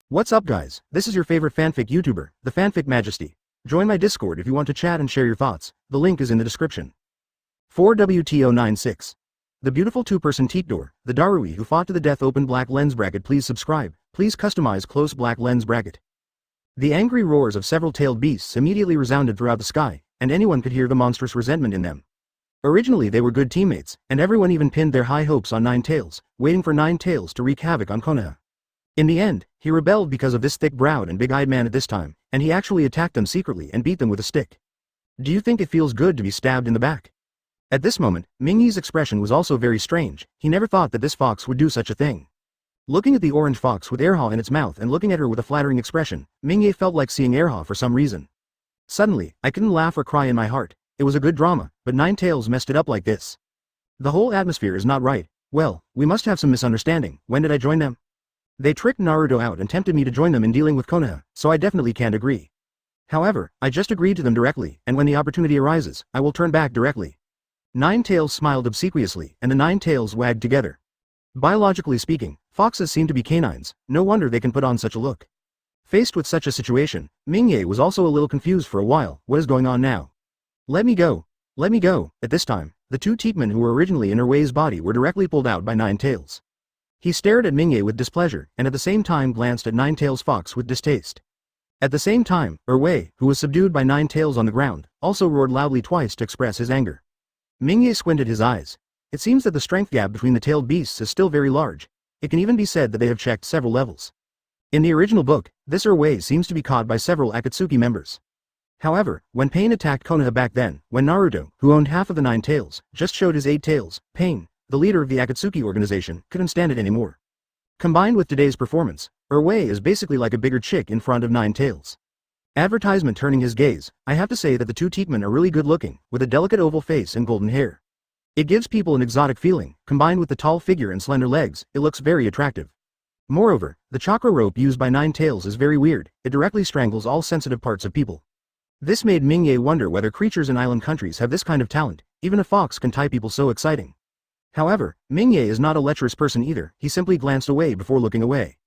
What's up guys, this is your favorite fanfic YouTuber, the Fanfic Majesty. Join my Discord if you want to chat and share your thoughts, the link is in the description. 4WTO96. The beautiful two-person teak door, the Darui who fought to the death. Open black lens bracket. Please subscribe, please customize close black lens bracket. The angry roars of several tailed beasts immediately resounded throughout the sky, and anyone could hear the monstrous resentment in them. Originally they were good teammates, and everyone even pinned their high hopes on Nine Tails, waiting for Nine Tails to wreak havoc on Konoha. In the end, he rebelled because of this thick-browed and big-eyed man at this time, and he actually attacked them secretly and beat them with a stick. Do you think it feels good to be stabbed in the back? At this moment, Ming's expression was also very strange. He never thought that this fox would do such a thing. Looking at the orange fox with Erha in its mouth and looking at her with a flattering expression, Ming felt like seeing Erha for some reason. Suddenly, I couldn't laugh or cry in my heart. It was a good drama, but Nine Tails messed it up like this. The whole atmosphere is not right. Well, we must have some misunderstanding. When did I join them? They tricked Naruto out and tempted me to join them in dealing with Konoha, so I definitely can't agree. However, I just agreed to them directly, and when the opportunity arises, I will turn back directly. Nine Tails smiled obsequiously, and the nine tails wagged together. Biologically speaking, foxes seem to be canines, no wonder they can put on such a look. Faced with such a situation, Ming was also a little confused for a while. What is going on now? Let me go. Let me go. At this time, the two teakmen who were originally in Erway's body were directly pulled out by Nine Tails. He stared at Ming with displeasure, and at the same time glanced at Nine Tails Fox with distaste. At the same time, Erway, who was subdued by Nine Tails on the ground, also roared loudly twice to express his anger. Ming squinted his eyes. It seems that the strength gap between the tailed beasts is still very large. It can even be said that they have checked several levels. In the original book, this Erway seems to be caught by several Akatsuki members. However, when Pain attacked Konoha back then, when Naruto, who owned half of the nine tails, just showed his 8 tails, Pain, the leader of the Akatsuki organization, couldn't stand it anymore. Combined with today's performance, Erway is basically like a bigger chick in front of Nine Tails. Advertisement turning his gaze, I have to say that the two teakmen are really good looking, with a delicate oval face and golden hair. It gives people an exotic feeling, combined with the tall figure and slender legs, it looks very attractive. Moreover, the chakra rope used by Nine Tails is very weird, it directly strangles all sensitive parts of people. This made Ming wonder whether creatures in island countries have this kind of talent. Even a fox can tie people so exciting. However, Ming is not a lecherous person either, he simply glanced away before looking away.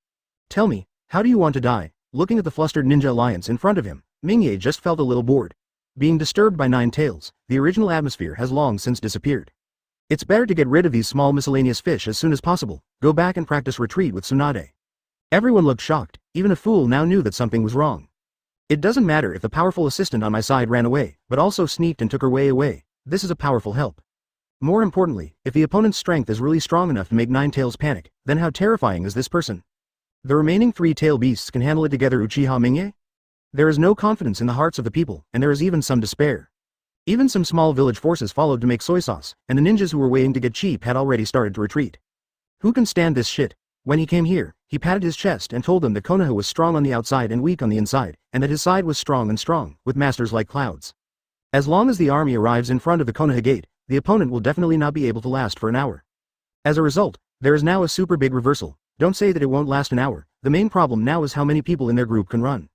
Tell me, how do you want to die? Looking at the flustered ninja alliance in front of him, Ming just felt a little bored. Being disturbed by Nine Tails, the original atmosphere has long since disappeared. It's better to get rid of these small miscellaneous fish as soon as possible, go back and practice retreat with Tsunade. Everyone looked shocked, even a fool now knew that something was wrong. It doesn't matter if the powerful assistant on my side ran away, but also sneaked and took her way away, this is a powerful help. More importantly, if the opponent's strength is really strong enough to make Nine Tails panic, then how terrifying is this person? The remaining 3 tail beasts can handle it together. Uchiha Ming? There is no confidence in the hearts of the people, and there is even some despair. Even some small village forces followed to make soy sauce, and the ninjas who were waiting to get cheap had already started to retreat. Who can stand this shit? When he came here, he patted his chest and told them that Konoha was strong on the outside and weak on the inside, and that his side was strong, with masters like clouds. As long as the army arrives in front of the Konoha gate, the opponent will definitely not be able to last for an hour. As a result, there is now a super big reversal. Don't say that it won't last an hour, the main problem now is how many people in their group can run.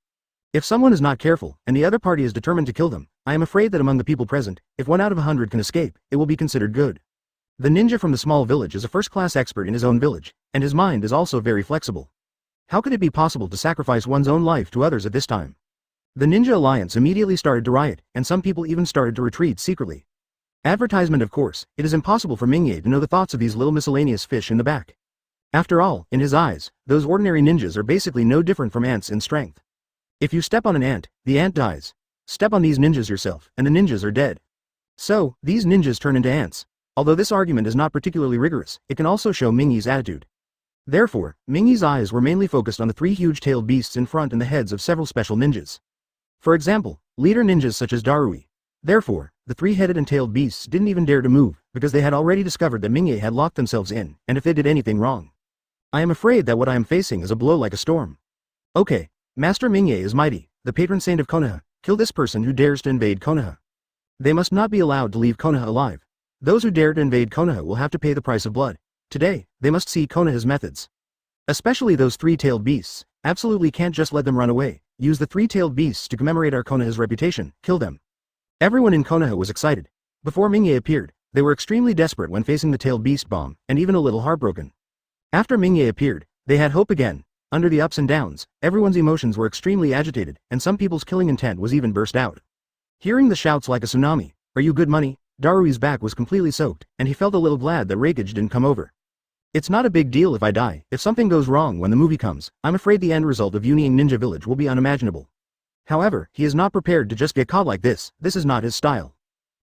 If someone is not careful, and the other party is determined to kill them, I am afraid that among the people present, if 1 out of 100 can escape, it will be considered good. The ninja from the small village is a first-class expert in his own village, and his mind is also very flexible. How could it be possible to sacrifice one's own life to others at this time? The ninja alliance immediately started to riot, and some people even started to retreat secretly. Advertisement of course, it is impossible for Ming to know the thoughts of these little miscellaneous fish in the back. After all, in his eyes, those ordinary ninjas are basically no different from ants in strength. If you step on an ant, the ant dies. Step on these ninjas yourself, and the ninjas are dead. So, these ninjas turn into ants. Although this argument is not particularly rigorous, it can also show Ming's attitude. Therefore, Ming's eyes were mainly focused on the 3 huge-tailed beasts in front and the heads of several special ninjas. For example, leader ninjas such as Darui. Therefore, the 3-headed and tailed beasts didn't even dare to move, because they had already discovered that Ming had locked themselves in, and if they did anything wrong. I am afraid that what I am facing is a blow like a storm. Okay, Master Ming is mighty, the patron saint of Konoha, kill this person who dares to invade Konoha. They must not be allowed to leave Konoha alive. Those who dare to invade Konoha will have to pay the price of blood. Today, they must see Konoha's methods. Especially those 3-tailed beasts, absolutely can't just let them run away, use the 3-tailed beasts to commemorate our Konoha's reputation, kill them. Everyone in Konoha was excited. Before Ming appeared, they were extremely desperate when facing the tailed beast bomb, and even a little heartbroken. After Ming appeared, they had hope again. Under the ups and downs, everyone's emotions were extremely agitated, and some people's killing intent was even burst out. Hearing the shouts like a tsunami, "Are you good money?" Darui's back was completely soaked, and he felt a little glad that Raikage didn't come over. It's not a big deal if I die. If something goes wrong when the movie comes, I'm afraid the end result of Union Ninja Village will be unimaginable. However, he is not prepared to just get caught like this. This is not his style.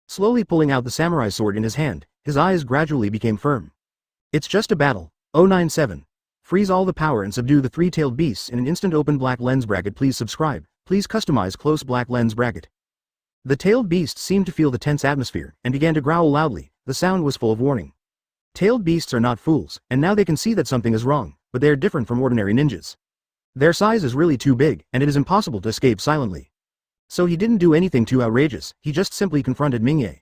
Slowly pulling out the samurai sword in his hand, his eyes gradually became firm. It's just a battle. 097. Freeze all the power and subdue the three-tailed beasts in an instant. Open black lens bracket. Please subscribe. Please customize close black lens bracket. The tailed beasts seemed to feel the tense atmosphere and began to growl loudly. The sound was full of warning. Tailed beasts are not fools, and now they can see that something is wrong, but they are different from ordinary ninjas. Their size is really too big, and it is impossible to escape silently. So he didn't do anything too outrageous, he just simply confronted Ming.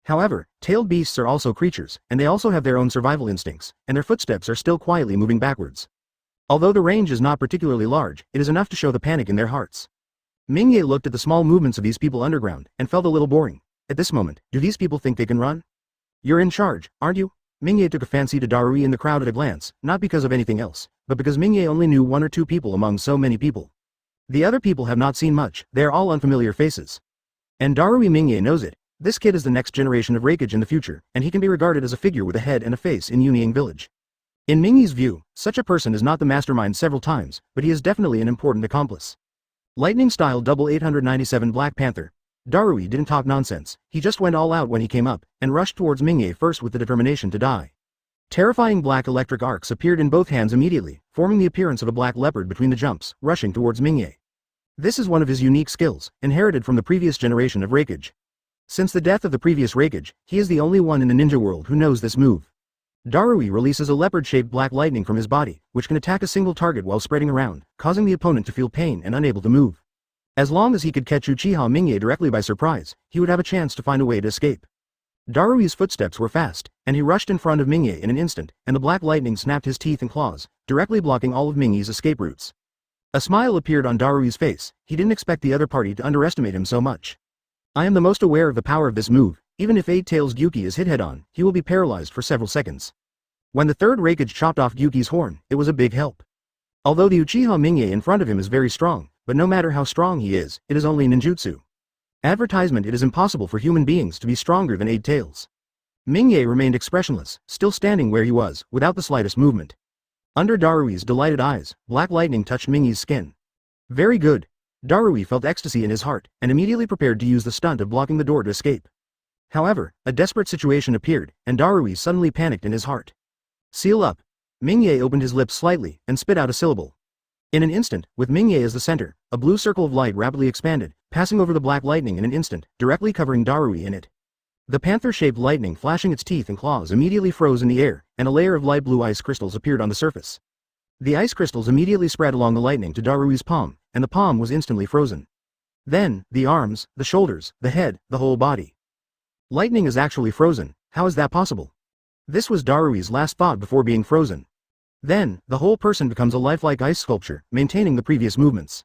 However, tailed beasts are also creatures, and they also have their own survival instincts, and their footsteps are still quietly moving backwards. Although the range is not particularly large, it is enough to show the panic in their hearts. Ming looked at the small movements of these people underground, and felt a little boring. At this moment, do these people think they can run? You're in charge, aren't you? Ming took a fancy to Darui in the crowd at a glance, not because of anything else, but because Ming only knew one or two people among so many people. The other people have not seen much, they are all unfamiliar faces. And Darui Ming knows it. This kid is the next generation of Raikage in the future, and he can be regarded as a figure with a head and a face in Union Village. In Ming's view, such a person is not the mastermind several times, but he is definitely an important accomplice. Lightning style 897 Black Panther. Darui didn't talk nonsense, he just went all out when he came up, and rushed towards Ming first with the determination to die. Terrifying black electric arcs appeared in both hands immediately, forming the appearance of a black leopard between the jumps, rushing towards Ming. This is one of his unique skills, inherited from the previous generation of Raikage. Since the death of the previous Raikage, he is the only one in the ninja world who knows this move. Darui releases a leopard-shaped black lightning from his body, which can attack a single target while spreading around, causing the opponent to feel pain and unable to move. As long as he could catch Uchiha Ming directly by surprise, he would have a chance to find a way to escape. Darui's footsteps were fast, and he rushed in front of Ming in an instant, and the black lightning snapped his teeth and claws, directly blocking all of Ming's escape routes. A smile appeared on Darui's face. He didn't expect the other party to underestimate him so much. I am the most aware of the power of this move. Even if 8 Tails Gyuki is hit head-on, he will be paralyzed for several seconds. When the third Raikage chopped off Gyuki's horn, it was a big help. Although the Uchiha Ming in front of him is very strong, but no matter how strong he is, it is only ninjutsu. Advertisement. It is impossible for human beings to be stronger than 8 Tails. Ming remained expressionless, still standing where he was, without the slightest movement. Under Darui's delighted eyes, black lightning touched Ming's skin. Very good. Darui felt ecstasy in his heart, and immediately prepared to use the stunt of blocking the door to escape. However, a desperate situation appeared, and Darui suddenly panicked in his heart. Seal up. Ming opened his lips slightly, and spit out a syllable. In an instant, with Ming as the center, a blue circle of light rapidly expanded, passing over the black lightning in an instant, directly covering Darui in it. The panther-shaped lightning flashing its teeth and claws immediately froze in the air, and a layer of light blue ice crystals appeared on the surface. The ice crystals immediately spread along the lightning to Darui's palm, and the palm was instantly frozen. Then, the arms, the shoulders, the head, the whole body. Lightning is actually frozen. How is that possible? This was Darui's last thought before being frozen. Then, the whole person becomes a lifelike ice sculpture, maintaining the previous movements.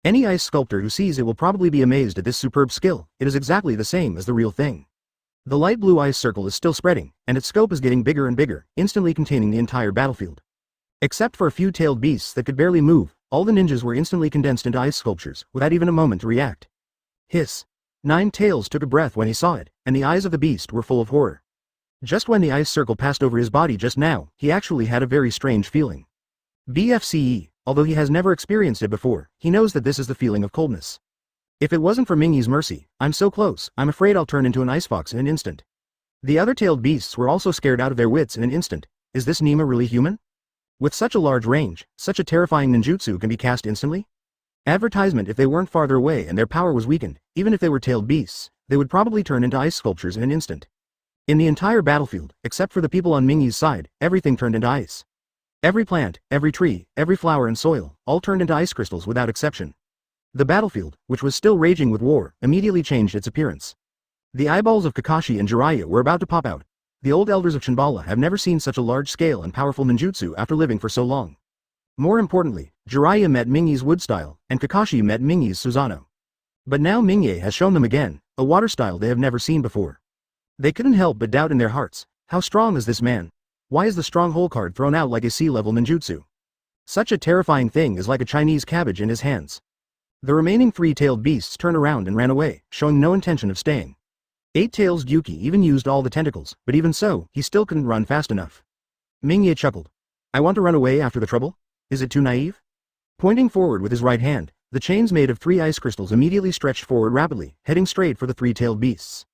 Any ice sculptor who sees it will probably be amazed at this superb skill. It is exactly the same as the real thing. The light blue ice circle is still spreading, and its scope is getting bigger and bigger, instantly containing the entire battlefield. Except for a few tailed beasts that could barely move, all the ninjas were instantly condensed into ice sculptures, without even a moment to react. Hiss. 9 Tails took a breath when he saw it, and the eyes of the beast were full of horror. Just when the ice circle passed over his body just now, he actually had a very strange feeling. BFCE, although he has never experienced it before, he knows that this is the feeling of coldness. If it wasn't for Ming's mercy, I'm so close, I'm afraid I'll turn into an ice fox in an instant. The other tailed beasts were also scared out of their wits in an instant. Is this Nima really human? With such a large range, such a terrifying ninjutsu can be cast instantly? Advertisement. If they weren't farther away and their power was weakened, even if they were tailed beasts, they would probably turn into ice sculptures in an instant. In the entire battlefield, except for the people on Ming's side, everything turned into ice. Every plant, every tree, every flower and soil, all turned into ice crystals without exception. The battlefield, which was still raging with war, immediately changed its appearance. The eyeballs of Kakashi and Jiraiya were about to pop out. The old elders of Shambhala have never seen such a large-scale and powerful ninjutsu after living for so long. More importantly, Jiraiya met Ming's wood style, and Kakashi met Ming's Susanoo. But now Ming has shown them again, a water style they have never seen before. They couldn't help but doubt in their hearts, how strong is this man? Why is the stronghold card thrown out like a sea-level ninjutsu? Such a terrifying thing is like a Chinese cabbage in his hands. The remaining three-tailed beasts turned around and ran away, showing no intention of staying. Eight-tails Gyuki even used all the tentacles, but even so, he still couldn't run fast enough. Ming chuckled. I want to run away after the trouble? Is it too naive? Pointing forward with his right hand, the chains made of 3 ice crystals immediately stretched forward rapidly, heading straight for the three-tailed beasts.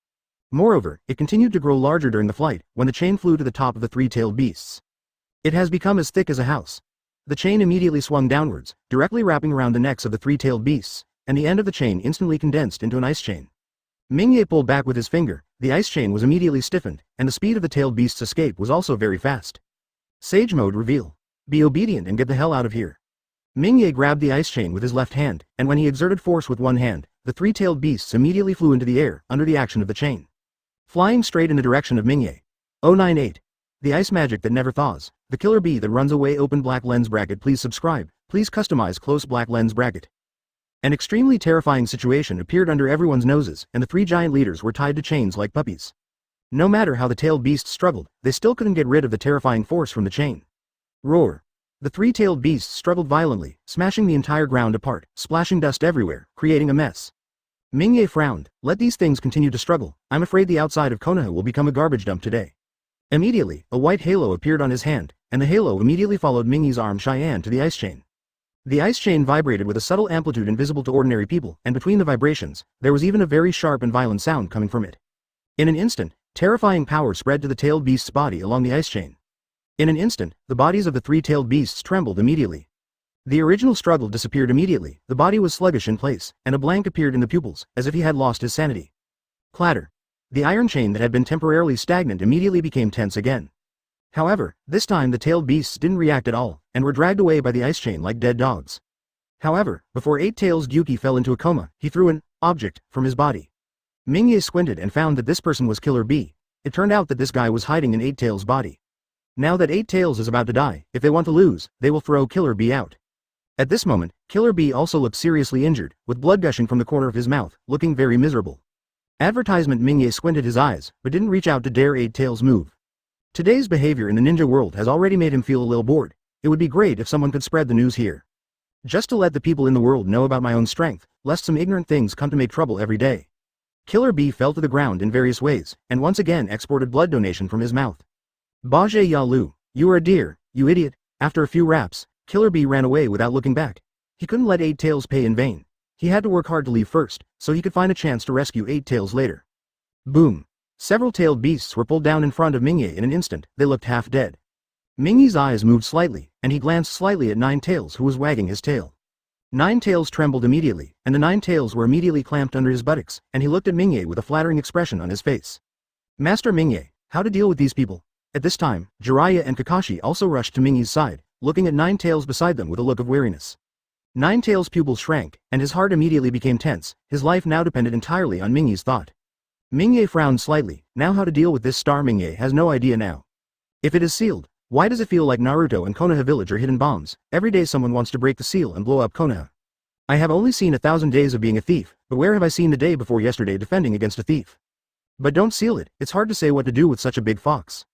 Moreover, it continued to grow larger during the flight, when the chain flew to the top of the three-tailed beasts. It has become as thick as a house. The chain immediately swung downwards, directly wrapping around the necks of the three-tailed beasts, and the end of the chain instantly condensed into an ice chain. Ming pulled back with his finger, the ice chain was immediately stiffened, and the speed of the tailed beast's escape was also very fast. Sage Mode Reveal. Be obedient and get the hell out of here. Ming grabbed the ice chain with his left hand, and when he exerted force with one hand, the three-tailed beasts immediately flew into the air, under the action of the chain. Flying straight in the direction of Ming. 098. The ice magic that never thaws. The killer bee that runs away. Open black lens bracket. Please subscribe. Please customize close black lens bracket. An extremely terrifying situation appeared under everyone's noses, and the 3 giant leaders were tied to chains like puppies. No matter how the tailed beasts struggled, they still couldn't get rid of the terrifying force from the chain. Roar. The 3-tailed beasts struggled violently, smashing the entire ground apart, splashing dust everywhere, creating a mess. Ming frowned. Let these things continue to struggle. I'm afraid the outside of Konoha will become a garbage dump today. Immediately, a white halo appeared on his hand, and the halo immediately followed Ming's arm Cheyenne to the ice chain. The ice chain vibrated with a subtle amplitude invisible to ordinary people, and between the vibrations, there was even a very sharp and violent sound coming from it. In an instant, terrifying power spread to the tailed beast's body along the ice chain. In an instant, the bodies of the 3-tailed beasts trembled immediately. The original struggle disappeared immediately, the body was sluggish in place, and a blank appeared in the pupils, as if he had lost his sanity. Clatter. The iron chain that had been temporarily stagnant immediately became tense again. However, this time the tailed beasts didn't react at all, and were dragged away by the ice chain like dead dogs. However, before 8-tails Gyuki fell into a coma, he threw an object from his body. Ming squinted and found that this person was Killer Bee. It turned out that this guy was hiding in 8-tails' body. Now that 8-tails is about to die, if they want to lose, they will throw Killer Bee out. At this moment, Killer Bee also looked seriously injured, with blood gushing from the corner of his mouth, looking very miserable. Advertisement. Ming squinted his eyes, but didn't reach out to dare 8-tails move. Today's behavior in the ninja world has already made him feel a little bored. It would be great if someone could spread the news here. Just to let the people in the world know about my own strength, lest some ignorant things come to make trouble every day. Killer Bee fell to the ground in various ways, and once again exported blood donation from his mouth. Bajie Ya Lu, you are a dear, you idiot. After a few raps, Killer Bee ran away without looking back. He couldn't let 8-tails pay in vain. He had to work hard to leave first, so he could find a chance to rescue 8-tails later. Boom. Several tailed beasts were pulled down in front of Ming in an instant. They looked half dead. Ming's eyes moved slightly, and he glanced slightly at 9-tails, who was wagging his tail. 9-tails trembled immediately, and the 9-tails were immediately clamped under his buttocks, and he looked at Ming with a flattering expression on his face. Master Ming, how to deal with these people? At this time, Jiraiya and Kakashi also rushed to Ming's side, looking at 9-tails beside them with a look of weariness. 9-tails' pupils shrank, and his heart immediately became tense. His life now depended entirely on Ming's thought. Ming frowned slightly. Now how to deal with this star? Ming has no idea now. If it is sealed, why does it feel like Naruto and Konoha village are hidden bombs? Every day someone wants to break the seal and blow up Konoha. I have only seen 1,000 days of being a thief, but where have I seen the day before yesterday defending against a thief? But don't seal it. It's hard to say what to do with such a big fox.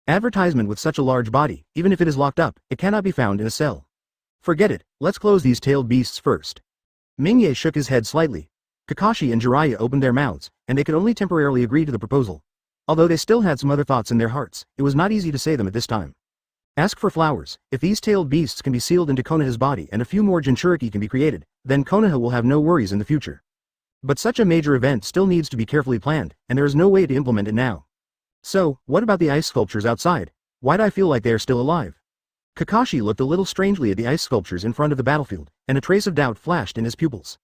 Advertisement. With such a large body, even if it is locked up, it cannot be found in a cell. Forget it. Let's close these tailed beasts first. Ming shook his head slightly. Kakashi and Jiraiya opened their mouths, and they could only temporarily agree to the proposal. Although they still had some other thoughts in their hearts, it was not easy to say them at this time. Ask for flowers. If these tailed beasts can be sealed into Konoha's body and a few more Jinchuriki can be created, then Konoha will have no worries in the future. But such a major event still needs to be carefully planned, and there is no way to implement it now. So, what about the ice sculptures outside? Why do I feel like they are still alive? Kakashi looked a little strangely at the ice sculptures in front of the battlefield, and a trace of doubt flashed in his pupils.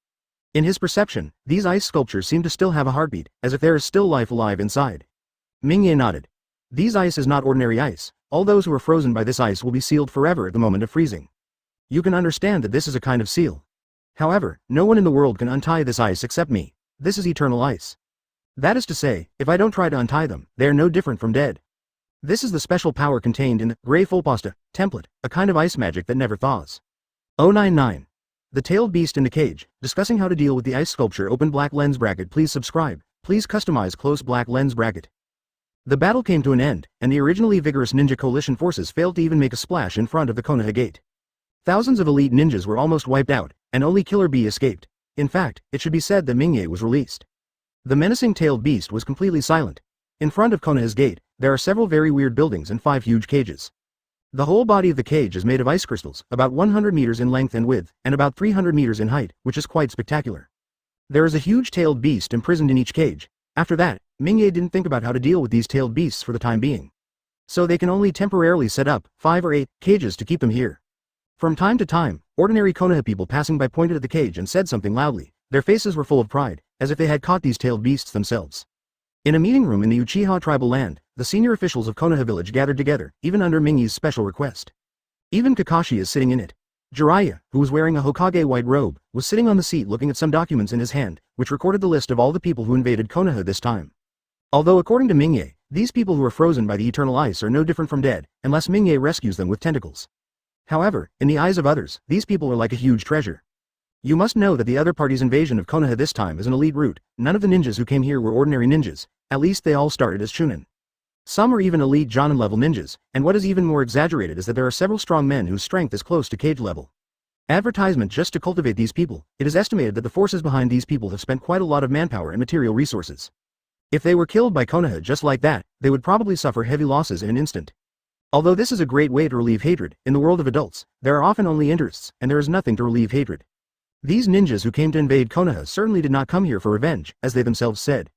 In his perception, these ice sculptures seemed to still have a heartbeat, as if there is still life alive inside. Ming nodded. These ice is not ordinary ice. All those who are frozen by this ice will be sealed forever at the moment of freezing. You can understand that this is a kind of seal. However, no one in the world can untie this ice except me. This is eternal ice. That is to say, if I don't try to untie them, they are no different from dead. This is the special power contained in the Grey Fullpasta template, a kind of ice magic that never thaws. 099. The Tailed Beast in the Cage, discussing how to deal with the ice sculpture. Open black lens bracket. Please subscribe. Please customize close black lens bracket. The battle came to an end, and the originally vigorous ninja coalition forces failed to even make a splash in front of the Konoha gate. Thousands of elite ninjas were almost wiped out, and only Killer Bee escaped. In fact, it should be said that Ming was released. The menacing tailed beast was completely silent. In front of Konoha's gate, there are several very weird buildings and 5 huge cages. The whole body of the cage is made of ice crystals, about 100 meters in length and width, and about 300 meters in height, which is quite spectacular. There is a huge tailed beast imprisoned in each cage. After that, Ming didn't think about how to deal with these tailed beasts for the time being. So they can only temporarily set up 5 or 8 cages to keep them here. From time to time, ordinary Konoha people passing by pointed at the cage and said something loudly. Their faces were full of pride, as if they had caught these tailed beasts themselves. In a meeting room in the Uchiha tribal land, the senior officials of Konoha village gathered together, even under Ming's special request. Even Kakashi is sitting in it. Jiraiya, who was wearing a Hokage white robe, was sitting on the seat looking at some documents in his hand, which recorded the list of all the people who invaded Konoha this time. Although according to Ming, these people who are frozen by the eternal ice are no different from dead, unless Ming rescues them with tentacles. However, in the eyes of others, these people are like a huge treasure. You must know that the other party's invasion of Konoha this time is an elite route. None of the ninjas who came here were ordinary ninjas, at least they all started as Chunin. Some are even elite Jonin level ninjas, and what is even more exaggerated is that there are several strong men whose strength is close to cage level. Advertisement just to cultivate these people. It is estimated that the forces behind these people have spent quite a lot of manpower and material resources. If they were killed by Konoha just like that, they would probably suffer heavy losses in an instant. Although this is a great way to relieve hatred, in the world of adults, there are often only interests, and there is nothing to relieve hatred. These ninjas who came to invade Konoha certainly did not come here for revenge, as they themselves said.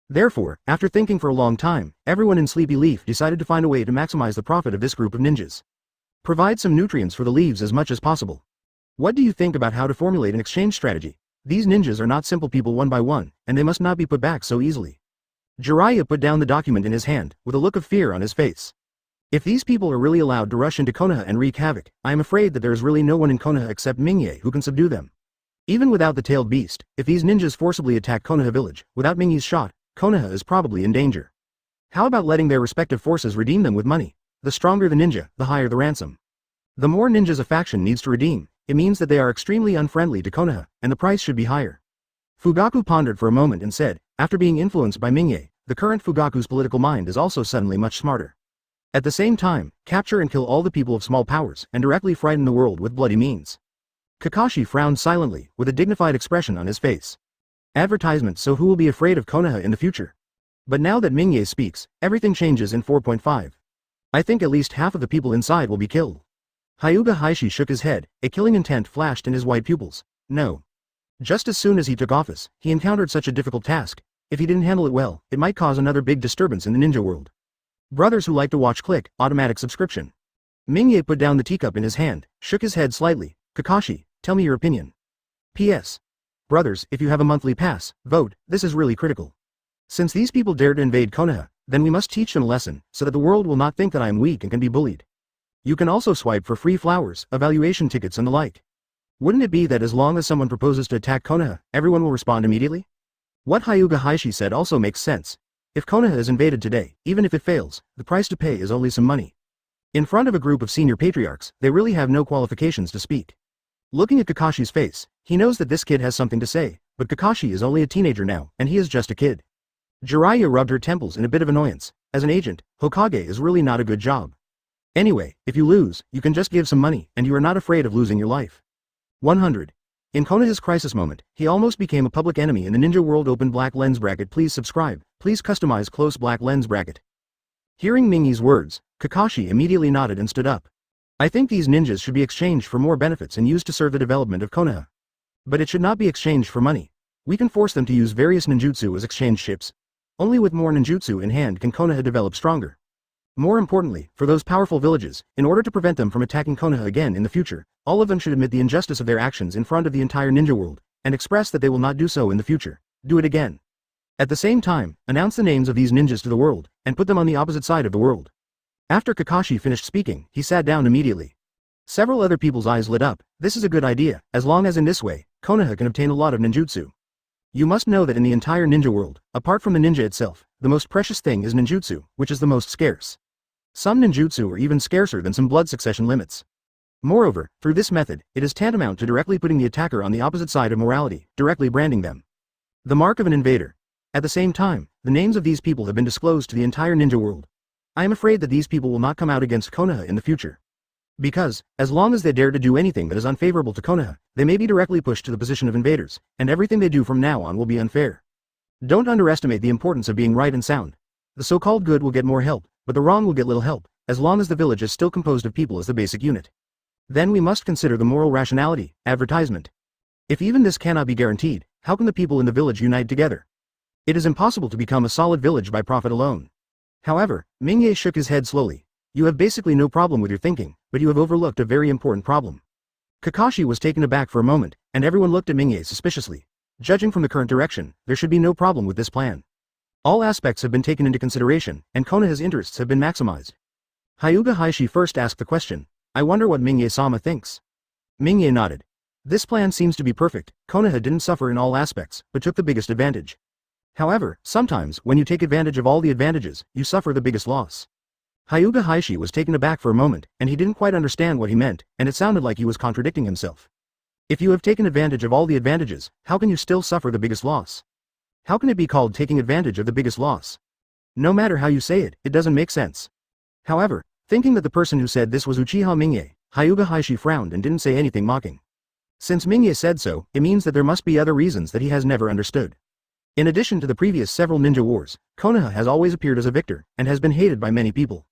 Therefore, after thinking for a long time, everyone in Sleepy Leaf decided to find a way to maximize the profit of this group of ninjas. Provide some nutrients for the leaves as much as possible. What do you think about how to formulate an exchange strategy? These ninjas are not simple people one by one, and they must not be put back so easily. Jiraiya put down the document in his hand, with a look of fear on his face. If these people are really allowed to rush into Konoha and wreak havoc, I am afraid that there is really no one in Konoha except Ming who can subdue them. Even without the tailed beast, if these ninjas forcibly attack Konoha village, without Ming's shot, Konoha is probably in danger. How about letting their respective forces redeem them with money? The stronger the ninja, the higher the ransom. The more ninjas a faction needs to redeem, it means that they are extremely unfriendly to Konoha, and the price should be higher. Fugaku pondered for a moment and said, after being influenced by Ming, the current Fugaku's political mind is also suddenly much smarter. At the same time, capture and kill all the people of small powers and directly frighten the world with bloody means. Kakashi frowned silently, with a dignified expression on his face. Advertisement, so who will be afraid of Konoha in the future? But now that Ming speaks, everything changes in 4.5. I think at least half of the people inside will be killed. Hyuga Heishi shook his head, a killing intent flashed in his white pupils. No. Just as soon as he took office, he encountered such a difficult task. If he didn't handle it well, it might cause another big disturbance in the ninja world. Brothers who like to watch click, automatic subscription. Ming put down the teacup in his hand, shook his head slightly. Kakashi, tell me your opinion. P.S. Brothers, if you have a monthly pass, vote, this is really critical. Since these people dare to invade Konoha, then we must teach them a lesson, so that the world will not think that I am weak and can be bullied. You can also swipe for free flowers, evaluation tickets and the like. Wouldn't it be that as long as someone proposes to attack Konoha, everyone will respond immediately? What Hyuga Heishi said also makes sense. If Konoha is invaded today, even if it fails, the price to pay is only some money. In front of a group of senior patriarchs, they really have no qualifications to speak. Looking at Kakashi's face, he knows that this kid has something to say, but Kakashi is only a teenager now, and he is just a kid. Jiraiya rubbed her temples in a bit of annoyance. As an agent, Hokage is really not a good job. Anyway, if you lose, you can just give some money, and you are not afraid of losing your life. 100. In Konoha's crisis moment, he almost became a public enemy in the ninja world. Open black lens bracket. Please subscribe. Please customize close black lens bracket. Hearing Ming's words, Kakashi immediately nodded and stood up. I think these ninjas should be exchanged for more benefits and used to serve the development of Konoha. But it should not be exchanged for money. We can force them to use various ninjutsu as exchange ships. Only with more ninjutsu in hand can Konoha develop stronger. More importantly, for those powerful villages, in order to prevent them from attacking Konoha again in the future, all of them should admit the injustice of their actions in front of the entire ninja world, and express that they will not do so in the future. Do it again. At the same time, announce the names of these ninjas to the world, and put them on the opposite side of the world. After Kakashi finished speaking, he sat down immediately. Several other people's eyes lit up. This is a good idea, as long as in this way, Konoha can obtain a lot of ninjutsu. You must know that in the entire ninja world, apart from the ninja itself, the most precious thing is ninjutsu, which is the most scarce. Some ninjutsu are even scarcer than some blood succession limits. Moreover, through this method, it is tantamount to directly putting the attacker on the opposite side of morality, directly branding them. The mark of an invader. At the same time, the names of these people have been disclosed to the entire ninja world. I am afraid that these people will not come out against Konoha in the future. Because, as long as they dare to do anything that is unfavorable to Konoha, they may be directly pushed to the position of invaders, and everything they do from now on will be unfair. Don't underestimate the importance of being right and sound. The so-called good will get more help, but the wrong will get little help, as long as the village is still composed of people as the basic unit. Then we must consider the moral rationality, advertisement. If even this cannot be guaranteed, how can the people in the village unite together? It is impossible to become a solid village by profit alone. However, Ming shook his head slowly. You have basically no problem with your thinking, but you have overlooked a very important problem. Kakashi was taken aback for a moment, and everyone looked at Ming suspiciously. Judging from the current direction, there should be no problem with this plan. All aspects have been taken into consideration, and Konoha's interests have been maximized. Hyuga Heishi first asked the question, I wonder what Ming-sama thinks. Ming nodded. This plan seems to be perfect. Konoha didn't suffer in all aspects, but took the biggest advantage. However, sometimes, when you take advantage of all the advantages, you suffer the biggest loss. Hyuga Heishi was taken aback for a moment, and he didn't quite understand what he meant, and it sounded like he was contradicting himself. If you have taken advantage of all the advantages, how can you still suffer the biggest loss? How can it be called taking advantage of the biggest loss? No matter how you say it, it doesn't make sense. However, thinking that the person who said this was Uchiha Ming, Hyuga Heishi frowned and didn't say anything mocking. Since Ming said so, it means that there must be other reasons that he has never understood. In addition to the previous several ninja wars, Konoha has always appeared as a victor, and has been hated by many people.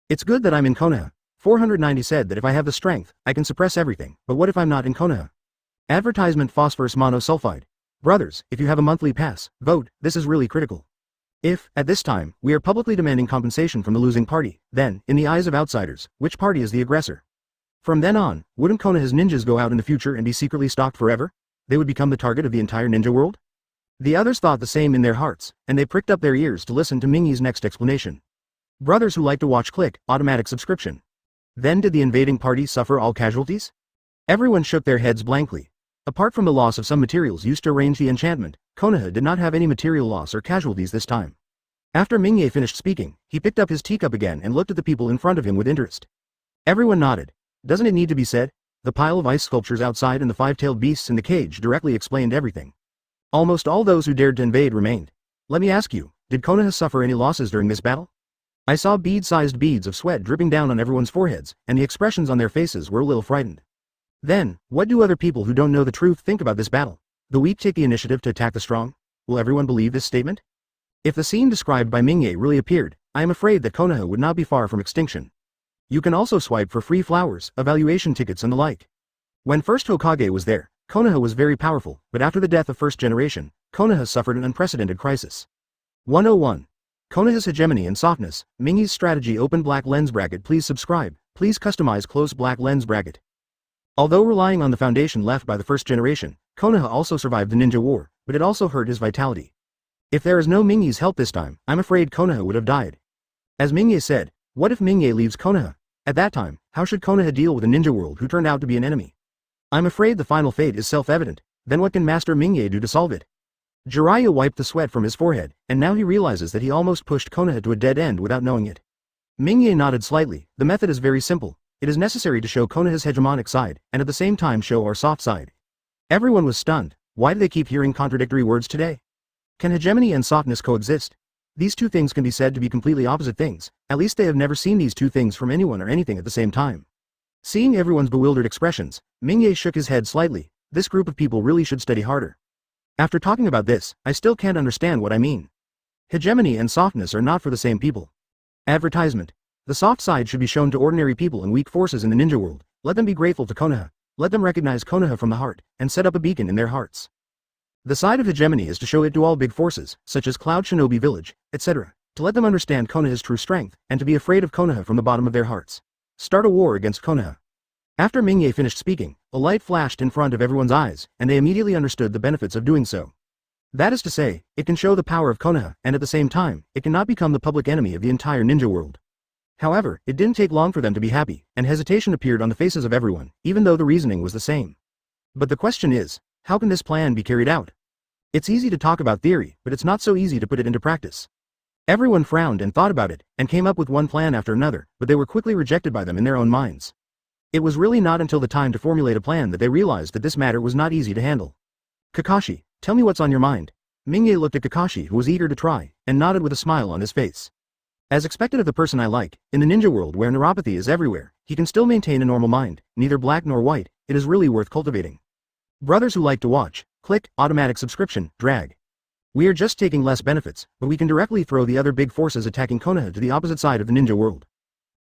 It's good that I'm in Konoha. 490 said that if I have the strength, I can suppress everything, but what if I'm not in Konoha? Advertisement phosphorus monosulfide. Brothers, if you have a monthly pass, vote, this is really critical. If, at this time, we are publicly demanding compensation from the losing party, then, in the eyes of outsiders, which party is the aggressor? From then on, wouldn't Konoha's ninjas go out in the future and be secretly stalked forever? They would become the target of the entire ninja world? The others thought the same in their hearts, and they pricked up their ears to listen to Ming's next explanation. Brothers who like to watch click, automatic subscription. Then did the invading party suffer all casualties? Everyone shook their heads blankly. Apart from the loss of some materials used to arrange the enchantment, Konoha did not have any material loss or casualties this time. After Ming finished speaking, he picked up his teacup again and looked at the people in front of him with interest. Everyone nodded. Doesn't it need to be said? The pile of ice sculptures outside and the five-tailed beasts in the cage directly explained everything. Almost all those who dared to invade remained. Let me ask you, did Konoha suffer any losses during this battle? I saw bead-sized beads of sweat dripping down on everyone's foreheads, and the expressions on their faces were a little frightened. Then, what do other people who don't know the truth think about this battle? The weak take the initiative to attack the strong? Will everyone believe this statement? If the scene described by Ming really appeared, I am afraid that Konoha would not be far from extinction. You can also swipe for free flowers, evaluation tickets and the like. When first Hokage was there, Konoha was very powerful, but after the death of first generation, Konoha suffered an unprecedented crisis. 101. Konoha's hegemony and softness. Ming's strategy. Open black lens bracket. Please subscribe. Please customize close black lens bracket. Although relying on the foundation left by the first generation, Konoha also survived the ninja war, but it also hurt his vitality. If there is no Ming's help this time, I'm afraid Konoha would have died. As Ming said, what if Ming leaves Konoha? At that time, how should Konoha deal with a ninja world who turned out to be an enemy? I'm afraid the final fate is self-evident. Then what can Master Ming do to solve it? Jiraiya wiped the sweat from his forehead, and now he realizes that he almost pushed Konoha to a dead end without knowing it. Ming nodded slightly. The method is very simple. It is necessary to show Konoha's hegemonic side, and at the same time show our soft side. Everyone was stunned. Why do they keep hearing contradictory words today? Can hegemony and softness coexist? These two things can be said to be completely opposite things. At least they have never seen these two things from anyone or anything at the same time. Seeing everyone's bewildered expressions, Ming shook his head slightly. This group of people really should study harder. After talking about this, I still can't understand what I mean. Hegemony and softness are not for the same people. Advertisement. The soft side should be shown to ordinary people and weak forces in the ninja world. Let them be grateful to Konoha. Let them recognize Konoha from the heart, and set up a beacon in their hearts. The side of hegemony is to show it to all big forces, such as Cloud Shinobi Village, etc., to let them understand Konoha's true strength, and to be afraid of Konoha from the bottom of their hearts. Start a war against Konoha. After Ming finished speaking, a light flashed in front of everyone's eyes, and they immediately understood the benefits of doing so. That is to say, it can show the power of Konoha, and at the same time, it cannot become the public enemy of the entire ninja world. However, it didn't take long for them to be happy, and hesitation appeared on the faces of everyone, even though the reasoning was the same. But the question is, how can this plan be carried out? It's easy to talk about theory, but it's not so easy to put it into practice. Everyone frowned and thought about it, and came up with one plan after another, but they were quickly rejected by them in their own minds. It was really not until the time to formulate a plan that they realized that this matter was not easy to handle. Kakashi, tell me what's on your mind. Ming looked at Kakashi, who was eager to try, and nodded with a smile on his face. As expected of the person I like, in the ninja world where neuropathy is everywhere, he can still maintain a normal mind, neither black nor white, it is really worth cultivating. Brothers who like to watch, click, automatic subscription, drag. We are just taking less benefits, but we can directly throw the other big forces attacking Konoha to the opposite side of the ninja world.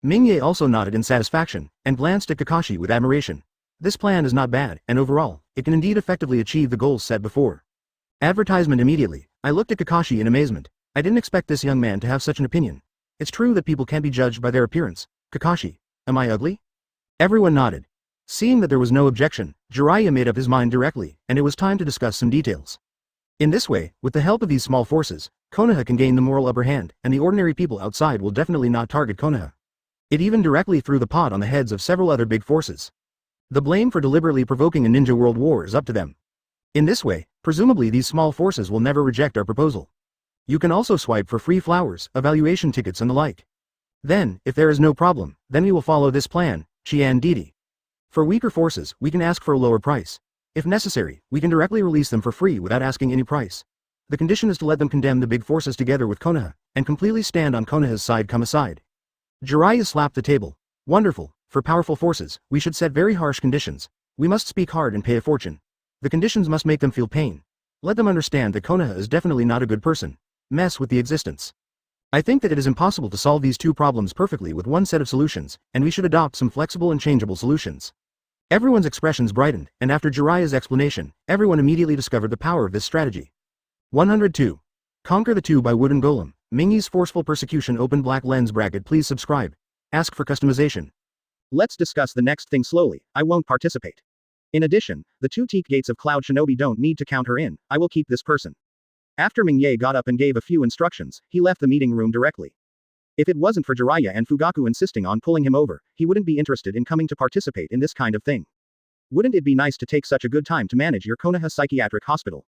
Ming also nodded in satisfaction, and glanced at Kakashi with admiration. This plan is not bad, and overall, it can indeed effectively achieve the goals set before. Advertisement immediately. I looked at Kakashi in amazement. I didn't expect this young man to have such an opinion. It's true that people can't be judged by their appearance. Kakashi, am I ugly? Everyone nodded. Seeing that there was no objection, Jiraiya made up his mind directly, and it was time to discuss some details. In this way, with the help of these small forces, Konoha can gain the moral upper hand, and the ordinary people outside will definitely not target Konoha. It even directly threw the pot on the heads of several other big forces. The blame for deliberately provoking a ninja world war is up to them. In this way, presumably these small forces will never reject our proposal. You can also swipe for free flowers, evaluation tickets and the like. Then, if there is no problem, then we will follow this plan, Qian Didi. For weaker forces, we can ask for a lower price. If necessary, we can directly release them for free without asking any price. The condition is to let them condemn the big forces together with Konoha, and completely stand on Konoha's side come aside. Jiraiya slapped the table. Wonderful, for powerful forces, we should set very harsh conditions. We must speak hard and pay a fortune. The conditions must make them feel pain. Let them understand that Konoha is definitely not a good person. Mess with the existence. I think that it is impossible to solve these two problems perfectly with one set of solutions, and we should adopt some flexible and changeable solutions. Everyone's expressions brightened, and after Jiraiya's explanation, everyone immediately discovered the power of this strategy. 102. Conquer the Two by Wooden Golem. Ming's forceful persecution. Open black lens bracket. Please subscribe. Ask for customization. Let's discuss the next thing slowly. I won't participate. In addition, the two teak gates of Cloud Shinobi don't need to count her in. I will keep this person. After Ming got up and gave a few instructions, he left the meeting room directly. If it wasn't for Jiraiya and Fugaku insisting on pulling him over, he wouldn't be interested in coming to participate in this kind of thing. Wouldn't it be nice to take such a good time to manage your Konoha psychiatric hospital?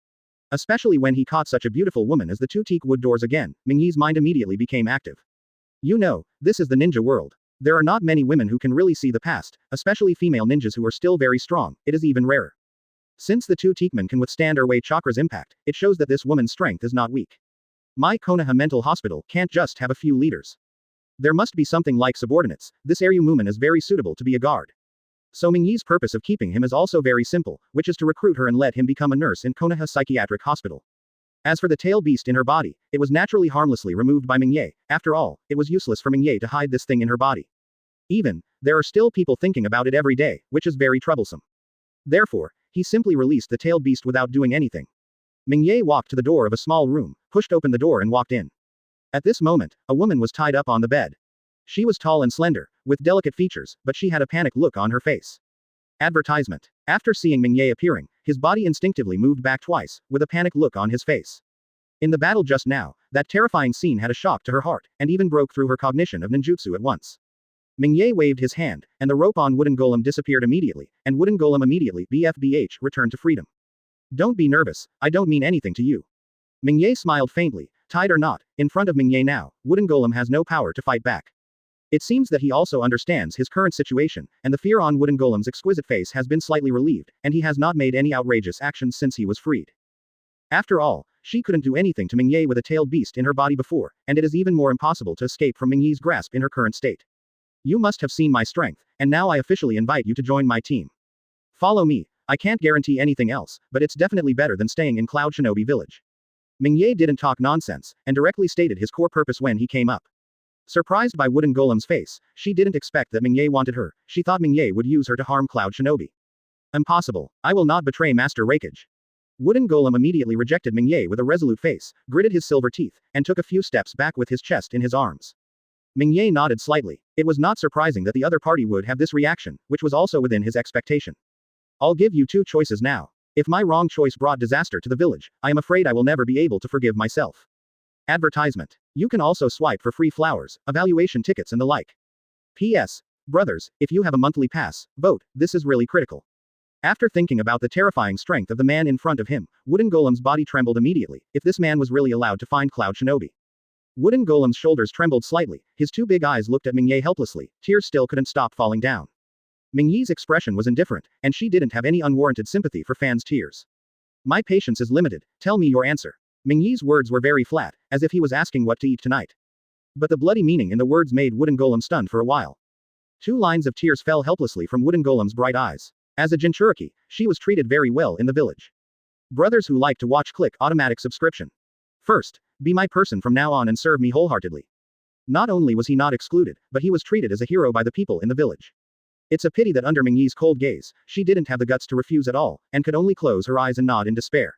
Especially when he caught such a beautiful woman as the two teak wood doors again, Ming's mind immediately became active. You know, this is the ninja world. There are not many women who can really see the past, especially female ninjas who are still very strong. It is even rarer. Since the two teakmen can withstand Erway Chakra's impact, it shows that this woman's strength is not weak. My Konoha mental hospital can't just have a few leaders. There must be something like subordinates. This Erzhuzi is very suitable to be a guard. So Ming's purpose of keeping him is also very simple, which is to recruit her and let him become a nurse in Konoha Psychiatric Hospital. As for the tail beast in her body, it was naturally harmlessly removed by Ming. After all, it was useless for Ming to hide this thing in her body. Even, there are still people thinking about it every day, which is very troublesome. Therefore, he simply released the tailed beast without doing anything. Ming walked to the door of a small room, pushed open the door and walked in. At this moment, a woman was tied up on the bed. She was tall and slender, with delicate features, but she had a panicked look on her face. Advertisement. After seeing Ming appearing, his body instinctively moved back twice, with a panicked look on his face. In the battle just now, that terrifying scene had a shock to her heart, and even broke through her cognition of ninjutsu at once. Ming waved his hand, and the rope on Wooden Golem disappeared immediately, and Wooden Golem immediately, BFBH, returned to freedom. Don't be nervous, I don't mean anything to you. Ming smiled faintly, tied or not, in front of Ming now, Wooden Golem has no power to fight back. It seems that he also understands his current situation, and the fear on Wooden Golem's exquisite face has been slightly relieved, and he has not made any outrageous actions since he was freed. After all, she couldn't do anything to Ming with a tailed beast in her body before, and it is even more impossible to escape from Ming's grasp in her current state. You must have seen my strength, and now I officially invite you to join my team. Follow me. I can't guarantee anything else, but it's definitely better than staying in Cloud Shinobi Village. Ming didn't talk nonsense, and directly stated his core purpose when he came up. Surprised by Wooden Golem's face, she didn't expect that Ming wanted her. She thought Ming would use her to harm Cloud Shinobi. Impossible. I will not betray Master Raikage. Wooden Golem immediately rejected Ming with a resolute face, gritted his silver teeth, and took a few steps back with his chest in his arms. Ming nodded slightly. It was not surprising that the other party would have this reaction, which was also within his expectation. I'll give you two choices now. If my wrong choice brought disaster to the village, I am afraid I will never be able to forgive myself. Advertisement. You can also swipe for free flowers, evaluation tickets and the like. P.S. Brothers, if you have a monthly pass, vote, this is really critical. After thinking about the terrifying strength of the man in front of him, Wooden Golem's body trembled immediately, if this man was really allowed to find Cloud Shinobi. Wooden Golem's shoulders trembled slightly, his two big eyes looked at Ming helplessly, tears still couldn't stop falling down. Ming expression was indifferent, and she didn't have any unwarranted sympathy for fans' tears. My patience is limited, tell me your answer. Ming's words were very flat, as if he was asking what to eat tonight. But the bloody meaning in the words made Wooden Golem stunned for a while. 2 lines of tears fell helplessly from Wooden Golem's bright eyes. As a Jinchuriki, she was treated very well in the village. Brothers who like to watch click automatic subscription. First, be my person from now on and serve me wholeheartedly. Not only was he not excluded, but he was treated as a hero by the people in the village. It's a pity that under Mingyi's cold gaze, she didn't have the guts to refuse at all, and could only close her eyes and nod in despair.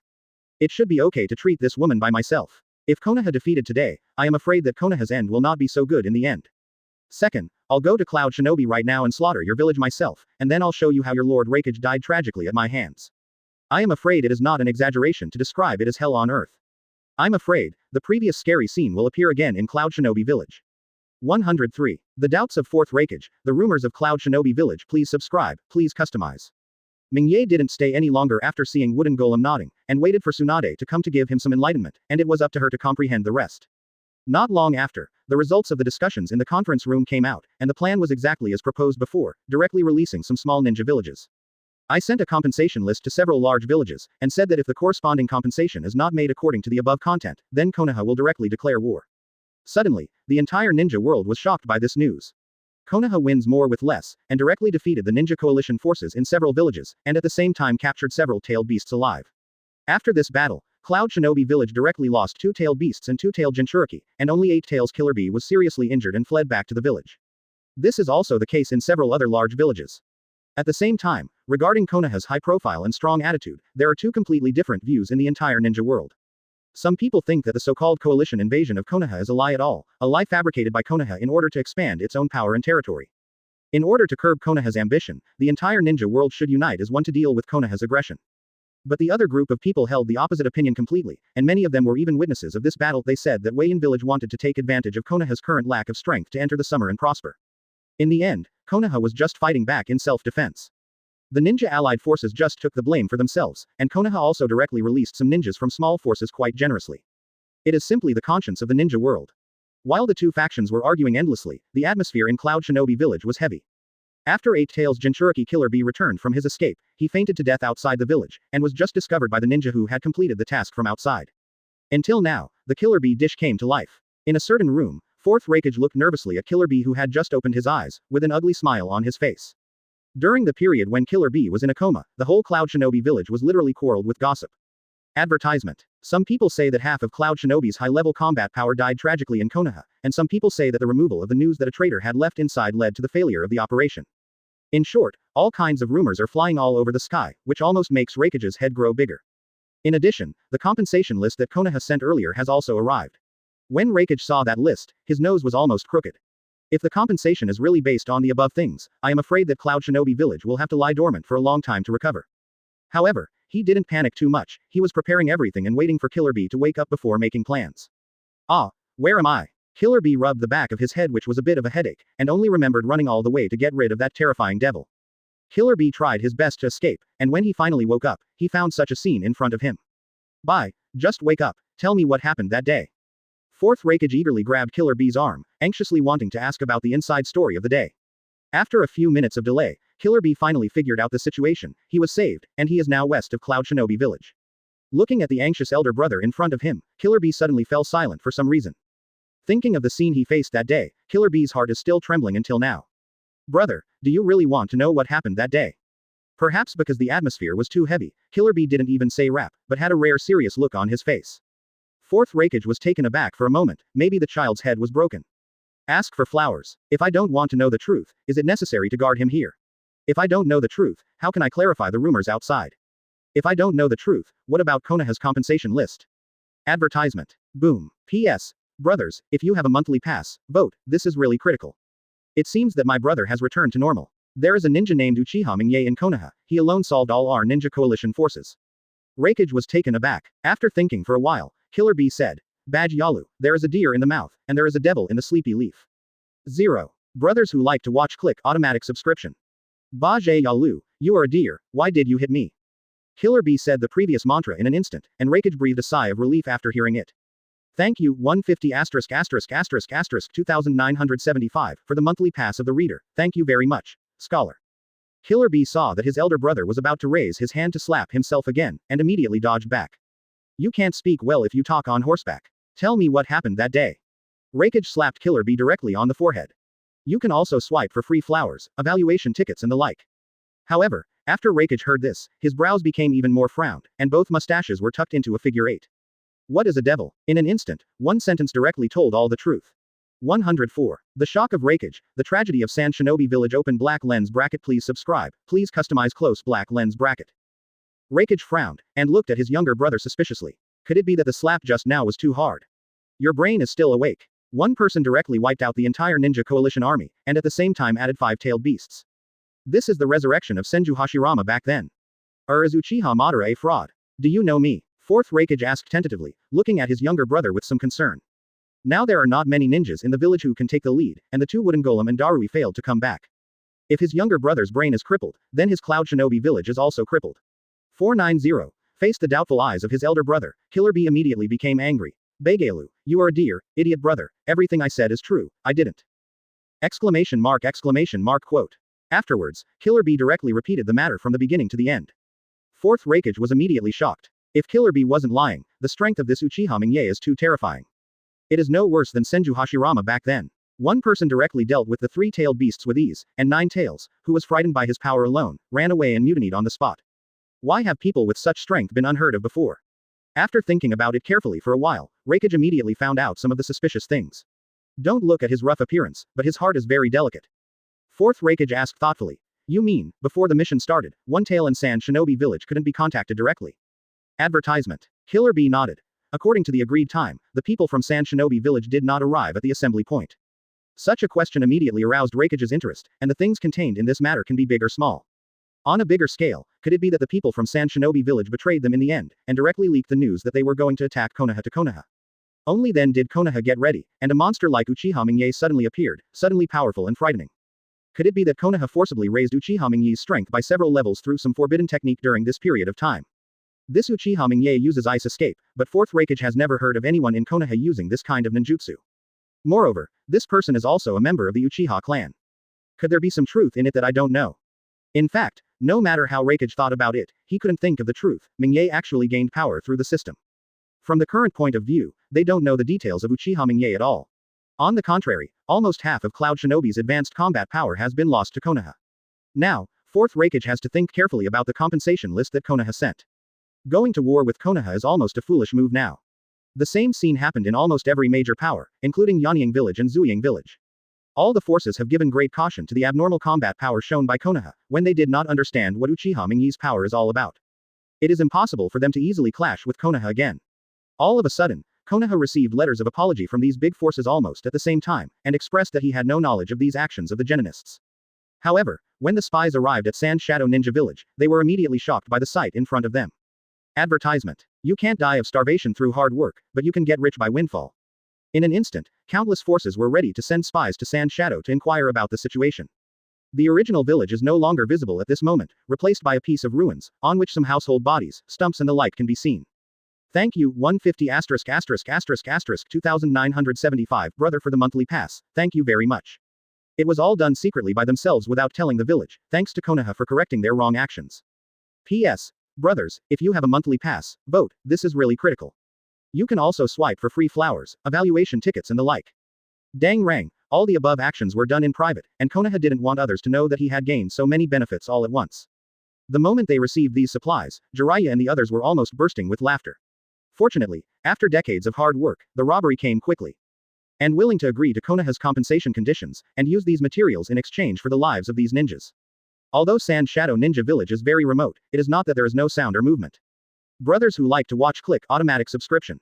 It should be okay to treat this woman by myself. If Konoha defeated today, I am afraid that Konoha's end will not be so good in the end. Second, I'll go to Cloud Shinobi right now and slaughter your village myself, and then I'll show you how your lord Raikage died tragically at my hands. I am afraid it is not an exaggeration to describe it as hell on earth. I'm afraid, the previous scary scene will appear again in Cloud Shinobi Village. 103. The Doubts of 4th Raikage, The Rumors of Cloud Shinobi Village. Please subscribe, please customize. Mingye didn't stay any longer after seeing Wooden Golem nodding, and waited for Tsunade to come to give him some enlightenment, and it was up to her to comprehend the rest. Not long after, the results of the discussions in the conference room came out, and the plan was exactly as proposed before, directly releasing some small ninja villages. I sent a compensation list to several large villages, and said that if the corresponding compensation is not made according to the above content, then Konoha will directly declare war. Suddenly, the entire ninja world was shocked by this news. Konoha wins more with less, and directly defeated the ninja coalition forces in several villages, and at the same time captured several tailed beasts alive. After this battle, Cloud Shinobi Village directly lost 2 tailed beasts and 2 tailed Jinchuriki, and only 8 tails Killer Bee was seriously injured and fled back to the village. This is also the case in several other large villages. At the same time, regarding Konoha's high profile and strong attitude, there are 2 completely different views in the entire ninja world. Some people think that the so-called coalition invasion of Konoha is a lie at all, a lie fabricated by Konoha in order to expand its own power and territory. In order to curb Konoha's ambition, the entire ninja world should unite as one to deal with Konoha's aggression. But the other group of people held the opposite opinion completely, and many of them were even witnesses of this battle. They said that Wayne Village wanted to take advantage of Konoha's current lack of strength to enter the summer and prosper. In the end, Konoha was just fighting back in self-defense. The ninja allied forces just took the blame for themselves, and Konoha also directly released some ninjas from small forces quite generously. It is simply the conscience of the ninja world. While the 2 factions were arguing endlessly, the atmosphere in Cloud Shinobi Village was heavy. After 8 Tails Jinchuriki Killer Bee returned from his escape, he fainted to death outside the village, and was just discovered by the ninja who had completed the task from outside. Until now, the Killer Bee dish came to life. In a certain room, 4th Raikage looked nervously at Killer Bee who had just opened his eyes, with an ugly smile on his face. During the period when Killer Bee was in a coma, the whole Cloud Shinobi Village was literally quarreled with gossip. Advertisement. Some people say that half of Cloud Shinobi's high-level combat power died tragically in Konoha, and some people say that the removal of the news that a traitor had left inside led to the failure of the operation. In short, all kinds of rumors are flying all over the sky, which almost makes Raikage's head grow bigger. In addition, the compensation list that Konoha sent earlier has also arrived. When Raikage saw that list, his nose was almost crooked. If the compensation is really based on the above things, I am afraid that Cloud Shinobi Village will have to lie dormant for a long time to recover. However, he didn't panic too much, he was preparing everything and waiting for Killer Bee to wake up before making plans. Ah, where am I? Killer Bee rubbed the back of his head, which was a bit of a headache, and only remembered running all the way to get rid of that terrifying devil. Killer Bee tried his best to escape, and when he finally woke up, he found such a scene in front of him. Bye, just wake up, tell me what happened that day. 4th Raikage eagerly grabbed Killer Bee's arm, anxiously wanting to ask about the inside story of the day. After a few minutes of delay, Killer Bee finally figured out the situation. He was saved, and he is now west of Cloud Shinobi Village. Looking at the anxious elder brother in front of him, Killer Bee suddenly fell silent for some reason. Thinking of the scene he faced that day, Killer Bee's heart is still trembling until now. Brother, do you really want to know what happened that day? Perhaps because the atmosphere was too heavy, Killer Bee didn't even say rap, but had a rare serious look on his face. 4th Raikage was taken aback for a moment, maybe the child's head was broken. Ask for flowers. If I don't want to know the truth, is it necessary to guard him here? If I don't know the truth, how can I clarify the rumors outside? If I don't know the truth, what about Konoha's compensation list? Advertisement. Boom. P.S. Brothers, if you have a monthly pass, vote, this is really critical. It seems that my brother has returned to normal. There is a ninja named Uchiha Mingye in Konoha, he alone solved all our ninja coalition forces. Raikage was taken aback. After thinking for a while, Killer Bee said, Badge Yalu, there is a deer in the mouth, and there is a devil in the sleepy leaf. 0. Brothers who like to watch click automatic subscription. Badge Yalu, you are a deer, why did you hit me? Killer Bee said the previous mantra in an instant, and Raikage breathed a sigh of relief after hearing it. Thank you, 150 ****** 2975, for the monthly pass of the reader, thank you very much, scholar. Killer Bee saw that his elder brother was about to raise his hand to slap himself again, and immediately dodged back. You can't speak well if you talk on horseback. Tell me what happened that day. Raikage slapped Killer Bee directly on the forehead. You can also swipe for free flowers, evaluation tickets and the like. However, after Raikage heard this, his brows became even more frowned, and both mustaches were tucked into a figure 8. What is a devil? In an instant, one sentence directly told all the truth. 104. The shock of Raikage, the tragedy of Sand Shinobi Village. Open black lens bracket. Please subscribe. Please customize close black lens bracket. Raikage frowned, and looked at his younger brother suspiciously. Could it be that the slap just now was too hard? Your brain is still awake. One person directly wiped out the entire ninja coalition army, and at the same time added 5-tailed beasts. This is the resurrection of Senju Hashirama back then. Or is Uchiha Madara a fraud? Do you know me? Fourth Raikage asked tentatively, looking at his younger brother with some concern. Now there are not many ninjas in the village who can take the lead, and the two wooden golem and Darui failed to come back. If his younger brother's brain is crippled, then his Cloud Shinobi village is also crippled. 490. Faced the doubtful eyes of his elder brother, Killer Bee immediately became angry. Begelu, you are a dear, idiot brother, everything I said is true, I didn't. Exclamation mark. Quote. Afterwards, Killer Bee directly repeated the matter from the beginning to the end. Fourth Raikage was immediately shocked. If Killer Bee wasn't lying, the strength of this Uchiha Ming is too terrifying. It is no worse than Senju Hashirama back then. One person directly dealt with the 3-tailed beasts with ease, and 9 tails, who was frightened by his power alone, ran away and mutinied on the spot. Why have people with such strength been unheard of before? After thinking about it carefully for a while, Raikage immediately found out some of the suspicious things. Don't look at his rough appearance, but his heart is very delicate. Fourth Raikage asked thoughtfully. You mean, before the mission started, One Tail and Sand Shinobi Village couldn't be contacted directly? Advertisement. Killer Bee nodded. According to the agreed time, the people from Sand Shinobi Village did not arrive at the assembly point. Such a question immediately aroused Raikage's interest, and the things contained in this matter can be big or small. On a bigger scale, could it be that the people from Sand Shinobi Village betrayed them in the end, and directly leaked the news that they were going to attack Konoha to Konoha? Only then did Konoha get ready, and a monster like Uchiha Ming suddenly appeared, suddenly powerful and frightening. Could it be that Konoha forcibly raised Uchiha Ming's strength by several levels through some forbidden technique during this period of time? This Uchiha Ming uses ice escape, but Fourth Raikage has never heard of anyone in Konoha using this kind of ninjutsu. Moreover, this person is also a member of the Uchiha clan. Could there be some truth in it that I don't know? In fact, no matter how Raikage thought about it, he couldn't think of the truth. Ming actually gained power through the system. From the current point of view, they don't know the details of Uchiha Ming at all. On the contrary, almost half of Cloud Shinobi's advanced combat power has been lost to Konoha. Now, Fourth Raikage has to think carefully about the compensation list that Konoha sent. Going to war with Konoha is almost a foolish move now. The same scene happened in almost every major power, including Yanyang Village and Zuying Village. All the forces have given great caution to the abnormal combat power shown by Konoha, when they did not understand what Uchiha Ming's power is all about. It is impossible for them to easily clash with Konoha again. All of a sudden, Konoha received letters of apology from these big forces almost at the same time, and expressed that he had no knowledge of these actions of the Geninists. However, when the spies arrived at Sand Shadow Ninja Village, they were immediately shocked by the sight in front of them. Advertisement. You can't die of starvation through hard work, but you can get rich by windfall. In an instant, countless forces were ready to send spies to Sand Shadow to inquire about the situation. The original village is no longer visible at this moment, replaced by a piece of ruins, on which some household bodies, stumps and the like can be seen. Thank you, 150 ****** 2975 brother for the monthly pass, thank you very much. It was all done secretly by themselves without telling the village, thanks to Konoha for correcting their wrong actions. P.S. Brothers, if you have a monthly pass, vote, this is really critical. You can also swipe for free flowers, evaluation tickets and the like. Dang rang, all the above actions were done in private, and Konoha didn't want others to know that he had gained so many benefits all at once. The moment they received these supplies, Jiraiya and the others were almost bursting with laughter. Fortunately, after decades of hard work, the robbery came quickly. And willing to agree to Konoha's compensation conditions, and use these materials in exchange for the lives of these ninjas. Although Sand Shadow Ninja Village is very remote, it is not that there is no sound or movement. Brothers who like to watch click automatic subscription.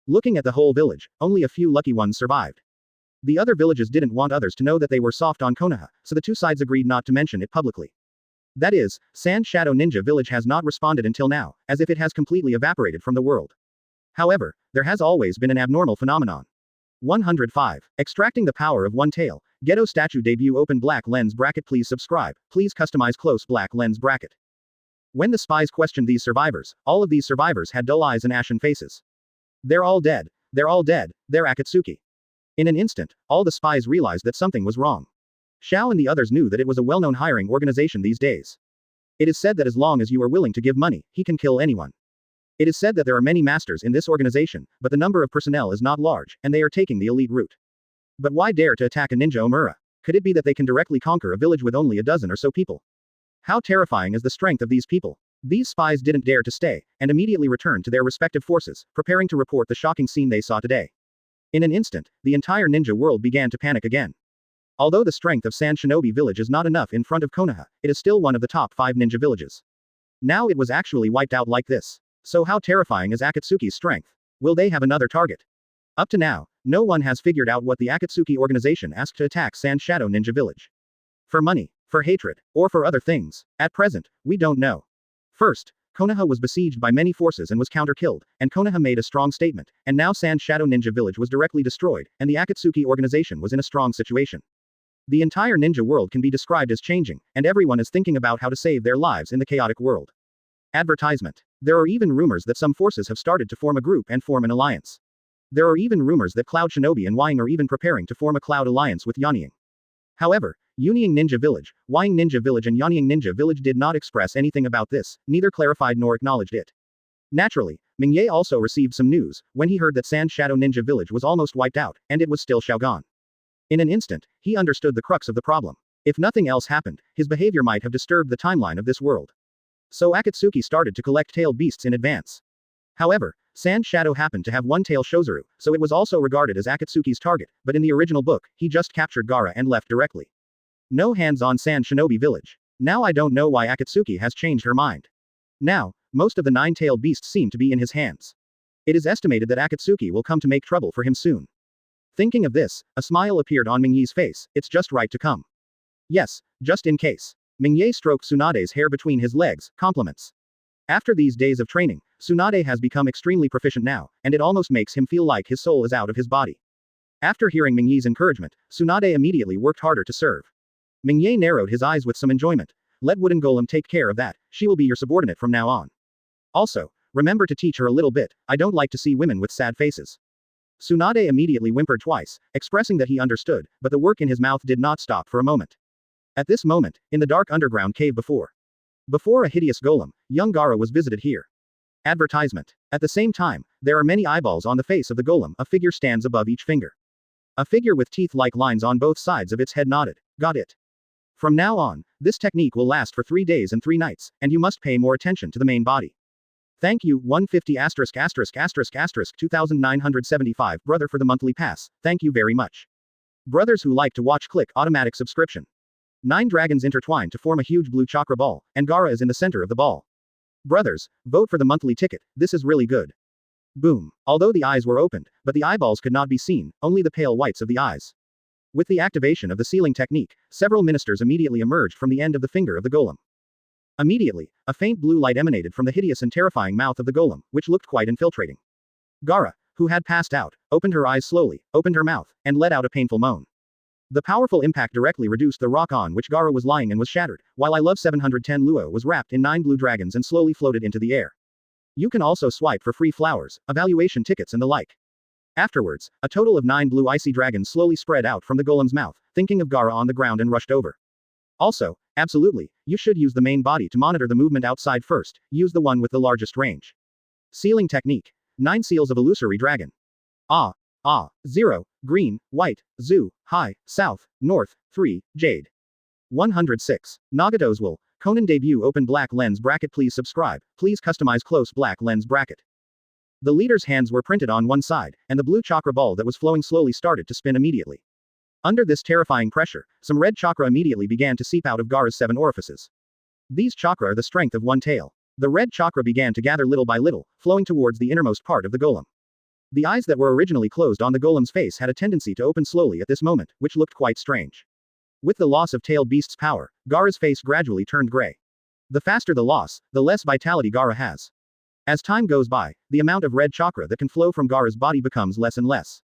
Looking at the whole village, only a few lucky ones survived. The other villages didn't want others to know that they were soft on Konoha, so the two sides agreed not to mention it publicly. That is, Sand Shadow Ninja Village has not responded until now, as if it has completely evaporated from the world. However, there has always been an abnormal phenomenon. 105. Extracting the power of One Tail. Ghetto statue debut. Open black lens bracket. Please subscribe. Please customize close black lens bracket. When the spies questioned these survivors, all of these survivors had dull eyes and ashen faces. They're all dead. They're all dead. They're Akatsuki. In an instant, all the spies realized that something was wrong. Xiao and the others knew that it was a well-known hiring organization these days. It is said that as long as you are willing to give money, he can kill anyone. It is said that there are many masters in this organization, but the number of personnel is not large, and they are taking the elite route. But why dare to attack a ninja Omura? Could it be that they can directly conquer a village with only a dozen or so people? How terrifying is the strength of these people? These spies didn't dare to stay, and immediately returned to their respective forces, preparing to report the shocking scene they saw today. In an instant, the entire ninja world began to panic again. Although the strength of Sand Shinobi Village is not enough in front of Konoha, it is still one of the top 5 ninja villages. Now it was actually wiped out like this. So how terrifying is Akatsuki's strength? Will they have another target? Up to now, no one has figured out what the Akatsuki organization asked to attack Sand Shadow Ninja Village. For money, for hatred, or for other things. At present, we don't know. First, Konoha was besieged by many forces and was counter-killed, and Konoha made a strong statement, and now Sand Shadow Ninja Village was directly destroyed, and the Akatsuki organization was in a strong situation. The entire ninja world can be described as changing, and everyone is thinking about how to save their lives in the chaotic world. Advertisement. There are even rumors that some forces have started to form a group and form an alliance. There are even rumors that Cloud Shinobi and Wying are even preparing to form a cloud alliance with Yanying. However, Union Ninja Village, Wying Ninja Village and Yanying Ninja Village did not express anything about this, neither clarified nor acknowledged it. Naturally, Ming also received some news, when he heard that Sand Shadow Ninja Village was almost wiped out, and it was still Shaogan. In an instant, he understood the crux of the problem. If nothing else happened, his behavior might have disturbed the timeline of this world. So Akatsuki started to collect tailed beasts in advance. However, Sand Shadow happened to have one tail Shozuru, so it was also regarded as Akatsuki's target, but in the original book, he just captured Gaara and left directly. No hands on Sand Shinobi Village. Now I don't know why Akatsuki has changed her mind. Now, most of the 9-tailed beasts seem to be in his hands. It is estimated that Akatsuki will come to make trouble for him soon. Thinking of this, a smile appeared on Ming-Yi's face. It's just right to come. Yes, just in case. Ming-Ye stroked Tsunade's hair between his legs, compliments. After these days of training, Tsunade has become extremely proficient now, and it almost makes him feel like his soul is out of his body. After hearing Ming-Yi's encouragement, Tsunade immediately worked harder to serve. Ming-Ye narrowed his eyes with some enjoyment. Let Wooden Golem take care of that, she will be your subordinate from now on. Also, remember to teach her a little bit, I don't like to see women with sad faces. Tsunade immediately whimpered twice, expressing that he understood, but the work in his mouth did not stop for a moment. At this moment, in the dark underground cave before a hideous golem, young Gaara was visited here. Advertisement. At the same time, there are many eyeballs on the face of the golem, a figure stands above each finger. A figure with teeth-like lines on both sides of its head nodded. Got it. From now on, this technique will last for 3 days and 3 nights, and you must pay more attention to the main body. Thank you, 150 ******* 2975 brother for the monthly pass, thank you very much. Brothers who like to watch click automatic subscription. 9 dragons intertwine to form a huge blue chakra ball, and Gaara is in the center of the ball. Brothers, vote for the monthly ticket, this is really good. Boom. Although the eyes were opened, but the eyeballs could not be seen, only the pale whites of the eyes. With the activation of the sealing technique, several ministers immediately emerged from the end of the finger of the golem. Immediately, a faint blue light emanated from the hideous and terrifying mouth of the golem, which looked quite infiltrating. Gaara, who had passed out, opened her eyes slowly, opened her mouth, and let out a painful moan. The powerful impact directly reduced the rock on which Gaara was lying and was shattered, while I Love 710 Luo was wrapped in 9 blue dragons and slowly floated into the air. You can also swipe for free flowers, evaluation tickets and the like. Afterwards, a total of 9 blue icy dragons slowly spread out from the golem's mouth, thinking of Gaara on the ground and rushed over. Also, absolutely, you should use the main body to monitor the movement outside first, use the one with the largest range. Sealing technique. 9 seals of illusory dragon. 0, green, white, zoo, high, south, north, 3, jade. 106. Nagato's wool. Konan debut open black lens bracket please subscribe, please customize close black lens bracket. The leader's hands were printed on one side, and the blue chakra ball that was flowing slowly started to spin immediately. Under this terrifying pressure, some red chakra immediately began to seep out of Gaara's 7 orifices. These chakra are the strength of one tail. The red chakra began to gather little by little, flowing towards the innermost part of the golem. The eyes that were originally closed on the golem's face had a tendency to open slowly at this moment, which looked quite strange. With the loss of tailed beast's power, Gaara's face gradually turned gray. The faster the loss, the less vitality Gaara has. As time goes by, the amount of red chakra that can flow from Gaara's body becomes less and less.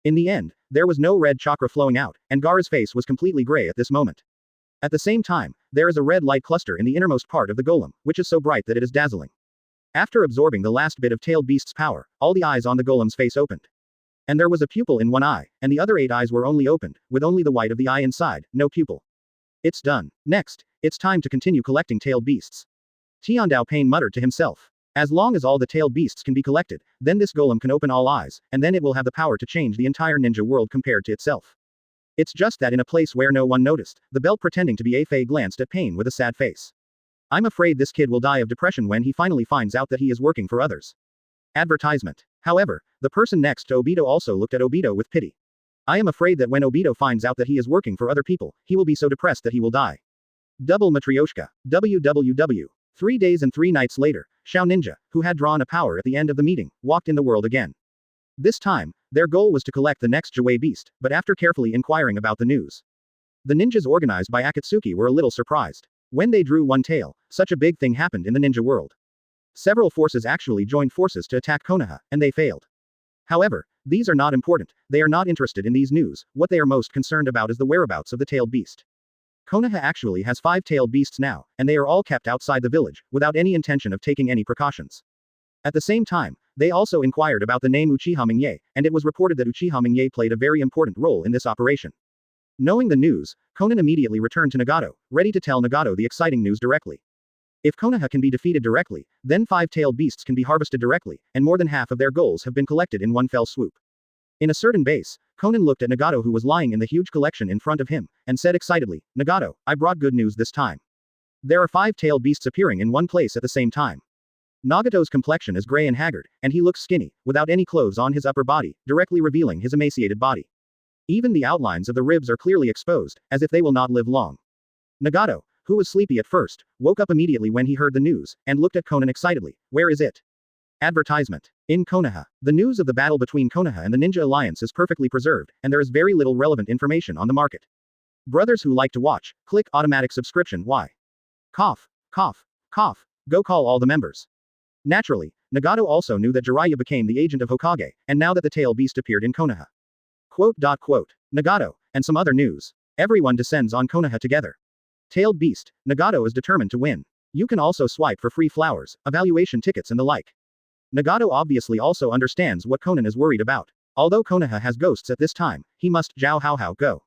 In the end, there was no red chakra flowing out, and Gaara's face was completely gray at this moment. At the same time, there is a red light cluster in the innermost part of the golem, which is so bright that it is dazzling. After absorbing the last bit of tailed beast's power, all the eyes on the golem's face opened. And there was a pupil in one eye, and the other 8 eyes were only opened, with only the white of the eye inside, no pupil. It's done. Next, it's time to continue collecting tailed beasts. Tiandao Pain muttered to himself. As long as all the tailed beasts can be collected, then this golem can open all eyes, and then it will have the power to change the entire ninja world compared to itself. It's just that in a place where no one noticed, the belt pretending to be Afei glanced at Pain with a sad face. I'm afraid this kid will die of depression when he finally finds out that he is working for others. Advertisement. However, the person next to Obito also looked at Obito with pity. I am afraid that when Obito finds out that he is working for other people, he will be so depressed that he will die. Double Matryoshka. WWW. 3 days and 3 nights later, Shao Ninja, who had drawn a power at the end of the meeting, walked in the world again. This time, their goal was to collect the next Jiwei beast, but after carefully inquiring about the news, the ninjas organized by Akatsuki were a little surprised. When they drew one tail, such a big thing happened in the ninja world. Several forces actually joined forces to attack Konoha, and they failed. However, these are not important, they are not interested in these news, what they are most concerned about is the whereabouts of the tailed beast. Konoha actually has 5 tailed beasts now, and they are all kept outside the village, without any intention of taking any precautions. At the same time, they also inquired about the name Uchiha Ming, and it was reported that Uchiha Ming played a very important role in this operation. Knowing the news, Konan immediately returned to Nagato, ready to tell Nagato the exciting news directly. If Konoha can be defeated directly, then 5 tailed beasts can be harvested directly, and more than half of their goals have been collected in one fell swoop. In a certain base, Konan looked at Nagato who was lying in the huge collection in front of him, and said excitedly, Nagato, I brought good news this time. There are 5 tailed beasts appearing in one place at the same time. Nagato's complexion is gray and haggard, and he looks skinny, without any clothes on his upper body, directly revealing his emaciated body. Even the outlines of the ribs are clearly exposed, as if they will not live long. Nagato, who was sleepy at first, woke up immediately when he heard the news, and looked at Konan excitedly. Where is it? Advertisement. In Konoha. The news of the battle between Konoha and the Ninja Alliance is perfectly preserved, and there is very little relevant information on the market. Brothers who like to watch, click automatic subscription. Why? Cough, cough, cough. Go call all the members. Naturally, Nagato also knew that Jiraiya became the agent of Hokage, and now that the tail beast appeared in Konoha. Quote. Nagato, and some other news. Everyone descends on Konoha together. Tailed beast, Nagato is determined to win. You can also swipe for free flowers, evaluation tickets and the like. Nagato obviously also understands what Konan is worried about. Although Konoha has ghosts at this time, he must go.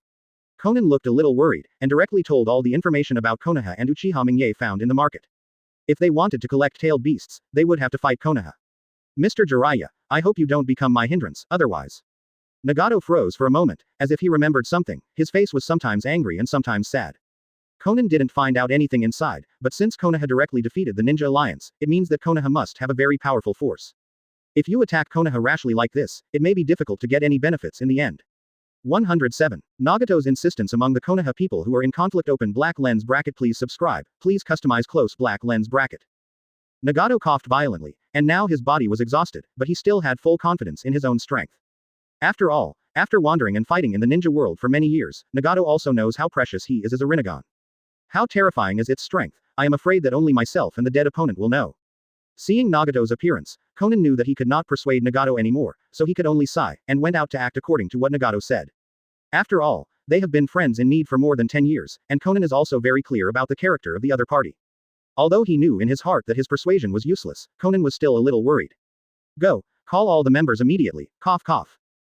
Konan looked a little worried, and directly told all the information about Konoha and Uchiha Ming found in the market. If they wanted to collect tailed beasts, they would have to fight Konoha. Mr. Jiraiya, I hope you don't become my hindrance, otherwise. Nagato froze for a moment, as if he remembered something, his face was sometimes angry and sometimes sad. Konan didn't find out anything inside, but since Konoha directly defeated the Ninja Alliance, it means that Konoha must have a very powerful force. If you attack Konoha rashly like this, it may be difficult to get any benefits in the end. 107. Nagato's insistence among the Konoha people who are in conflict. Open black lens bracket. Please subscribe, please customize close black lens bracket. Nagato coughed violently, and now his body was exhausted, but he still had full confidence in his own strength. After all, after wandering and fighting in the ninja world for many years, Nagato also knows how precious he is as a Rinnegan. How terrifying is its strength, I am afraid that only myself and the dead opponent will know. Seeing Nagato's appearance, Konan knew that he could not persuade Nagato anymore, so he could only sigh, and went out to act according to what Nagato said. After all, they have been friends in need for more than 10 years, and Konan is also very clear about the character of the other party. Although he knew in his heart that his persuasion was useless, Konan was still a little worried. Go, call all the members immediately, cough cough.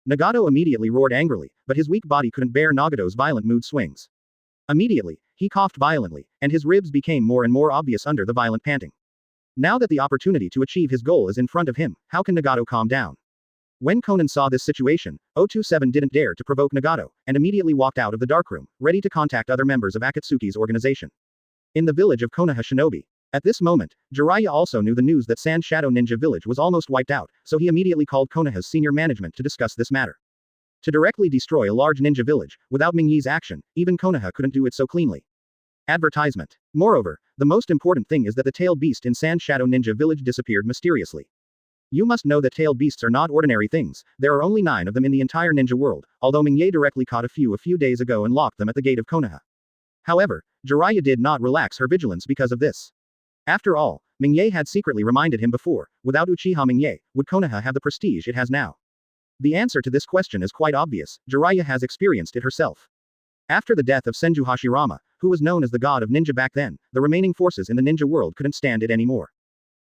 Nagato immediately roared angrily, but his weak body couldn't bear Nagato's violent mood swings. Immediately, he coughed violently, and his ribs became more and more obvious under the violent panting. Now that the opportunity to achieve his goal is in front of him, how can Nagato calm down? When Konan saw this situation, 027 didn't dare to provoke Nagato, and immediately walked out of the darkroom, ready to contact other members of Akatsuki's organization. In the village of Konoha Shinobi. At this moment, Jiraiya also knew the news that Sand Shadow Ninja Village was almost wiped out, so he immediately called Konoha's senior management to discuss this matter. To directly destroy a large ninja village, without Mingyi's action, even Konoha couldn't do it so cleanly. Advertisement. Moreover, the most important thing is that the tailed beast in Sand Shadow Ninja Village disappeared mysteriously. You must know that tailed beasts are not ordinary things, there are only 9 of them in the entire ninja world, although Mingye directly caught a few days ago and locked them at the gate of Konoha. However, Jiraiya did not relax her vigilance because of this. After all, Mingye had secretly reminded him before, without Uchiha Mingye, would Konoha have the prestige it has now? The answer to this question is quite obvious, Jiraiya has experienced it herself. After the death of Senju Hashirama, who was known as the god of ninja back then, the remaining forces in the ninja world couldn't stand it anymore.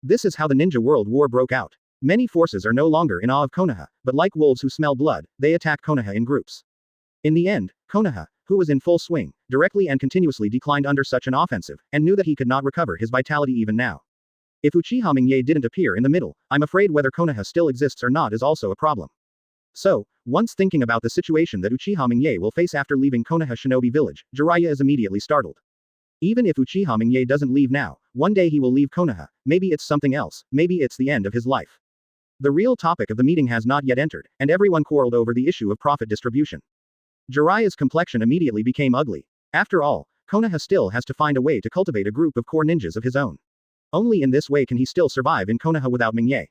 This is how the ninja world war broke out. Many forces are no longer in awe of Konoha, but like wolves who smell blood, they attack Konoha in groups. In the end, Konoha, who was in full swing, directly and continuously declined under such an offensive, and knew that he could not recover his vitality even now. If Uchiha Ming didn't appear in the middle, I'm afraid whether Konoha still exists or not is also a problem. So, once thinking about the situation that Uchiha Ming will face after leaving Konoha Shinobi Village, Jiraiya is immediately startled. Even if Uchiha Ming doesn't leave now, one day he will leave Konoha, maybe it's something else, maybe it's the end of his life. The real topic of the meeting has not yet entered, and everyone quarreled over the issue of profit distribution. Jiraiya's complexion immediately became ugly. After all, Konoha still has to find a way to cultivate a group of core ninjas of his own. Only in this way can he still survive in Konoha without Ming.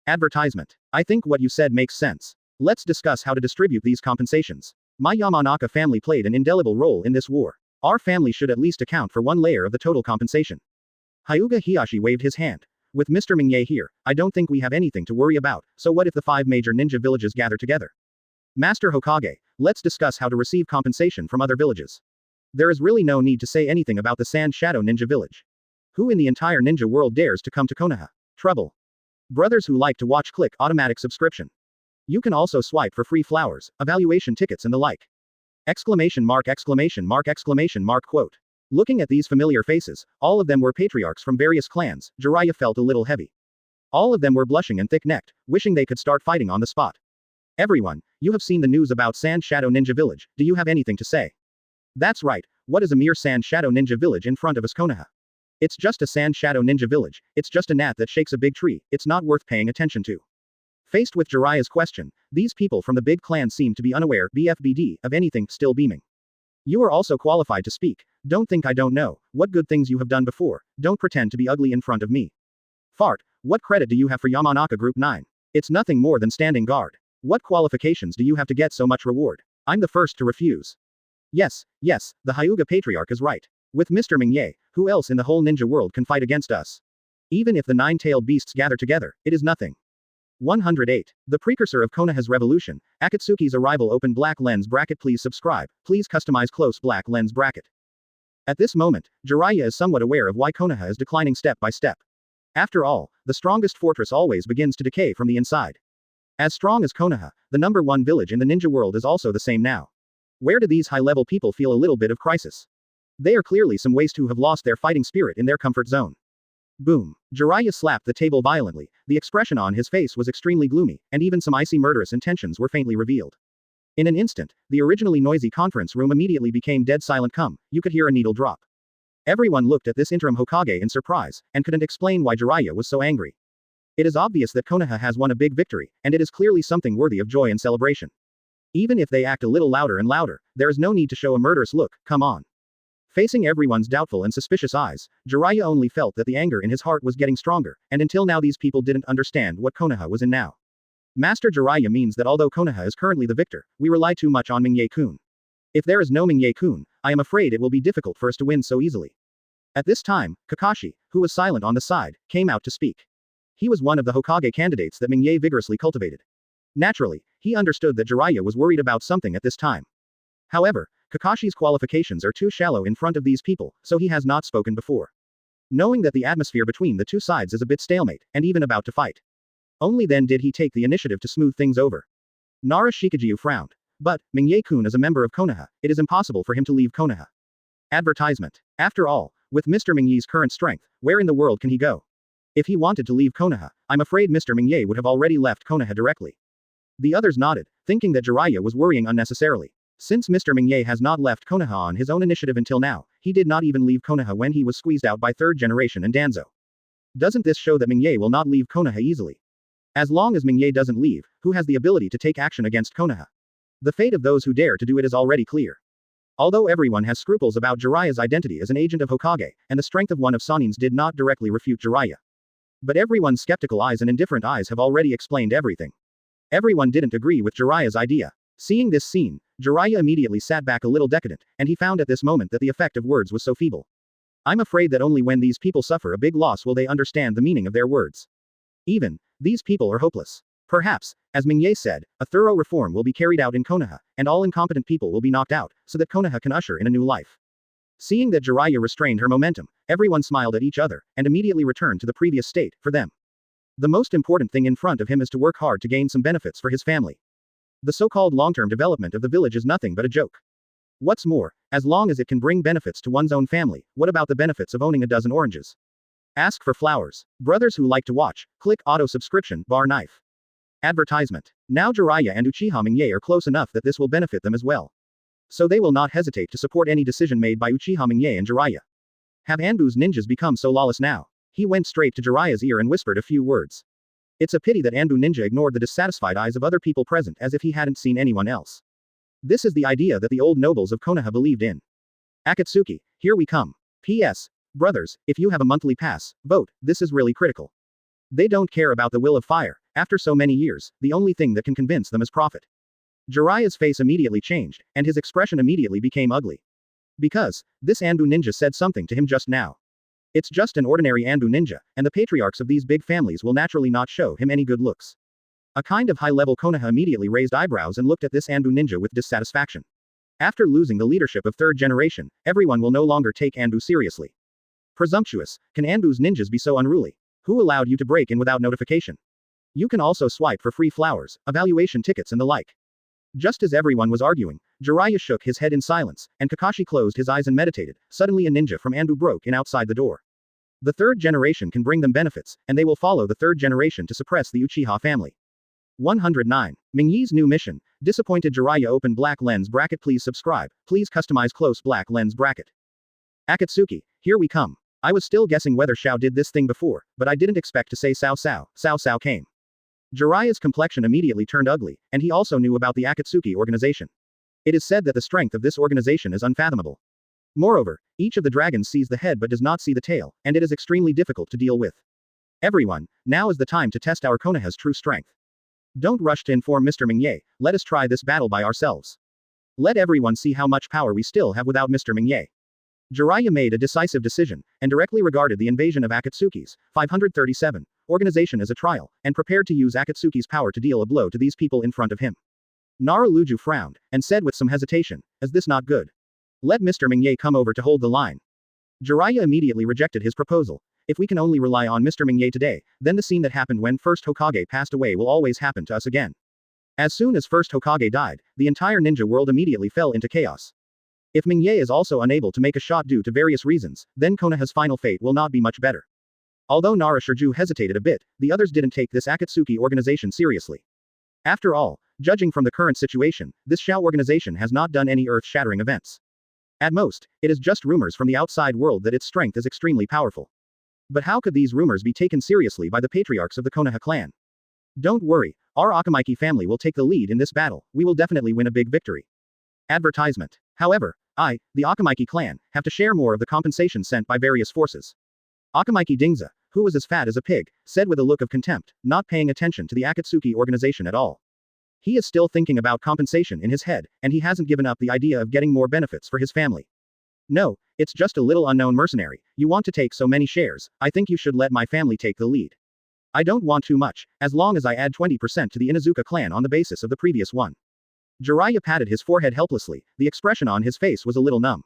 Advertisement. I think what you said makes sense. Let's discuss how to distribute these compensations. My Yamanaka family played an indelible role in this war. Our family should at least account for one layer of the total compensation. Hyuga Hiyashi waved his hand. With Mr. Ming here, I don't think we have anything to worry about, so what if the 5 major ninja villages gather together? Master Hokage, let's discuss how to receive compensation from other villages. There is really no need to say anything about the Sand Shadow Ninja Village. Who in the entire ninja world dares to come to Konoha? Trouble. Brothers who like to watch click automatic subscription. You can also swipe for free flowers, evaluation tickets and the like. Exclamation mark exclamation mark exclamation mark quote. Looking at these familiar faces, all of them were patriarchs from various clans, Jiraiya felt a little heavy. All of them were blushing and thick-necked, wishing they could start fighting on the spot. Everyone, you have seen the news about Sand Shadow Ninja Village, do you have anything to say? That's right, what is a mere Sand Shadow Ninja Village in front of us Konoha? It's just a Sand Shadow Ninja Village, it's just a gnat that shakes a big tree, it's not worth paying attention to. Faced with Jiraiya's question, these people from the big clan seemed to be unaware, BFBD, of anything, still beaming. You are also qualified to speak, don't think I don't know, what good things you have done before, don't pretend to be ugly in front of me. Fart, what credit do you have for Yamanaka Group 9? It's nothing more than standing guard. What qualifications do you have to get so much reward? I'm the first to refuse. Yes, the Hyuga Patriarch is right. With Mr. Ming, who else in the whole ninja world can fight against us? Even if the 9-tailed beasts gather together, it is nothing. 108. The precursor of Konoha's revolution, Akatsuki's arrival. Open black lens bracket. Please subscribe, please customize close black lens bracket. At this moment, Jiraiya is somewhat aware of why Konoha is declining step by step. After all, the strongest fortress always begins to decay from the inside. As strong as Konoha, the number 1 village in the ninja world is also the same now. Where do these high-level people feel a little bit of crisis? They are clearly some waste who have lost their fighting spirit in their comfort zone. Boom. Jiraiya slapped the table violently, the expression on his face was extremely gloomy, and even some icy murderous intentions were faintly revealed. In an instant, the originally noisy conference room immediately became dead silent. You could hear a needle drop. Everyone looked at this interim Hokage in surprise, and couldn't explain why Jiraiya was so angry. It is obvious that Konoha has won a big victory, and it is clearly something worthy of joy and celebration. Even if they act a little louder and louder, there is no need to show a murderous look, come on. Facing everyone's doubtful and suspicious eyes, Jiraiya only felt that the anger in his heart was getting stronger, and until now these people didn't understand what Konoha was in now. Master Jiraiya means that although Konoha is currently the victor, we rely too much on Ming-kun. If there is no Ming-kun, I am afraid it will be difficult for us to win so easily. At this time, Kakashi, who was silent on the side, came out to speak. He was one of the Hokage candidates that Ming vigorously cultivated. Naturally, he understood that Jiraiya was worried about something at this time. However, Kakashi's qualifications are too shallow in front of these people, so he has not spoken before. Knowing that the atmosphere between the two sides is a bit stalemate, and even about to fight. Only then did he take the initiative to smooth things over. Nara Shikajiu frowned. But, Ming-kun is a member of Konoha, it is impossible for him to leave Konoha. Advertisement. After all, with Mr. Ming's current strength, where in the world can he go? If he wanted to leave Konoha, I'm afraid Mr. Ming would have already left Konoha directly. The others nodded, thinking that Jiraiya was worrying unnecessarily. Since Mr. Ming has not left Konoha on his own initiative until now, he did not even leave Konoha when he was squeezed out by third generation and Danzo. Doesn't this show that Ming will not leave Konoha easily? As long as Ming doesn't leave, who has the ability to take action against Konoha? The fate of those who dare to do it is already clear. Although everyone has scruples about Jiraiya's identity as an agent of Hokage, and the strength of one of Sanin's did not directly refute Jiraiya. But everyone's skeptical eyes and indifferent eyes have already explained everything. Everyone didn't agree with Jiraiya's idea. Seeing this scene, Jiraiya immediately sat back a little decadent, and he found at this moment that the effect of words was so feeble. I'm afraid that only when these people suffer a big loss will they understand the meaning of their words. Even, these people are hopeless. Perhaps, as Ming said, a thorough reform will be carried out in Konoha, and all incompetent people will be knocked out, so that Konoha can usher in a new life. Seeing that Jiraiya restrained her momentum, everyone smiled at each other, and immediately returned to the previous state, for them. The most important thing in front of him is to work hard to gain some benefits for his family. The so-called long-term development of the village is nothing but a joke. What's more, as long as it can bring benefits to one's own family, what about the benefits of owning a dozen oranges? Ask for flowers. Brothers who like to watch, click auto subscription, bar knife. Advertisement. Now Jiraiya and Uchiha Ming are close enough that this will benefit them as well. So they will not hesitate to support any decision made by Uchiha Ming and Jiraiya. Have Anbu's ninjas become so lawless now? He went straight to Jiraiya's ear and whispered a few words. It's a pity that Anbu ninja ignored the dissatisfied eyes of other people present as if he hadn't seen anyone else. This is the idea that the old nobles of Konoha believed in. Akatsuki, here we come. P.S. Brothers, if you have a monthly pass, vote, this is really critical. They don't care about the will of fire. After so many years, the only thing that can convince them is profit. Jiraiya's face immediately changed, and his expression immediately became ugly. Because, this Anbu ninja said something to him just now. It's just an ordinary Anbu ninja, and the patriarchs of these big families will naturally not show him any good looks. A kind of high-level Konoha immediately raised eyebrows and looked at this Anbu ninja with dissatisfaction. After losing the leadership of third generation, everyone will no longer take Anbu seriously. Presumptuous, can Anbu's ninjas be so unruly? Who allowed you to break in without notification? You can also swipe for free flowers, evaluation tickets and the like. Just as everyone was arguing, Jiraiya shook his head in silence, and Kakashi closed his eyes and meditated. Suddenly a ninja from Anbu broke in outside the door. The third generation can bring them benefits, and they will follow the third generation to suppress the Uchiha family. 109. Ming's new mission. Disappointed Jiraiya open black lens bracket. Please subscribe. Please customize close black lens bracket. Akatsuki, here we come. I was still guessing whether Xiao did this thing before, but I didn't expect to say Cao Cao. Cao Cao came. Jiraiya's complexion immediately turned ugly, and he also knew about the Akatsuki organization. It is said that the strength of this organization is unfathomable. Moreover, each of the dragons sees the head but does not see the tail, and it is extremely difficult to deal with. Everyone, now is the time to test our Konoha's true strength. Don't rush to inform Mr. Ming, let us try this battle by ourselves. Let everyone see how much power we still have without Mr. Ming. Jiraiya made a decisive decision, and directly regarded the invasion of Akatsuki's 537 organization as a trial, and prepared to use Akatsuki's power to deal a blow to these people in front of him. Naruto frowned, and said with some hesitation, is this not good? Let Mr. Ming come over to hold the line. Jiraiya immediately rejected his proposal. If we can only rely on Mr. Ming today, then the scene that happened when first Hokage passed away will always happen to us again. As soon as first Hokage died, the entire ninja world immediately fell into chaos. If Ming is also unable to make a shot due to various reasons, then Konoha's final fate will not be much better. Although Naruto hesitated a bit, the others didn't take this Akatsuki organization seriously. After all, judging from the current situation, this Xiao organization has not done any earth-shattering events. At most, it is just rumors from the outside world that its strength is extremely powerful. But how could these rumors be taken seriously by the patriarchs of the Konoha clan? Don't worry, our Akamaiki family will take the lead in this battle, we will definitely win a big victory. Advertisement. However, the Akamaiki clan, have to share more of the compensation sent by various forces. Akamaiki Dingza, who was as fat as a pig, said with a look of contempt, not paying attention to the Akatsuki organization at all. He is still thinking about compensation in his head, and he hasn't given up the idea of getting more benefits for his family. No, it's just a little unknown mercenary, you want to take so many shares, I think you should let my family take the lead. I don't want too much, as long as I add 20% to the Inuzuka clan on the basis of the previous one. Jiraiya patted his forehead helplessly, the expression on his face was a little numb.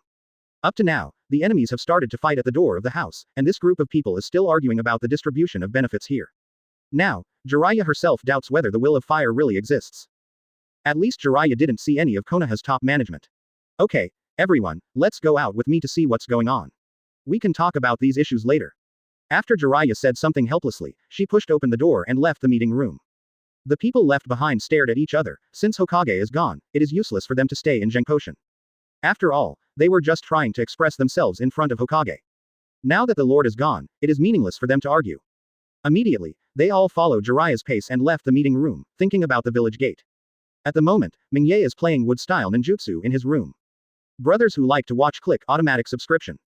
Up to now, the enemies have started to fight at the door of the house, and this group of people is still arguing about the distribution of benefits here. Now, Jiraiya herself doubts whether the will of fire really exists. At least Jiraiya didn't see any of Konoha's top management. Okay, everyone, let's go out with me to see what's going on. We can talk about these issues later. After Jiraiya said something helplessly, she pushed open the door and left the meeting room. The people left behind stared at each other. Since Hokage is gone, it is useless for them to stay in Genpotien. After all, they were just trying to express themselves in front of Hokage. Now that the Lord is gone, it is meaningless for them to argue. Immediately, they all followed Jiraiya's pace and left the meeting room, thinking about the village gate. At the moment, Ming is playing wood-style ninjutsu in his room. Brothers who like to watch click automatic subscription.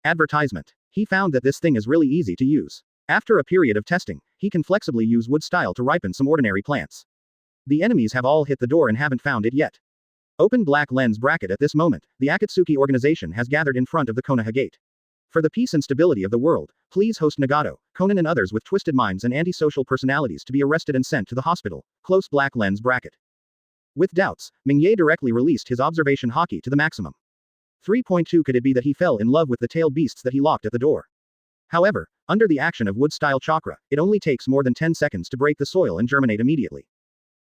Advertisement. He found that this thing is really easy to use. After a period of testing, he can flexibly use wood style to ripen some ordinary plants. The enemies have all hit the door and haven't found it yet. Open black lens bracket. At this moment, the Akatsuki organization has gathered in front of the Konoha gate. For the peace and stability of the world, please host Nagato, Konan and others with twisted minds and antisocial personalities to be arrested and sent to the hospital. Close black lens bracket. With doubts, Ming directly released his observation haki to the maximum. 3.2 Could it be that he fell in love with the tailed beasts that he locked at the door? However, under the action of wood-style chakra, it only takes more than 10 seconds to break the soil and germinate immediately.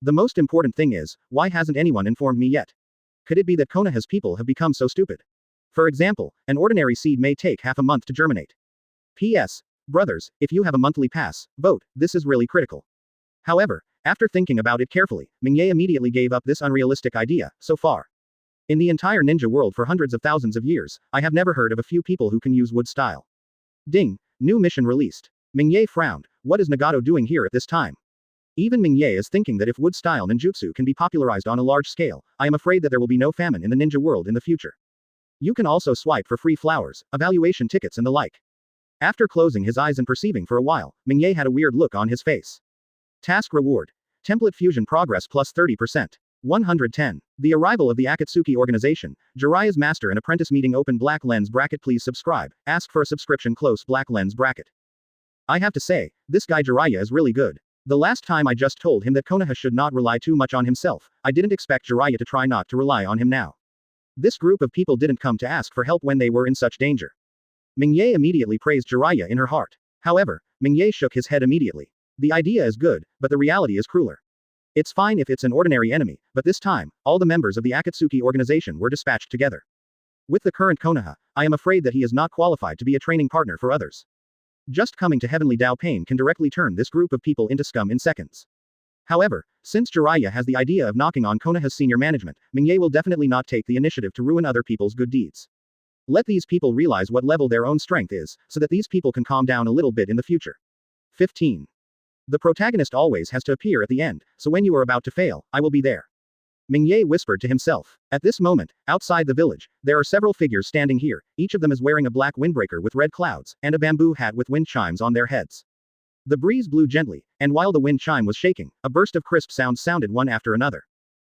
The most important thing is, why hasn't anyone informed me yet? Could it be that Konoha's people have become so stupid? For example, an ordinary seed may take half a month to germinate. P.S. Brothers, if you have a monthly pass, vote, this is really critical. However, after thinking about it carefully, Ming immediately gave up this unrealistic idea, so far. In the entire ninja world for hundreds of thousands of years, I have never heard of a few people who can use wood style. Ding, new mission released. Ming frowned, what is Nagato doing here at this time? Even Ming is thinking that if wood style ninjutsu can be popularized on a large scale, I am afraid that there will be no famine in the ninja world in the future. You can also swipe for free flowers, evaluation tickets and the like. After closing his eyes and perceiving for a while, Ming had a weird look on his face. Task reward. Template fusion progress plus 30%. 110. The arrival of the Akatsuki organization. Jiraiya's master and apprentice meeting open black lens bracket please subscribe, ask for a subscription close black lens bracket. I have to say, this guy Jiraiya is really good. The last time I just told him that Konoha should not rely too much on himself, I didn't expect Jiraiya to try not to rely on him now. This group of people didn't come to ask for help when they were in such danger. Ming immediately praised Jiraiya in her heart. However, Ming shook his head immediately. The idea is good, but the reality is crueler. It's fine if it's an ordinary enemy, but this time, all the members of the Akatsuki organization were dispatched together. With the current Konoha, I am afraid that he is not qualified to be a training partner for others. Just coming to Heavenly Dao Pain can directly turn this group of people into scum in seconds. However, since Jiraiya has the idea of knocking on Konoha's senior management, Ming will definitely not take the initiative to ruin other people's good deeds. Let these people realize what level their own strength is, so that these people can calm down a little bit in the future. 15. The protagonist always has to appear at the end, so when you are about to fail, I will be there. Ming whispered to himself. At this moment, outside the village, there are several figures standing here, each of them is wearing a black windbreaker with red clouds, and a bamboo hat with wind chimes on their heads. The breeze blew gently, and while the wind chime was shaking, a burst of crisp sounds sounded one after another.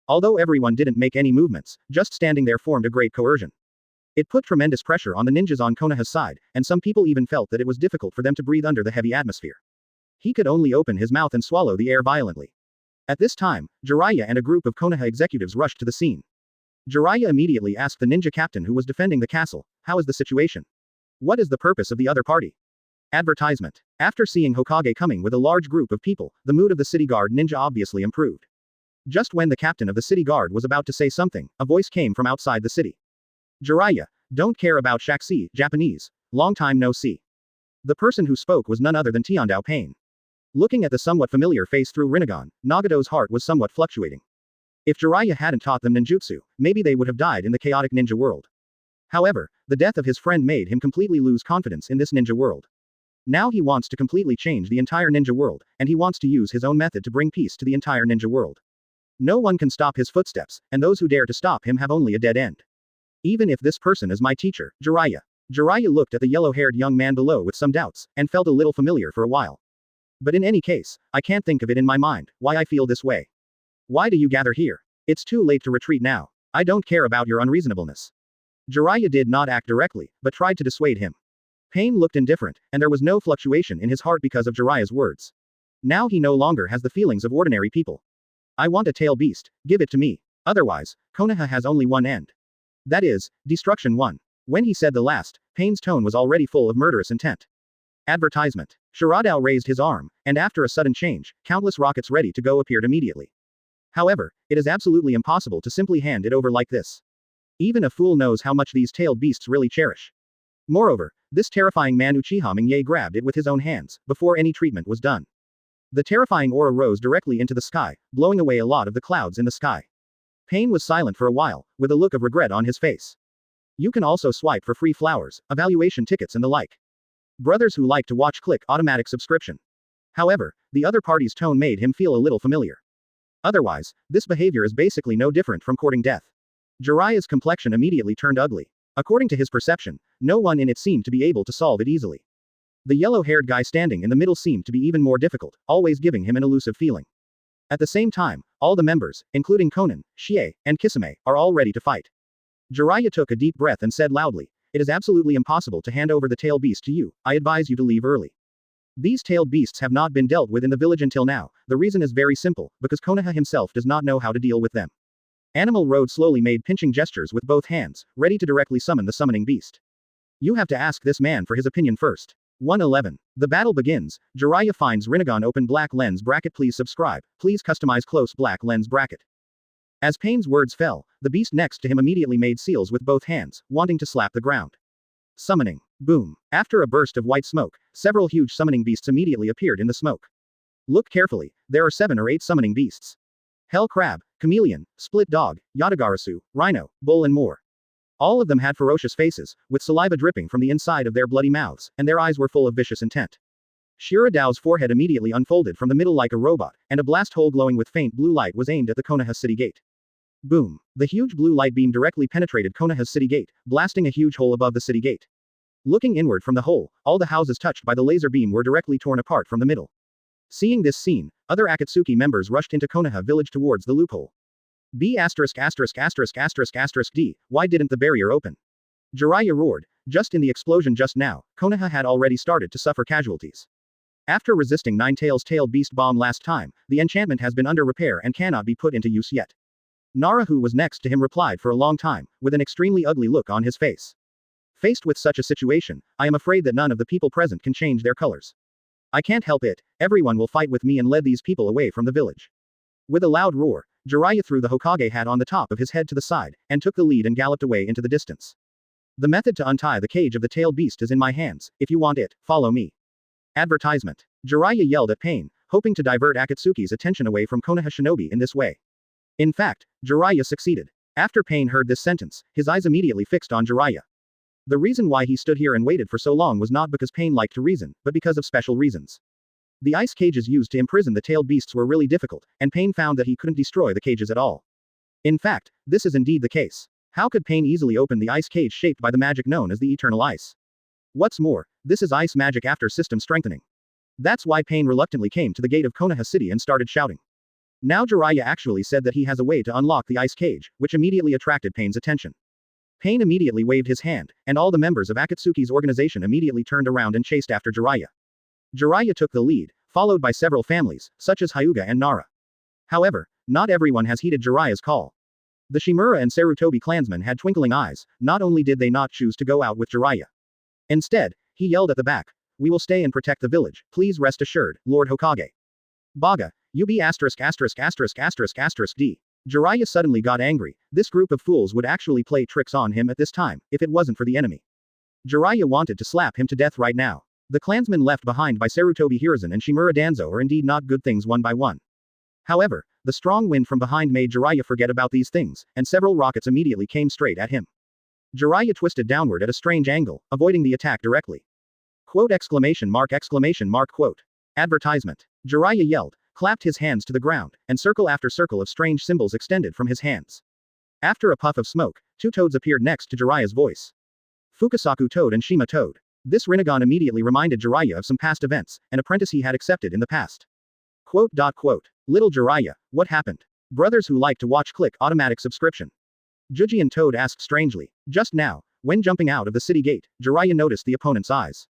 Although everyone didn't make any movements, just standing there formed a great coercion. It put tremendous pressure on the ninjas on Konoha's side, and some people even felt that it was difficult for them to breathe under the heavy atmosphere. He could only open his mouth and swallow the air violently. At this time, Jiraiya and a group of Konoha executives rushed to the scene. Jiraiya immediately asked the ninja captain who was defending the castle, how is the situation? What is the purpose of the other party? Advertisement. After seeing Hokage coming with a large group of people, the mood of the city guard ninja obviously improved. Just when the captain of the city guard was about to say something, a voice came from outside the city. Jiraiya, don't care about Shaxi, Japanese. Long time no see. The person who spoke was none other than Tiandao Pain. Looking at the somewhat familiar face through Rinnegan, Nagato's heart was somewhat fluctuating. If Jiraiya hadn't taught them ninjutsu, maybe they would have died in the chaotic ninja world. However, the death of his friend made him completely lose confidence in this ninja world. Now he wants to completely change the entire ninja world, and he wants to use his own method to bring peace to the entire ninja world. No one can stop his footsteps, and those who dare to stop him have only a dead end. Even if this person is my teacher, Jiraiya. Jiraiya looked at the yellow-haired young man below with some doubts, and felt a little familiar for a while. But in any case, I can't think of it in my mind, why I feel this way. Why do you gather here? It's too late to retreat now. I don't care about your unreasonableness. Jiraiya did not act directly, but tried to dissuade him. Pain looked indifferent, and there was no fluctuation in his heart because of Jiraiya's words. Now he no longer has the feelings of ordinary people. I want a tail beast, give it to me. Otherwise, Konoha has only one end. That is, destruction 1. When he said the last, Pain's tone was already full of murderous intent. Advertisement. Shiradao raised his arm, and after a sudden change, countless rockets ready to go appeared immediately. However, it is absolutely impossible to simply hand it over like this. Even a fool knows how much these tailed beasts really cherish. Moreover, this terrifying man Uchiha Ming grabbed it with his own hands, before any treatment was done. The terrifying aura rose directly into the sky, blowing away a lot of the clouds in the sky. Pain was silent for a while, with a look of regret on his face. You can also swipe for free flowers, evaluation tickets and the like. Brothers who like to watch click automatic subscription. However, the other party's tone made him feel a little familiar. Otherwise, this behavior is basically no different from courting death. Jiraiya's complexion immediately turned ugly. According to his perception, no one in it seemed to be able to solve it easily. The yellow-haired guy standing in the middle seemed to be even more difficult, always giving him an elusive feeling. At the same time, all the members, including Konan, Shie, and Kisame, are all ready to fight. Jiraiya took a deep breath and said loudly, it is absolutely impossible to hand over the tail beast to you, I advise you to leave early. These tailed beasts have not been dealt with in the village until now, the reason is very simple, because Konoha himself does not know how to deal with them. Animal Road slowly made pinching gestures with both hands, ready to directly summon the summoning beast. You have to ask this man for his opinion first. 111. The battle begins. Jiraiya finds Rinnegan open black lens bracket please subscribe, please customize close black lens bracket. As Pain's words fell, the beast next to him immediately made seals with both hands, wanting to slap the ground. Summoning. Boom. After a burst of white smoke, several huge summoning beasts immediately appeared in the smoke. Look carefully, there are 7 or 8 summoning beasts. Hell crab, chameleon, split dog, Yatagarasu, rhino, bull and more. All of them had ferocious faces, with saliva dripping from the inside of their bloody mouths, and their eyes were full of vicious intent. Shira Dao's forehead immediately unfolded from the middle like a robot, and a blast hole glowing with faint blue light was aimed at the Konoha city gate. Boom. The huge blue light beam directly penetrated Konoha's city gate, blasting a huge hole above the city gate. Looking inward from the hole, all the houses touched by the laser beam were directly torn apart from the middle. Seeing this scene, other Akatsuki members rushed into Konoha village towards the loophole. D. Why didn't the barrier open? Jiraiya roared. Just in the explosion just now, Konoha had already started to suffer casualties. After resisting Nine-Tails tailed beast bomb last time, the enchantment has been under repair and cannot be put into use yet. Nara, who was next to him, replied for a long time, with an extremely ugly look on his face. Faced with such a situation, I am afraid that none of the people present can change their colors. I can't help it, everyone will fight with me and lead these people away from the village. With a loud roar, Jiraiya threw the Hokage hat on the top of his head to the side, and took the lead and galloped away into the distance. The method to untie the cage of the tailed beast is in my hands, if you want it, follow me. Advertisement. Jiraiya yelled at Pain, hoping to divert Akatsuki's attention away from Konoha shinobi in this way. In fact, Jiraiya succeeded. After Pain heard this sentence, his eyes immediately fixed on Jiraiya. The reason why he stood here and waited for so long was not because Pain liked to reason, but because of special reasons. The ice cages used to imprison the tailed beasts were really difficult, and Pain found that he couldn't destroy the cages at all. In fact, this is indeed the case. How could Pain easily open the ice cage shaped by the magic known as the Eternal Ice? What's more, this is ice magic after system strengthening. That's why Pain reluctantly came to the gate of Konoha City and started shouting. Now Jiraiya actually said that he has a way to unlock the ice cage, which immediately attracted Pain's attention. Pain immediately waved his hand, and all the members of Akatsuki's organization immediately turned around and chased after Jiraiya. Jiraiya took the lead, followed by several families, such as Hyuga and Nara. However, not everyone has heeded Jiraiya's call. The Shimura and Sarutobi clansmen had twinkling eyes, not only did they not choose to go out with Jiraiya. Instead, he yelled at the back, "We will stay and protect the village, please rest assured, Lord Hokage." Baga, UB D. Jiraiya suddenly got angry. This group of fools would actually play tricks on him at this time, if it wasn't for the enemy. Jiraiya wanted to slap him to death right now. The clansmen left behind by Sarutobi Hiruzen and Shimura Danzo are indeed not good things one by one. However, the strong wind from behind made Jiraiya forget about these things, and several rockets immediately came straight at him. Jiraiya twisted downward at a strange angle, avoiding the attack directly. Quote! Quote. Advertisement. Jiraiya yelled, clapped his hands to the ground, and circle after circle of strange symbols extended from his hands. After a puff of smoke, 2 toads appeared next to Jiraiya's voice. Fukasaku Toad and Shima Toad. This Rinnegan immediately reminded Jiraiya of some past events, an apprentice he had accepted in the past. Quote. Little Jiraiya, what happened? Brothers who like to watch click automatic subscription. Jujian Toad asked strangely. Just now, when jumping out of the city gate, Jiraiya noticed the opponent's eyes.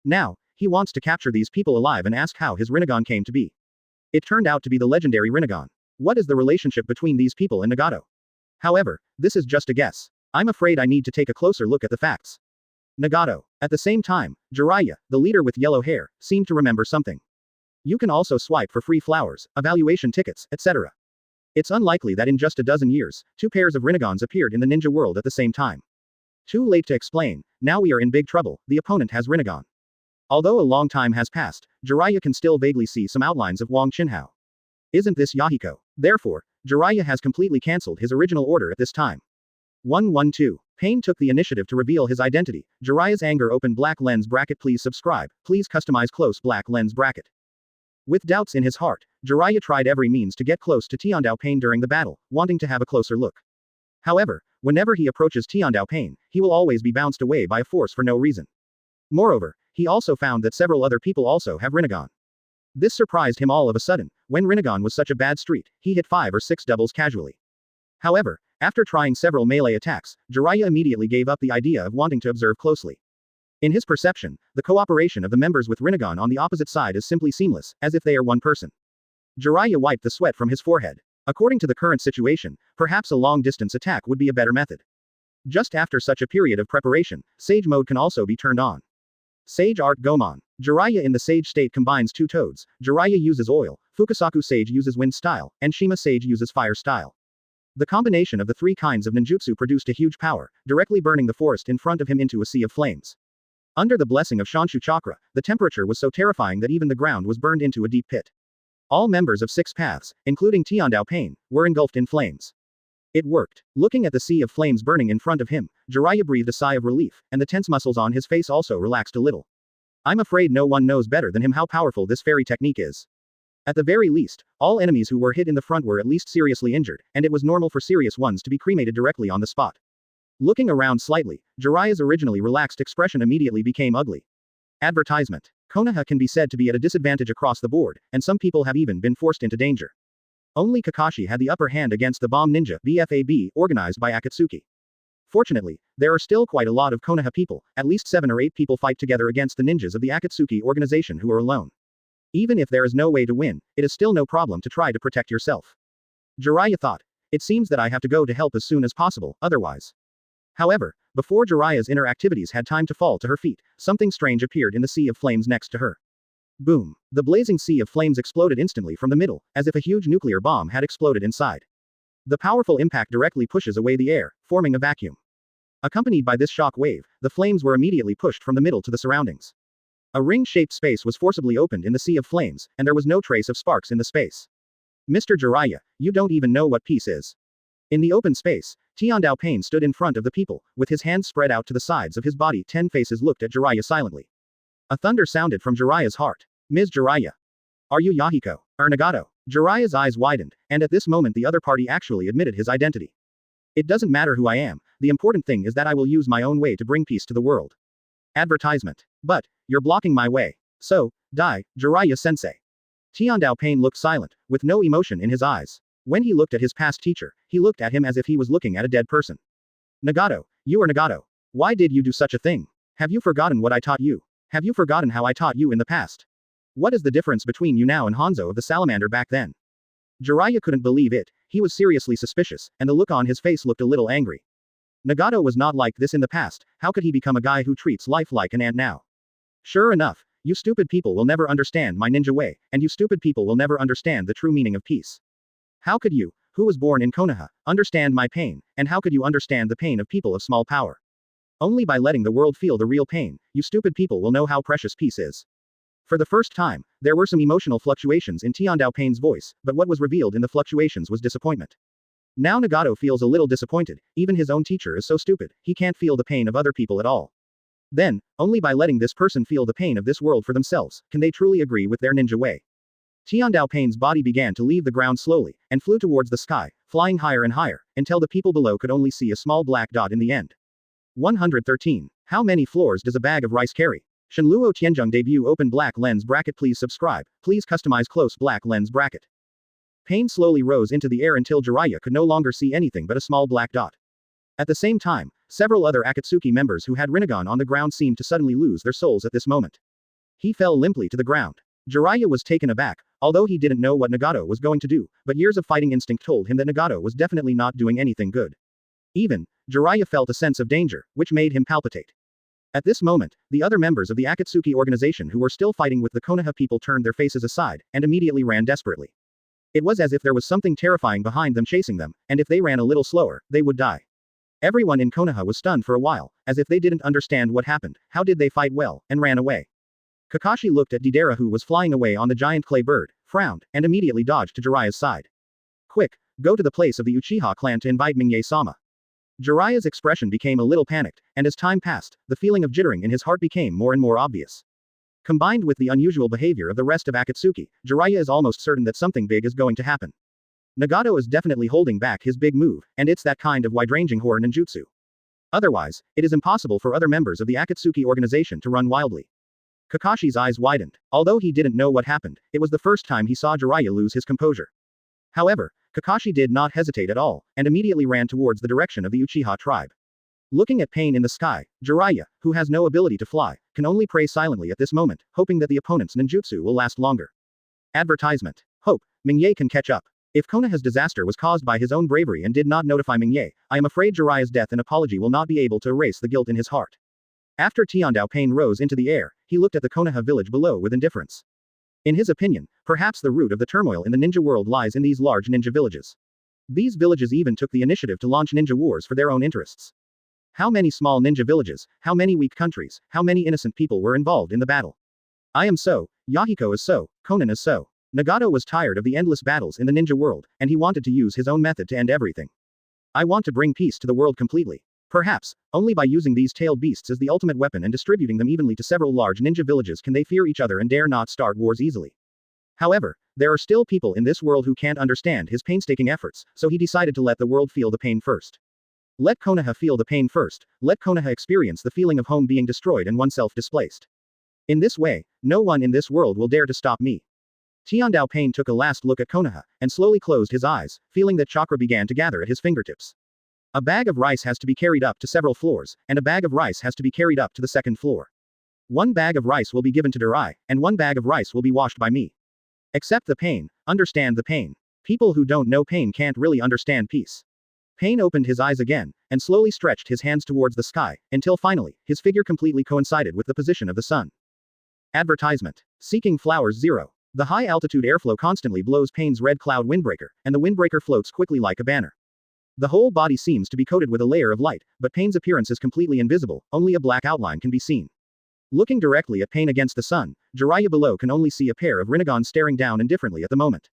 Now, he wants to capture these people alive and ask how his Rinnegan came to be. It turned out to be the legendary Rinnegan. What is the relationship between these people and Nagato? However, this is just a guess. I'm afraid I need to take a closer look at the facts. Nagato. At the same time, Jiraiya, the leader with yellow hair, seemed to remember something. You can also swipe for free flowers, evaluation tickets, etc. It's unlikely that in just a dozen years, 2 pairs of Rinnegans appeared in the ninja world at the same time. Too late to explain, now we are in big trouble, the opponent has Rinnegan. Although a long time has passed, Jiraiya can still vaguely see some outlines of Wang Qinhao. Isn't this Yahiko? Therefore, Jiraiya has completely cancelled his original order at this time. 112. Pain took the initiative to reveal his identity. Jiraiya's anger open black lens bracket. Please subscribe, please customize close black lens bracket. With doubts in his heart, Jiraiya tried every means to get close to Tiandao Pain during the battle, wanting to have a closer look. However, whenever he approaches Tiandao Pain, he will always be bounced away by a force for no reason. Moreover, he also found that several other people also have Rinnegan. This surprised him all of a sudden. When Rinnegan was such a bad street, he hit 5 or 6 doubles casually. However, after trying several melee attacks, Jiraiya immediately gave up the idea of wanting to observe closely. In his perception, the cooperation of the members with Rinnegan on the opposite side is simply seamless, as if they are one person. Jiraiya wiped the sweat from his forehead. According to the current situation, perhaps a long-distance attack would be a better method. Just after such a period of preparation, Sage Mode can also be turned on. Sage Art Gomon. Jiraiya in the Sage state combines 2 toads. Jiraiya uses oil, Fukasaku Sage uses wind style, and Shima Sage uses fire style. The combination of the 3 kinds of ninjutsu produced a huge power, directly burning the forest in front of him into a sea of flames. Under the blessing of Shanshu Chakra, the temperature was so terrifying that even the ground was burned into a deep pit. All members of Six Paths, including Tiandao Pain, were engulfed in flames. It worked. Looking at the sea of flames burning in front of him, Jiraiya breathed a sigh of relief, and the tense muscles on his face also relaxed a little. I'm afraid no one knows better than him how powerful this fairy technique is. At the very least, all enemies who were hit in the front were at least seriously injured, and it was normal for serious ones to be cremated directly on the spot. Looking around slightly, Jiraiya's originally relaxed expression immediately became ugly. Advertisement. Konoha can be said to be at a disadvantage across the board, and some people have even been forced into danger. Only Kakashi had the upper hand against the Bomb Ninja BFAB organized by Akatsuki. Fortunately, there are still quite a lot of Konoha people, at least 7 or 8 people fight together against the ninjas of the Akatsuki organization who are alone. Even if there is no way to win, it is still no problem to try to protect yourself. Jiraiya thought. It seems that I have to go to help as soon as possible, otherwise. However, before Jiraiya's inner activities had time to fall to her feet, something strange appeared in the sea of flames next to her. Boom! The blazing sea of flames exploded instantly from the middle, as if a huge nuclear bomb had exploded inside. The powerful impact directly pushes away the air, forming a vacuum. Accompanied by this shock wave, the flames were immediately pushed from the middle to the surroundings. A ring-shaped space was forcibly opened in the sea of flames, and there was no trace of sparks in the space. Mr. Jiraiya, you don't even know what peace is. In the open space, Tiandao Pain stood in front of the people, with his hands spread out to the sides of his body. 10 faces looked at Jiraiya silently. A thunder sounded from Jiraiya's heart. Ms. Jiraiya. Are you Yahiko? Or Nagato? Jiraiya's eyes widened, and at this moment the other party actually admitted his identity. It doesn't matter who I am, the important thing is that I will use my own way to bring peace to the world. Advertisement. But, you're blocking my way. So, die, Jiraiya-sensei. Tiandao Pain looked silent, with no emotion in his eyes. When he looked at his past teacher, he looked at him as if he was looking at a dead person. Nagato, you are Nagato. Why did you do such a thing? Have you forgotten what I taught you? Have you forgotten how I taught you in the past? What is the difference between you now and Hanzo of the Salamander back then? Jiraiya couldn't believe it, he was seriously suspicious, and the look on his face looked a little angry. Nagato was not like this in the past, how could he become a guy who treats life like an ant now? Sure enough, you stupid people will never understand my ninja way, and you stupid people will never understand the true meaning of peace. How could you, who was born in Konoha, understand my pain, and how could you understand the pain of people of small power? Only by letting the world feel the real pain, you stupid people will know how precious peace is. For the first time, there were some emotional fluctuations in Tiandao Pain's voice, but what was revealed in the fluctuations was disappointment. Now Nagato feels a little disappointed, even his own teacher is so stupid, he can't feel the pain of other people at all. Then, only by letting this person feel the pain of this world for themselves, can they truly agree with their ninja way. Tiandao Pain's body began to leave the ground slowly, and flew towards the sky, flying higher and higher, until the people below could only see a small black dot in the end. 113. How many floors does a bag of rice carry? Shenluo Tianzheng debut open black lens bracket. Please subscribe, please customize close black lens bracket. Pain slowly rose into the air until Jiraiya could no longer see anything but a small black dot. At the same time, several other Akatsuki members who had Rinnegan on the ground seemed to suddenly lose their souls at this moment. He fell limply to the ground. Jiraiya was taken aback, although he didn't know what Nagato was going to do, but years of fighting instinct told him that Nagato was definitely not doing anything good. Even, Jiraiya felt a sense of danger, which made him palpitate. At this moment, the other members of the Akatsuki organization who were still fighting with the Konoha people turned their faces aside, and immediately ran desperately. It was as if there was something terrifying behind them chasing them, and if they ran a little slower, they would die. Everyone in Konoha was stunned for a while, as if they didn't understand what happened, how did they fight well, and ran away. Kakashi looked at Deidara who was flying away on the giant clay bird, frowned, and immediately dodged to Jiraiya's side. Quick, go to the place of the Uchiha clan to invite Ming-sama. Jiraiya's expression became a little panicked, and as time passed, the feeling of jittering in his heart became more and more obvious. Combined with the unusual behavior of the rest of Akatsuki, Jiraiya is almost certain that something big is going to happen. Nagato is definitely holding back his big move, and it's that kind of wide-ranging horror ninjutsu. Otherwise, it is impossible for other members of the Akatsuki organization to run wildly. Kakashi's eyes widened. Although he didn't know what happened, it was the first time he saw Jiraiya lose his composure. However, Kakashi did not hesitate at all, and immediately ran towards the direction of the Uchiha tribe. Looking at pain in the sky, Jiraiya, who has no ability to fly, can only pray silently at this moment, hoping that the opponent's ninjutsu will last longer. Advertisement. Hope, Ming can catch up. If Konoha's disaster was caused by his own bravery and did not notify Ming, I am afraid Jiraiya's death and apology will not be able to erase the guilt in his heart. After Tiandao Pain rose into the air, he looked at the Konoha village below with indifference. In his opinion, perhaps the root of the turmoil in the ninja world lies in these large ninja villages. These villages even took the initiative to launch ninja wars for their own interests. How many small ninja villages, how many weak countries, how many innocent people were involved in the battle? I am so, Yahiko is so, Konan is so. Nagato was tired of the endless battles in the ninja world, and he wanted to use his own method to end everything. I want to bring peace to the world completely. Perhaps, only by using these tailed beasts as the ultimate weapon and distributing them evenly to several large ninja villages can they fear each other and dare not start wars easily. However, there are still people in this world who can't understand his painstaking efforts, so he decided to let the world feel the pain first. Let Konoha feel the pain first, let Konoha experience the feeling of home being destroyed and oneself displaced. In this way, no one in this world will dare to stop me. Tiandao Pain took a last look at Konoha, and slowly closed his eyes, feeling that chakra began to gather at his fingertips. A bag of rice has to be carried up to several floors, and a bag of rice has to be carried up to the second floor. One bag of rice will be given to Darai, and one bag of rice will be washed by me. Accept the pain, understand the pain. People who don't know pain can't really understand peace. Pain opened his eyes again, and slowly stretched his hands towards the sky, until finally, his figure completely coincided with the position of the sun. Advertisement. Seeking Flowers 0. The high-altitude airflow constantly blows Pain's red cloud windbreaker, and the windbreaker floats quickly like a banner. The whole body seems to be coated with a layer of light, but Pain's appearance is completely invisible, only a black outline can be seen. Looking directly at Pain against the sun, Jiraiya below can only see a pair of Rinnegan staring down indifferently at the moment.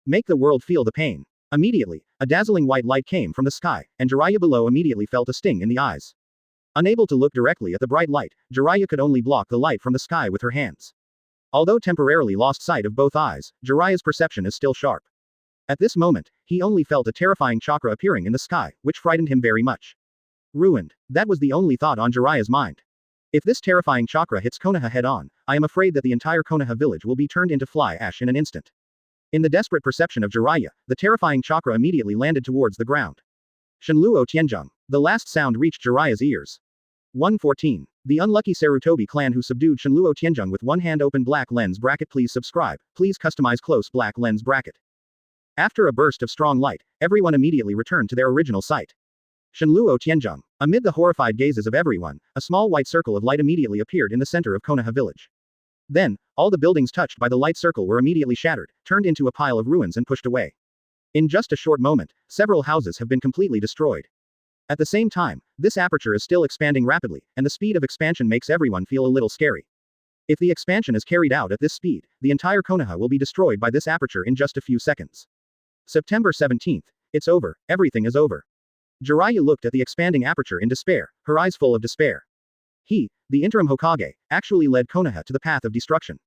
Make the world feel the pain. Immediately, a dazzling white light came from the sky, and Jiraiya below immediately felt a sting in the eyes. Unable to look directly at the bright light, Jiraiya could only block the light from the sky with her hands. Although temporarily lost sight of both eyes, Jiraiya's perception is still sharp. At this moment, he only felt a terrifying chakra appearing in the sky, which frightened him very much. Ruined. That was the only thought on Jiraiya's mind. If this terrifying chakra hits Konoha head-on, I am afraid that the entire Konoha village will be turned into fly ash in an instant. In the desperate perception of Jiraiya, the terrifying chakra immediately landed towards the ground. Shenluo Tianzheng. The last sound reached Jiraiya's ears. 114. The unlucky Sarutobi clan who subdued Shenluo Tianzheng with one hand open black lens bracket. Please subscribe, please customize close black lens bracket. After a burst of strong light, everyone immediately returned to their original site. Shenluo Tianzheng. Amid the horrified gazes of everyone, a small white circle of light immediately appeared in the center of Konoha village. Then, all the buildings touched by the light circle were immediately shattered, turned into a pile of ruins and pushed away. In just a short moment, several houses have been completely destroyed. At the same time, this aperture is still expanding rapidly, and the speed of expansion makes everyone feel a little scary. If the expansion is carried out at this speed, the entire Konoha will be destroyed by this aperture in just a few seconds. September 17th. It's over, everything is over. Jiraiya looked at the expanding aperture in despair, her eyes full of despair. He, the interim Hokage, actually led Konoha to the path of destruction.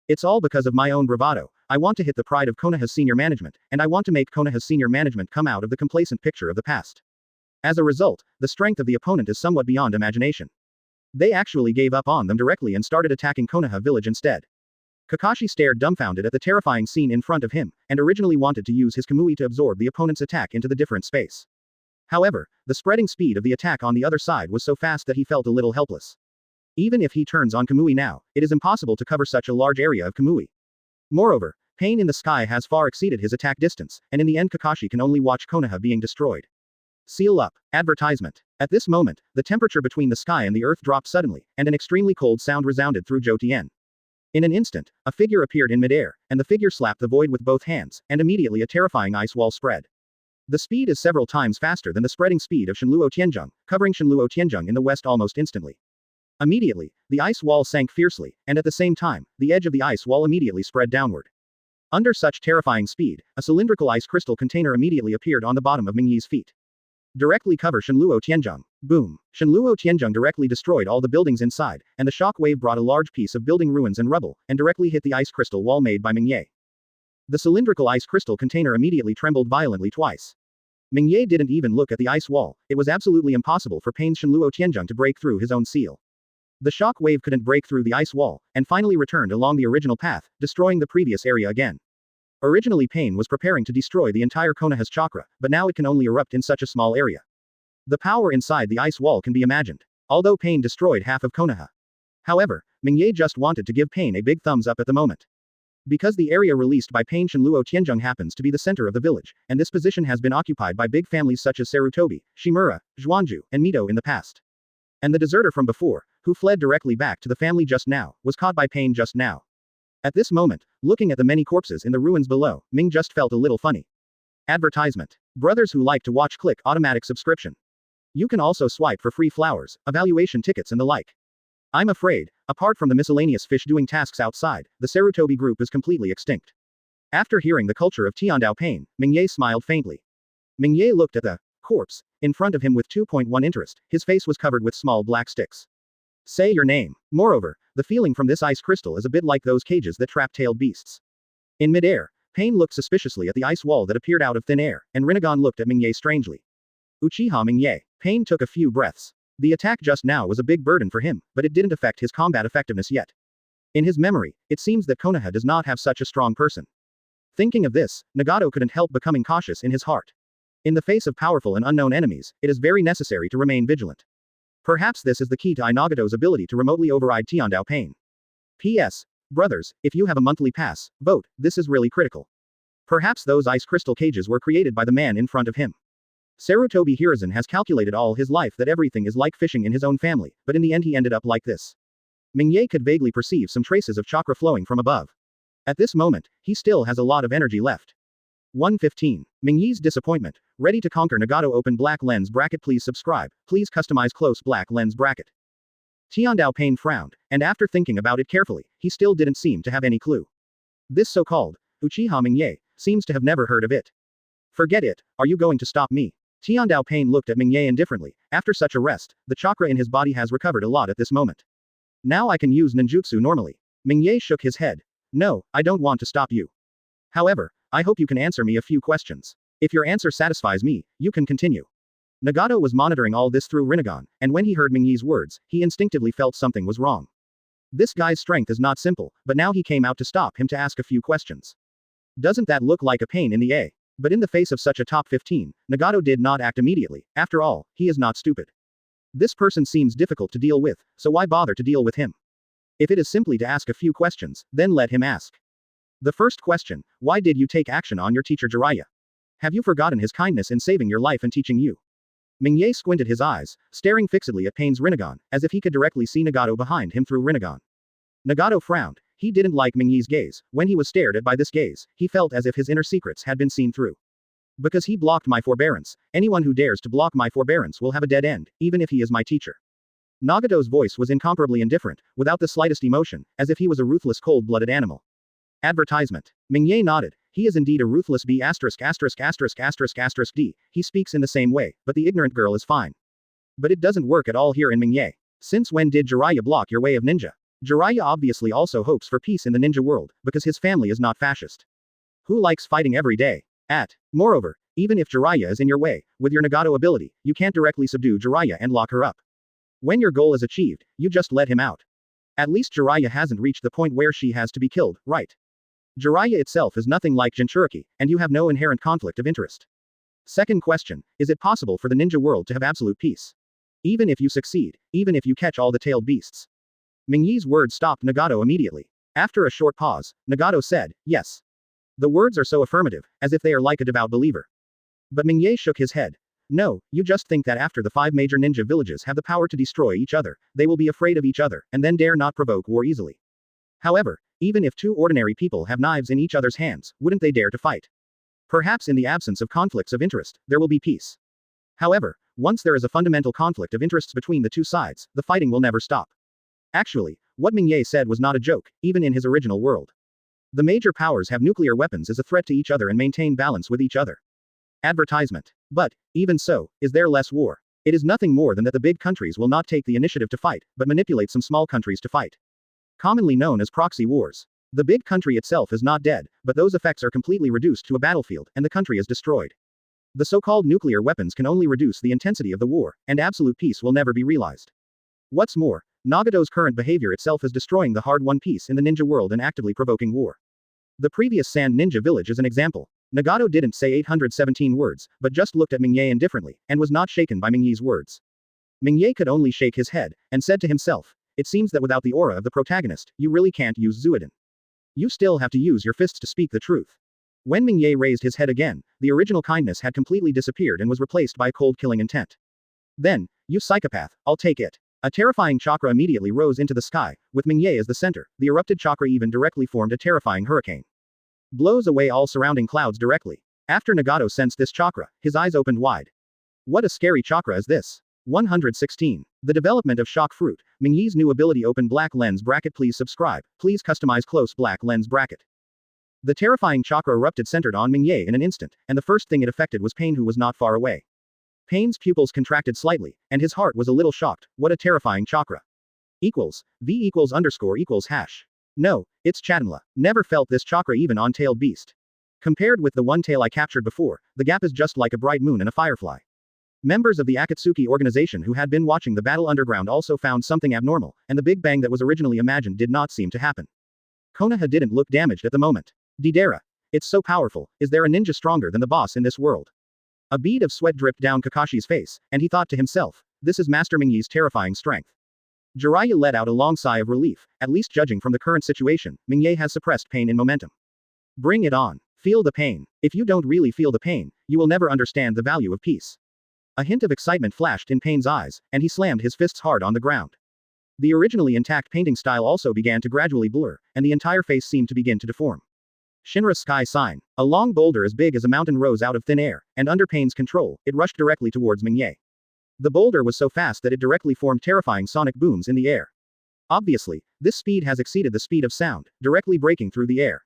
It's all because of my own bravado. I want to hit the pride of Konoha's senior management, and I want to make Konoha's senior management come out of the complacent picture of the past. As a result, the strength of the opponent is somewhat beyond imagination. They actually gave up on them directly and started attacking Konoha village instead. Kakashi stared dumbfounded at the terrifying scene in front of him, and originally wanted to use his Kamui to absorb the opponent's attack into the different space. However, the spreading speed of the attack on the other side was so fast that he felt a little helpless. Even if he turns on Kamui now, it is impossible to cover such a large area of Kamui. Moreover, pain in the sky has far exceeded his attack distance, and in the end Kakashi can only watch Konoha being destroyed. Seal up. Advertisement. At this moment, the temperature between the sky and the earth dropped suddenly, and an extremely cold sound resounded through Zhoutian. In an instant, a figure appeared in midair, and the figure slapped the void with both hands, and immediately a terrifying ice wall spread. The speed is several times faster than the spreading speed of Shenluo Tianzheng, covering Shenluo Tianzheng in the west almost instantly. Immediately, the ice wall sank fiercely, and at the same time, the edge of the ice wall immediately spread downward. Under such terrifying speed, a cylindrical ice crystal container immediately appeared on the bottom of Mingyi's feet. Directly cover Shenluo Tianzheng. Boom. Shenluo Tianzheng directly destroyed all the buildings inside, and the shock wave brought a large piece of building ruins and rubble, and directly hit the ice crystal wall made by Mingye. The cylindrical ice crystal container immediately trembled violently twice. Mingye didn't even look at the ice wall. It was absolutely impossible for Pain's Shenluo Tianzheng to break through his own seal. The shock wave couldn't break through the ice wall, and finally returned along the original path, destroying the previous area again. Originally Pain was preparing to destroy the entire Konoha's chakra, but now it can only erupt in such a small area. The power inside the ice wall can be imagined. Although Pain destroyed half of Konoha. However, Mingye just wanted to give Pain a big thumbs up at the moment. Because the area released by Pain Shenluo Tianzheng happens to be the center of the village, and this position has been occupied by big families such as Sarutobi, Shimura, Zhuanju, and Mito in the past. And the deserter from before, who fled directly back to the family just now, was caught by Pain just now. At this moment, looking at the many corpses in the ruins below, Ming just felt a little funny. Advertisement. Brothers who like to watch click automatic subscription. You can also swipe for free flowers, evaluation tickets and the like. I'm afraid, apart from the miscellaneous fish doing tasks outside, the Sarutobi group is completely extinct. After hearing the culture of Tiandao Pain, Ming-Ye smiled faintly. Ming-Ye looked at the corpse in front of him with 2.1 interest. His face was covered with small black sticks. Say your name. Moreover, the feeling from this ice crystal is a bit like those cages that trap tailed beasts. In midair, Pain looked suspiciously at the ice wall that appeared out of thin air, and Rinnegan looked at Ming-Ye strangely. Uchiha Ming-Ye. Pain took a few breaths. The attack just now was a big burden for him, but it didn't affect his combat effectiveness yet. In his memory, it seems that Konoha does not have such a strong person. Thinking of this, Nagato couldn't help becoming cautious in his heart. In the face of powerful and unknown enemies, it is very necessary to remain vigilant. Perhaps this is the key to Nagato's ability to remotely override Tiandao Pain. P.S. Brothers, if you have a monthly pass, vote, this is really critical. Perhaps those ice crystal cages were created by the man in front of him. Sarutobi Hiruzen has calculated all his life that everything is like fishing in his own family, but in the end he ended up like this. Ming-Ye could vaguely perceive some traces of chakra flowing from above. At this moment, he still has a lot of energy left. 115. Ming-Ye's disappointment. Ready to conquer Nagato open black lens bracket. Please subscribe. Please customize close black lens bracket. Tiandao Pain frowned, and after thinking about it carefully, he still didn't seem to have any clue. This so-called Uchiha Ming-Ye seems to have never heard of it. Forget it, are you going to stop me? Tiandao Pain looked at Ming-Ye indifferently. After such a rest, the chakra in his body has recovered a lot at this moment. Now I can use ninjutsu normally. Ming-Ye shook his head. No, I don't want to stop you. However, I hope you can answer me a few questions. If your answer satisfies me, you can continue. Nagato was monitoring all this through Rinnegan, and when he heard Ming-Ye's words, he instinctively felt something was wrong. This guy's strength is not simple, but now he came out to stop him to ask a few questions. Doesn't that look like a pain in the A? But in the face of such a top 15, Nagato did not act immediately. After all, he is not stupid. This person seems difficult to deal with, so why bother to deal with him? If it is simply to ask a few questions, then let him ask. The first question, why did you take action on your teacher Jiraiya? Have you forgotten his kindness in saving your life and teaching you? Ming-Ye squinted his eyes, staring fixedly at Pain's Rinnegan, as if he could directly see Nagato behind him through Rinnegan. Nagato frowned. He didn't like Ming-Ye's gaze. When he was stared at by this gaze, he felt as if his inner secrets had been seen through. Because he blocked my forbearance, anyone who dares to block my forbearance will have a dead end, even if he is my teacher. Nagato's voice was incomparably indifferent, without the slightest emotion, as if he was a ruthless cold-blooded animal. Advertisement. Ming-Ye nodded. He is indeed a ruthless B*****************. D. He speaks in the same way, but the ignorant girl is fine. But it doesn't work at all here in Ming-Ye. Since when did Jiraiya block your way of ninja? Jiraiya obviously also hopes for peace in the ninja world, because his family is not fascist. Who likes fighting every day? Moreover, even if Jiraiya is in your way, with your Nagato ability, you can't directly subdue Jiraiya and lock her up. When your goal is achieved, you just let him out. At least Jiraiya hasn't reached the point where she has to be killed, right? Jiraiya itself is nothing like Jinchuriki, and you have no inherent conflict of interest. Second question, is it possible for the ninja world to have absolute peace? Even if you succeed, even if you catch all the tailed beasts. Ming-Ye's words stopped Nagato immediately. After a short pause, Nagato said, yes. The words are so affirmative, as if they are like a devout believer. But Ming-Ye shook his head. No, you just think that after the 5 major ninja villages have the power to destroy each other, they will be afraid of each other, and then dare not provoke war easily. However, even if 2 ordinary people have knives in each other's hands, wouldn't they dare to fight? Perhaps in the absence of conflicts of interest, there will be peace. However, once there is a fundamental conflict of interests between the 2 sides, the fighting will never stop. Actually, what Ming-Ye said was not a joke, even in his original world. The major powers have nuclear weapons as a threat to each other and maintain balance with each other. Advertisement. But, even so, is there less war? It is nothing more than that the big countries will not take the initiative to fight, but manipulate some small countries to fight. Commonly known as proxy wars. The big country itself is not dead, but those effects are completely reduced to a battlefield, and the country is destroyed. The so-called nuclear weapons can only reduce the intensity of the war, and absolute peace will never be realized. What's more, Nagato's current behavior itself is destroying the hard-won peace in the ninja world and actively provoking war. The previous Sand Ninja Village is an example. Nagato didn't say 817 words, but just looked at Ming-Ye indifferently, and was not shaken by Ming-Ye's words. Ming-Ye could only shake his head, and said to himself, it seems that without the aura of the protagonist, you really can't use Zuiden. You still have to use your fists to speak the truth. When Ming-Ye raised his head again, the original kindness had completely disappeared and was replaced by cold killing intent. Then, you psychopath, I'll take it. A terrifying chakra immediately rose into the sky, with Ming-Ye as the center. The erupted chakra even directly formed a terrifying hurricane. Blows away all surrounding clouds directly. After Nagato sensed this chakra, his eyes opened wide. What a scary chakra is this? 116. The development of shock fruit. Ming Yi's new ability open black lens bracket. Please subscribe. Please customize close black lens bracket. The terrifying chakra erupted centered on Ming Ye in an instant, and the first thing it affected was Pain, who was not far away. Pain's pupils contracted slightly, and his heart was a little shocked. What a terrifying chakra. Equals. V equals underscore equals hash. No, it's Chatanla. Never felt this chakra even on tailed beast. Compared with the one tail I captured before, the gap is just like a bright moon and a firefly. Members of the Akatsuki organization who had been watching the battle underground also found something abnormal, and the big bang that was originally imagined did not seem to happen. Konoha didn't look damaged at the moment. Didera. It's so powerful. Is there a ninja stronger than the boss in this world? A bead of sweat dripped down Kakashi's face, and he thought to himself, this is Master Ming Yi's terrifying strength. Jiraiya let out a long sigh of relief. At least judging from the current situation, Ming Ye has suppressed pain in momentum. Bring it on. Feel the pain. If you don't really feel the pain, you will never understand the value of peace. A hint of excitement flashed in Pain's eyes, and he slammed his fists hard on the ground. The originally intact painting style also began to gradually blur, and the entire face seemed to begin to deform. Shinra Sky Sign. A long boulder as big as a mountain rose out of thin air, and under Pain's control, it rushed directly towards Ming Ye. The boulder was so fast that it directly formed terrifying sonic booms in the air. Obviously, this speed has exceeded the speed of sound, directly breaking through the air.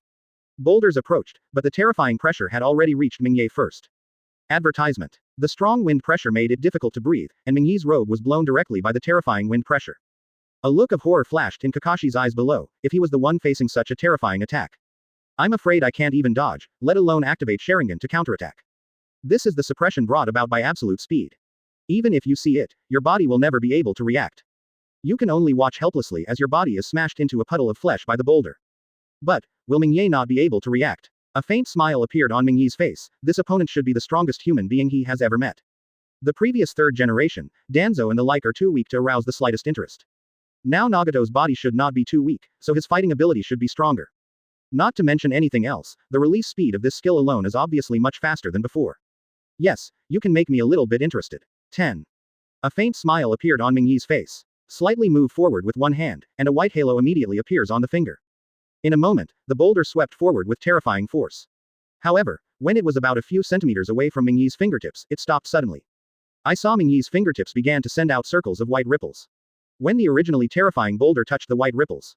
Boulders approached, but the terrifying pressure had already reached Ming Ye first. Advertisement. The strong wind pressure made it difficult to breathe, and Ming Yi's robe was blown directly by the terrifying wind pressure. A look of horror flashed in Kakashi's eyes below, if he was the one facing such a terrifying attack. I'm afraid I can't even dodge, let alone activate Sharingan to counterattack. This is the suppression brought about by absolute speed. Even if you see it, your body will never be able to react. You can only watch helplessly as your body is smashed into a puddle of flesh by the boulder. But, will Ming Ye not be able to react? A faint smile appeared on Ming Yi's face. This opponent should be the strongest human being he has ever met. The previous third generation, Danzo and the like, are too weak to arouse the slightest interest. Now Nagato's body should not be too weak, so his fighting ability should be stronger. Not to mention anything else, the release speed of this skill alone is obviously much faster than before. Yes, you can make me a little bit interested. 10. A faint smile appeared on Ming Yi's face. Slightly move forward with one hand, and a white halo immediately appears on the finger. In a moment, the boulder swept forward with terrifying force. However, when it was about a few centimeters away from Ming Yi's fingertips, it stopped suddenly. I saw Ming Yi's fingertips began to send out circles of white ripples. When the originally terrifying boulder touched the white ripples,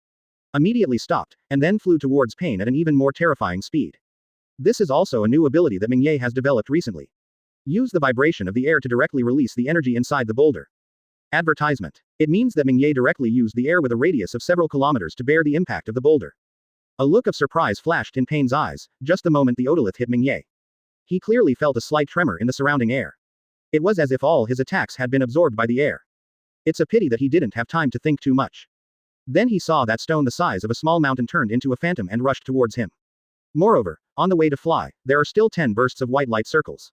immediately stopped, and then flew towards Pain at an even more terrifying speed. This is also a new ability that Ming Ye has developed recently. Use the vibration of the air to directly release the energy inside the boulder. Advertisement. It means that Ming Ye directly used the air with a radius of several kilometers to bear the impact of the boulder. A look of surprise flashed in Pain's eyes, just the moment the otolith hit Ming Ye. He clearly felt a slight tremor in the surrounding air. It was as if all his attacks had been absorbed by the air. It's a pity that he didn't have time to think too much. Then he saw that stone the size of a small mountain turned into a phantom and rushed towards him. Moreover, on the way to fly, there are still 10 bursts of white light circles.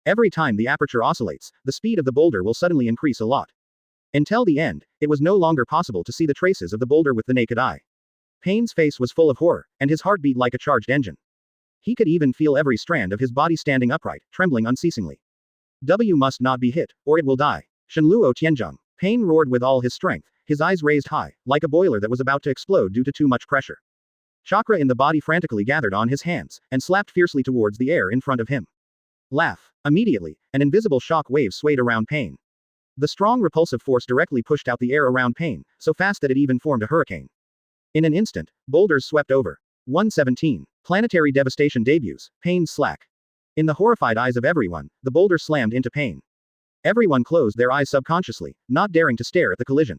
Every time the aperture oscillates, the speed of the boulder will suddenly increase a lot. Until the end, it was no longer possible to see the traces of the boulder with the naked eye. Pain's face was full of horror, and his heart beat like a charged engine. He could even feel every strand of his body standing upright, trembling unceasingly. W must not be hit, or it will die. Shenluo Tianzheng. Pain roared with all his strength, his eyes raised high, like a boiler that was about to explode due to too much pressure. Chakra in the body frantically gathered on his hands, and slapped fiercely towards the air in front of him. Laugh. Immediately, an invisible shock wave swayed around Pain. The strong repulsive force directly pushed out the air around Pain, so fast that it even formed a hurricane. In an instant, boulders swept over. 117. Planetary Devastation debuts. Pain's slack. In the horrified eyes of everyone, the boulder slammed into Pain. Everyone closed their eyes subconsciously, not daring to stare at the collision.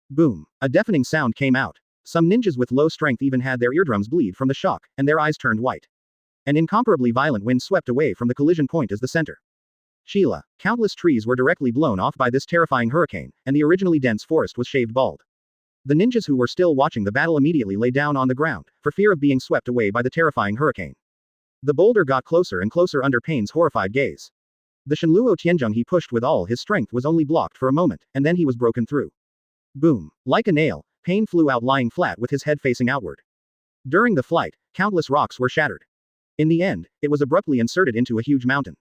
Boom. A deafening sound came out. Some ninjas with low strength even had their eardrums bleed from the shock, and their eyes turned white. An incomparably violent wind swept away from the collision point as the center. Sheila. Countless trees were directly blown off by this terrifying hurricane, and the originally dense forest was shaved bald. The ninjas who were still watching the battle immediately lay down on the ground, for fear of being swept away by the terrifying hurricane. The boulder got closer and closer under Pain's horrified gaze. The Shenluo Tianzheng he pushed with all his strength was only blocked for a moment, and then he was broken through. Boom. Like a nail, Pain flew out lying flat with his head facing outward. During the flight, countless rocks were shattered. In the end, it was abruptly inserted into a huge mountain.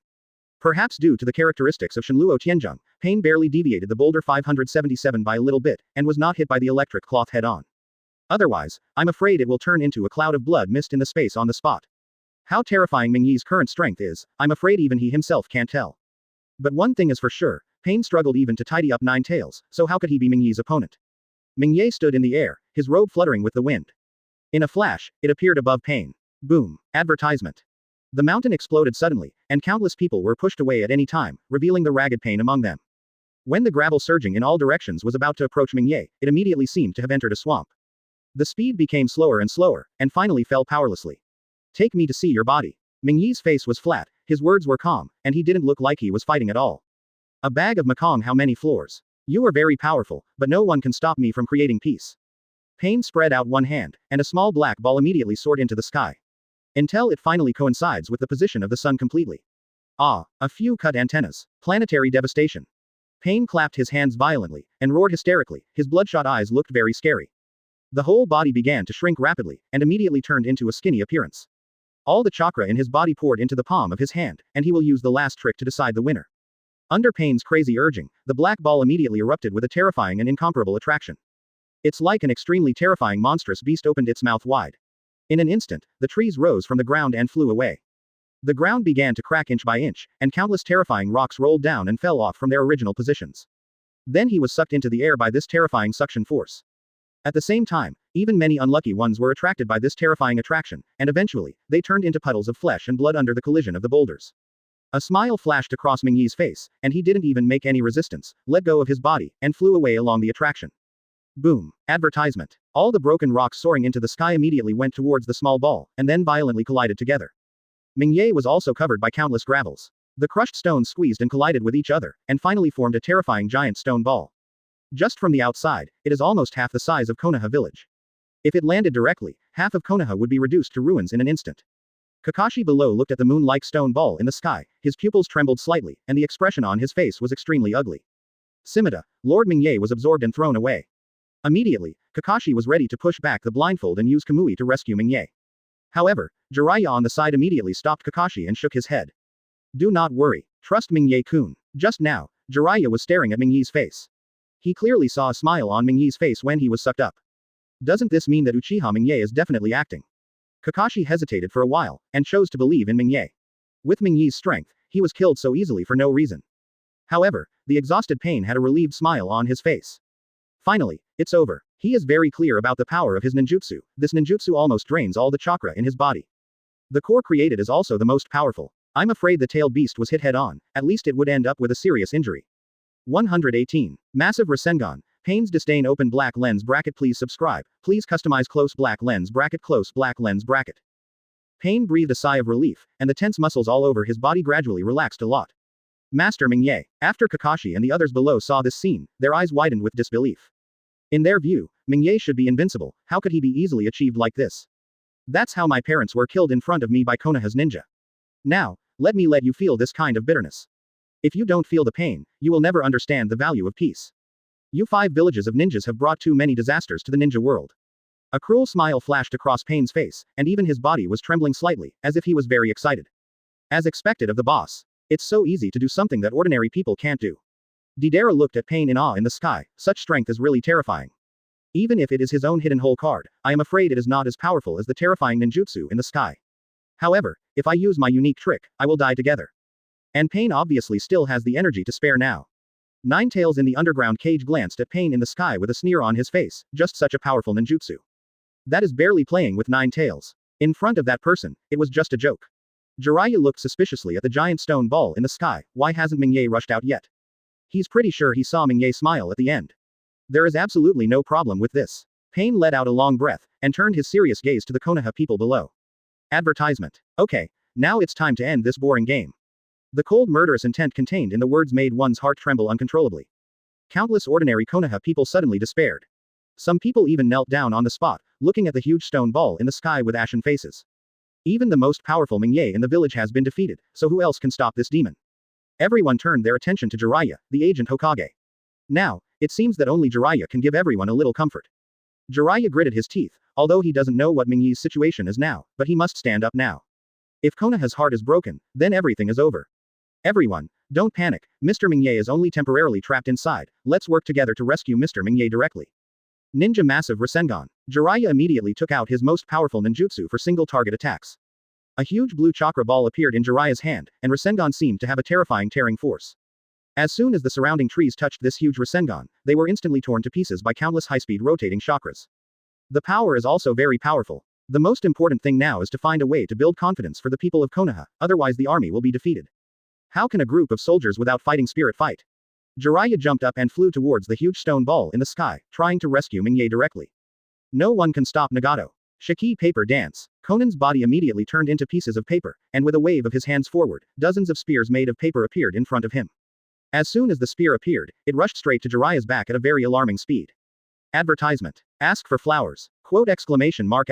Perhaps due to the characteristics of Shenluo Tianzheng, Pain barely deviated the boulder 577 by a little bit, and was not hit by the electric cloth head-on. Otherwise, I'm afraid it will turn into a cloud of blood mist in the space on the spot. How terrifying Ming Yi's current strength is, I'm afraid even he himself can't tell. But one thing is for sure, Pain struggled even to tidy up Nine Tails, so how could he be Ming Yi's opponent? Ming Ye stood in the air, his robe fluttering with the wind. In a flash, it appeared above Pain. Boom. Advertisement. The mountain exploded suddenly, and countless people were pushed away at any time, revealing the ragged Pain among them. When the gravel surging in all directions was about to approach Ming Ye, it immediately seemed to have entered a swamp. The speed became slower and slower, and finally fell powerlessly. Take me to see your body. Ming Yi's face was flat, his words were calm, and he didn't look like he was fighting at all. A bag of Mekong, how many floors? You are very powerful, but no one can stop me from creating peace. Pain spread out one hand, and a small black ball immediately soared into the sky. Until it finally coincides with the position of the sun completely. Ah, a few cut antennas. Planetary devastation. Pain clapped his hands violently, and roared hysterically, his bloodshot eyes looked very scary. The whole body began to shrink rapidly, and immediately turned into a skinny appearance. All the chakra in his body poured into the palm of his hand, and he will use the last trick to decide the winner. Under Pain's crazy urging, the black ball immediately erupted with a terrifying and incomparable attraction. It's like an extremely terrifying monstrous beast opened its mouth wide. In an instant, the trees rose from the ground and flew away. The ground began to crack inch by inch, and countless terrifying rocks rolled down and fell off from their original positions. Then he was sucked into the air by this terrifying suction force. At the same time, even many unlucky ones were attracted by this terrifying attraction, and eventually, they turned into puddles of flesh and blood under the collision of the boulders. A smile flashed across Ming Yi's face, and he didn't even make any resistance, let go of his body, and flew away along the attraction. Boom. Advertisement. All the broken rocks soaring into the sky immediately went towards the small ball, and then violently collided together. Ming Ye was also covered by countless gravels. The crushed stones squeezed and collided with each other, and finally formed a terrifying giant stone ball. Just from the outside, it is almost half the size of Konoha village. If it landed directly, half of Konoha would be reduced to ruins in an instant. Kakashi below looked at the moon-like stone ball in the sky, his pupils trembled slightly, and the expression on his face was extremely ugly. Simida, Lord Ming Ye was absorbed and thrown away. Immediately, Kakashi was ready to push back the blindfold and use Kamui to rescue Ming Ye. However, Jiraiya on the side immediately stopped Kakashi and shook his head. Do not worry, trust Ming Ye-kun. Just now, Jiraiya was staring at Ming Yi's face. He clearly saw a smile on Ming Yi's face when he was sucked up. Doesn't this mean that Uchiha Ming Ye is definitely acting? Kakashi hesitated for a while, and chose to believe in Ming Ye. With Ming Yi's strength, he was killed so easily for no reason. However, the exhausted Pain had a relieved smile on his face. Finally, it's over. He is very clear about the power of his ninjutsu. This ninjutsu almost drains all the chakra in his body. The core created is also the most powerful. I'm afraid the tailed beast was hit head-on, at least it would end up with a serious injury. 118. Massive Rasengan. Pain's disdain open black lens bracket. Please subscribe. Please customize close black lens bracket. Close black lens bracket. Pain breathed a sigh of relief, and the tense muscles all over his body gradually relaxed a lot. Master Ming Ye. After Kakashi and the others below saw this scene, their eyes widened with disbelief. In their view, Ming Ye should be invincible, how could he be easily achieved like this? That's how my parents were killed in front of me by Konoha's ninja. Now, let me let you feel this kind of bitterness. If you don't feel the pain, you will never understand the value of peace. You 5 villages of ninjas have brought too many disasters to the ninja world. A cruel smile flashed across Pain's face, and even his body was trembling slightly, as if he was very excited. As expected of the boss. It's so easy to do something that ordinary people can't do. Deidara looked at Pain in awe in the sky, such strength is really terrifying. Even if it is his own hidden hole card, I am afraid it is not as powerful as the terrifying ninjutsu in the sky. However, if I use my unique trick, I will die together. And Pain obviously still has the energy to spare now. Nine Tails in the underground cage glanced at Pain in the sky with a sneer on his face, just such a powerful ninjutsu. That is barely playing with Nine Tails. In front of that person, it was just a joke. Jiraiya looked suspiciously at the giant stone ball in the sky. Why hasn't Ming Ye rushed out yet? He's pretty sure he saw Ming Ye smile at the end. There is absolutely no problem with this. Pain let out a long breath, and turned his serious gaze to the Konoha people below. Advertisement. Okay, now it's time to end this boring game. The cold murderous intent contained in the words made one's heart tremble uncontrollably. Countless ordinary Konoha people suddenly despaired. Some people even knelt down on the spot, looking at the huge stone ball in the sky with ashen faces. Even the most powerful Ming Ye in the village has been defeated, so who else can stop this demon? Everyone turned their attention to Jiraiya, the agent Hokage. Now, it seems that only Jiraiya can give everyone a little comfort. Jiraiya gritted his teeth, although he doesn't know what Ming Ye's situation is now, but he must stand up now. If Konoha's heart is broken, then everything is over. Everyone, don't panic, Mr. Ming Ye is only temporarily trapped inside, let's work together to rescue Mr. Ming Ye directly. Ninja Massive Rasengan. Jiraiya immediately took out his most powerful ninjutsu for single target attacks. A huge blue chakra ball appeared in Jiraiya's hand, and Rasengan seemed to have a terrifying tearing force. As soon as the surrounding trees touched this huge Rasengan, they were instantly torn to pieces by countless high-speed rotating chakras. The power is also very powerful. The most important thing now is to find a way to build confidence for the people of Konoha, otherwise the army will be defeated. How can a group of soldiers without fighting spirit fight? Jiraiya jumped up and flew towards the huge stone ball in the sky, trying to rescue Ming directly. No one can stop Nagato. Shiki paper dance. Konan's body immediately turned into pieces of paper, and with a wave of his hands forward, dozens of spears made of paper appeared in front of him. As soon as the spear appeared, it rushed straight to Jiraiya's back at a very alarming speed. Advertisement. Ask for flowers. Quote exclamation mark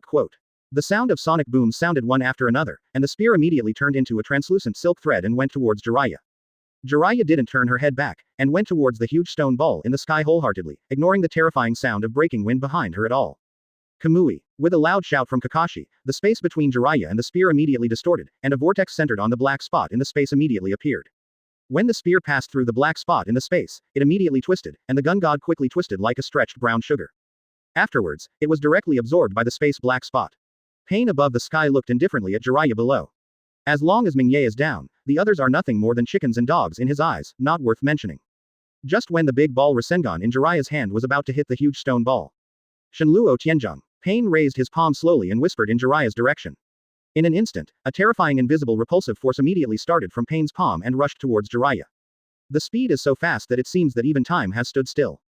quote. The sound of sonic booms sounded one after another, and the spear immediately turned into a translucent silk thread and went towards Jiraiya. Jiraiya didn't turn her head back, and went towards the huge stone ball in the sky wholeheartedly, ignoring the terrifying sound of breaking wind behind her at all. Kamui. With a loud shout from Kakashi, the space between Jiraiya and the spear immediately distorted, and a vortex centered on the black spot in the space immediately appeared. When the spear passed through the black spot in the space, it immediately twisted, and the gun god quickly twisted like a stretched brown sugar. Afterwards, it was directly absorbed by the space black spot. Pain above the sky looked indifferently at Jiraiya below. As long as Ming is down, the others are nothing more than chickens and dogs in his eyes, not worth mentioning. Just when the big ball Rasengan in Jiraiya's hand was about to hit the huge stone ball, Shenluo Tianzhong. Pain raised his palm slowly and whispered in Jiraiya's direction. In an instant, a terrifying invisible repulsive force immediately started from Pain's palm and rushed towards Jiraiya. The speed is so fast that it seems that even time has stood still.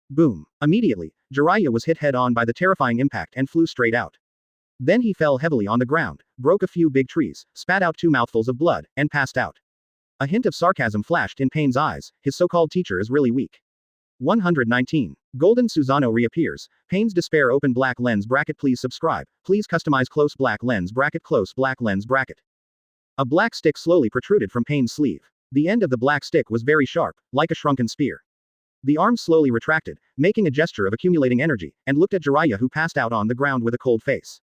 Boom. Immediately, Jiraiya was hit head-on by the terrifying impact and flew straight out. Then he fell heavily on the ground, broke a few big trees, spat out 2 mouthfuls of blood, and passed out. A hint of sarcasm flashed in Pain's eyes. His so-called teacher is really weak. 119. Golden Susano reappears. Pain's despair open black lens bracket. Please subscribe. Please customize close black lens bracket. Close black lens bracket. A black stick slowly protruded from Pain's sleeve. The end of the black stick was very sharp, like a shrunken spear. The arm slowly retracted, making a gesture of accumulating energy, and looked at Jiraiya, who passed out on the ground with a cold face.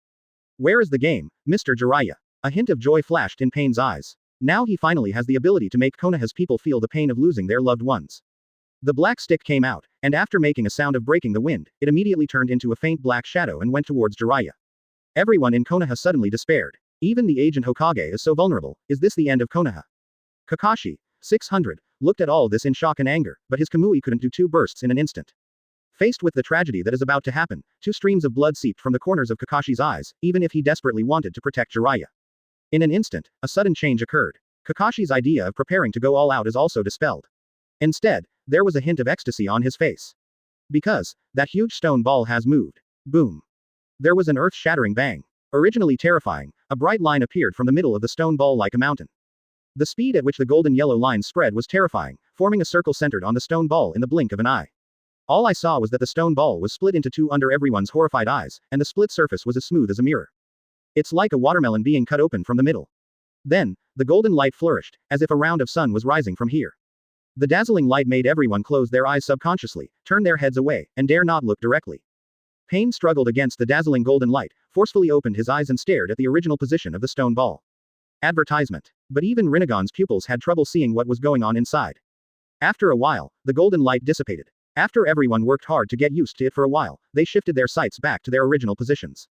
Where is the game, Mr. Jiraiya? A hint of joy flashed in Pain's eyes. Now he finally has the ability to make Konoha's people feel the pain of losing their loved ones. The black stick came out, and after making a sound of breaking the wind, it immediately turned into a faint black shadow and went towards Jiraiya. Everyone in Konoha suddenly despaired. Even the agent Hokage is so vulnerable. Is this the end of Konoha? Kakashi, 600, looked at all this in shock and anger, but his Kamui couldn't do 2 bursts in an instant. Faced with the tragedy that is about to happen, 2 streams of blood seeped from the corners of Kakashi's eyes, even if he desperately wanted to protect Jiraiya. In an instant, a sudden change occurred. Kakashi's idea of preparing to go all out is also dispelled. Instead, there was a hint of ecstasy on his face. Because, that huge stone ball has moved. Boom. There was an earth-shattering bang. Originally terrifying, a bright line appeared from the middle of the stone ball like a mountain. The speed at which the golden-yellow line spread was terrifying, forming a circle centered on the stone ball in the blink of an eye. All I saw was that the stone ball was split into 2 under everyone's horrified eyes, and the split surface was as smooth as a mirror. It's like a watermelon being cut open from the middle. Then, the golden light flourished, as if a round of sun was rising from here. The dazzling light made everyone close their eyes subconsciously, turn their heads away, and dare not look directly. Pain struggled against the dazzling golden light, forcefully opened his eyes and stared at the original position of the stone ball. Advertisement. But even Rinnegan's pupils had trouble seeing what was going on inside. After a while, the golden light dissipated. After everyone worked hard to get used to it for a while, they shifted their sights back to their original positions.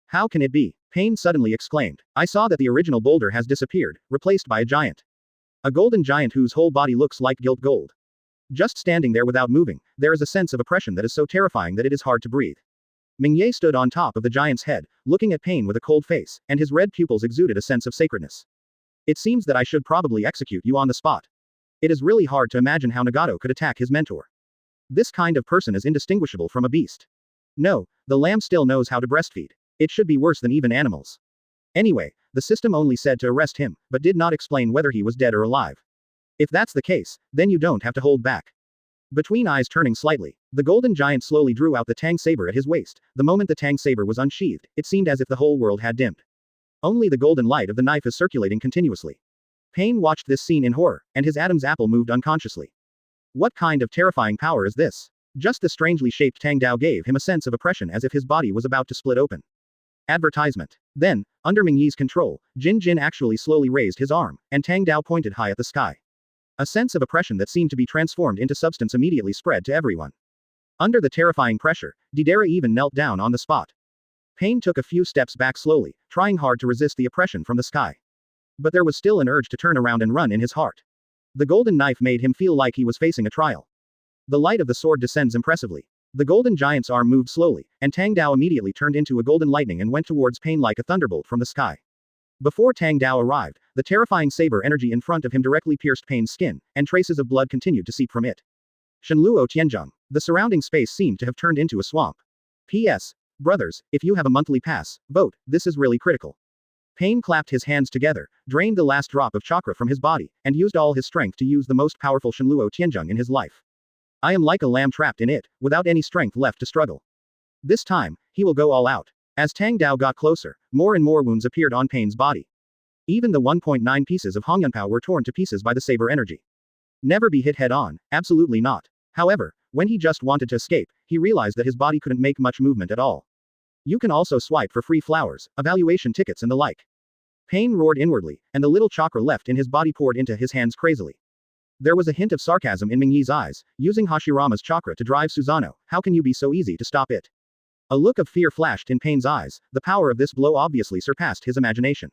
How can it be? Pain suddenly exclaimed. I saw that the original boulder has disappeared, replaced by a giant. A golden giant whose whole body looks like gilt gold. Just standing there without moving, there is a sense of oppression that is so terrifying that it is hard to breathe. Ming stood on top of the giant's head, looking at Pain with a cold face, and his red pupils exuded a sense of sacredness. It seems that I should probably execute you on the spot. It is really hard to imagine how Nagato could attack his mentor. This kind of person is indistinguishable from a beast. No, the lamb still knows how to breastfeed. It should be worse than even animals. Anyway, the system only said to arrest him, but did not explain whether he was dead or alive. If that's the case, then you don't have to hold back. Between eyes turning slightly, the golden giant slowly drew out the Tang saber at his waist. The moment the Tang saber was unsheathed, it seemed as if the whole world had dimmed. Only the golden light of the knife is circulating continuously. Pain watched this scene in horror, and his Adam's apple moved unconsciously. What kind of terrifying power is this? Just the strangely shaped Tang Dao gave him a sense of oppression, as if his body was about to split open. Advertisement. Then, under Ming Yi's control, Jin Jin actually slowly raised his arm, and Tang Dao pointed high at the sky. A sense of oppression that seemed to be transformed into substance immediately spread to everyone. Under the terrifying pressure, Deidara even knelt down on the spot. Pain took a few steps back slowly, trying hard to resist the oppression from the sky. But there was still an urge to turn around and run in his heart. The golden knife made him feel like he was facing a trial. The light of the sword descends impressively. The golden giant's arm moved slowly, and Tang Dao immediately turned into a golden lightning and went towards Pain like a thunderbolt from the sky. Before Tang Dao arrived, the terrifying saber energy in front of him directly pierced Pain's skin, and traces of blood continued to seep from it. Shenluo Tianzheng. The surrounding space seemed to have turned into a swamp. P.S. Brothers, if you have a monthly pass, vote, this is really critical. Pain clapped his hands together, drained the last drop of chakra from his body, and used all his strength to use the most powerful Shenluo Tianzheng in his life. I am like a lamb trapped in it, without any strength left to struggle. This time, he will go all out. As Tang Dao got closer, more and more wounds appeared on Pain's body. Even the 1.9 pieces of Hongyunpao were torn to pieces by the saber energy. Never be hit head on, absolutely not. However, when he just wanted to escape, he realized that his body couldn't make much movement at all. You can also swipe for free flowers, evaluation tickets and the like. Pain roared inwardly, and the little chakra left in his body poured into his hands crazily. There was a hint of sarcasm in Ming Yi's eyes, using Hashirama's chakra to drive Susanoo, how can you be so easy to stop it? A look of fear flashed in Pain's eyes, the power of this blow obviously surpassed his imagination.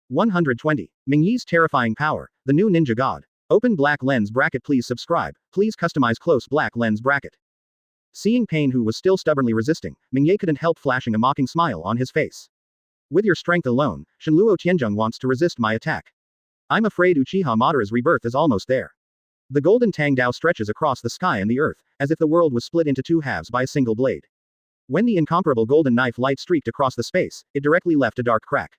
120. Ming Yi's terrifying power, the new ninja god. Open black lens bracket please subscribe, please customize close black lens bracket. Seeing Pain who was still stubbornly resisting, Ming Ye couldn't help flashing a mocking smile on his face. With your strength alone, Shenluo Tianzheng wants to resist my attack. I'm afraid Uchiha Madara's rebirth is almost there. The golden Tang Dao stretches across the sky and the earth, as if the world was split into two halves by a single blade. When the incomparable golden knife light streaked across the space, it directly left a dark crack.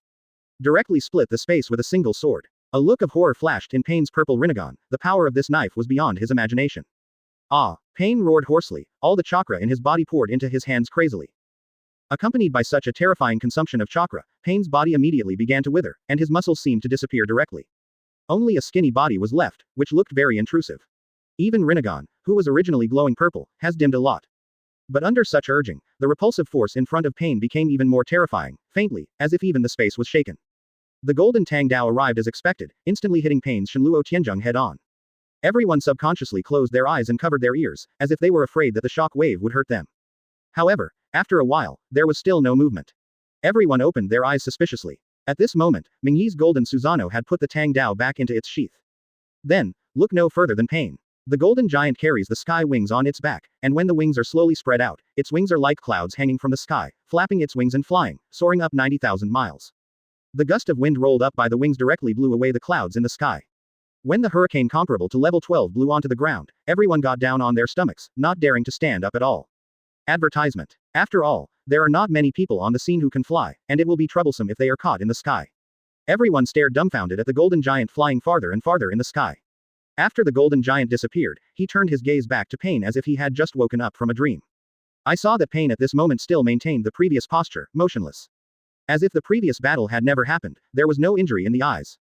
Directly split the space with a single sword. A look of horror flashed in Pain's purple Rinnegan, the power of this knife was beyond his imagination. Ah! Pain roared hoarsely, all the chakra in his body poured into his hands crazily. Accompanied by such a terrifying consumption of chakra, Pain's body immediately began to wither, and his muscles seemed to disappear directly. Only a skinny body was left, which looked very intrusive. Even Rinnegan, who was originally glowing purple, has dimmed a lot. But under such urging, the repulsive force in front of Pain became even more terrifying, faintly, as if even the space was shaken. The golden Tang Dao arrived as expected, instantly hitting Pain's Shenluo Tianzheng head on. Everyone subconsciously closed their eyes and covered their ears, as if they were afraid that the shock wave would hurt them. However, after a while, there was still no movement. Everyone opened their eyes suspiciously. At this moment, Ming Yi's golden Susanoo had put the Tang Dao back into its sheath. Then, look no further than Pain. The golden giant carries the sky wings on its back, and when the wings are slowly spread out, its wings are like clouds hanging from the sky, flapping its wings and flying, soaring up 90,000 miles. The gust of wind rolled up by the wings directly blew away the clouds in the sky. When the hurricane comparable to level 12 blew onto the ground, everyone got down on their stomachs, not daring to stand up at all. Advertisement. After all, there are not many people on the scene who can fly, and it will be troublesome if they are caught in the sky. Everyone stared dumbfounded at the golden giant flying farther and farther in the sky. After the golden giant disappeared, he turned his gaze back to Pain as if he had just woken up from a dream. I saw that Pain at this moment still maintained the previous posture, motionless. As if the previous battle had never happened, there was no injury in the eyes.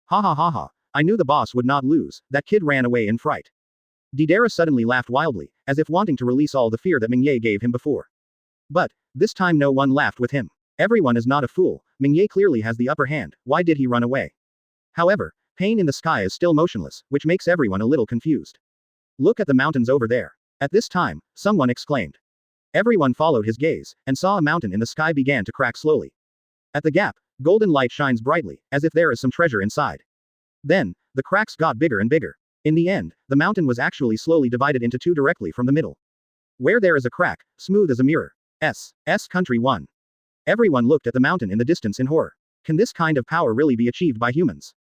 Ha ha ha ha. I knew the boss would not lose, that kid ran away in fright. Deidara suddenly laughed wildly, as if wanting to release all the fear that Ming Ye gave him before. But, this time no one laughed with him. Everyone is not a fool, Ming Ye clearly has the upper hand, why did he run away? However, Pain in the sky is still motionless, which makes everyone a little confused. Look at the mountains over there. At this time, someone exclaimed. Everyone followed his gaze, and saw a mountain in the sky began to crack slowly. At the gap, golden light shines brightly, as if there is some treasure inside. Then, the cracks got bigger and bigger. In the end, the mountain was actually slowly divided into two directly from the middle. Where there is a crack, smooth as a mirror. S Country 1. Everyone looked at the mountain in the distance in horror. Can this kind of power really be achieved by humans?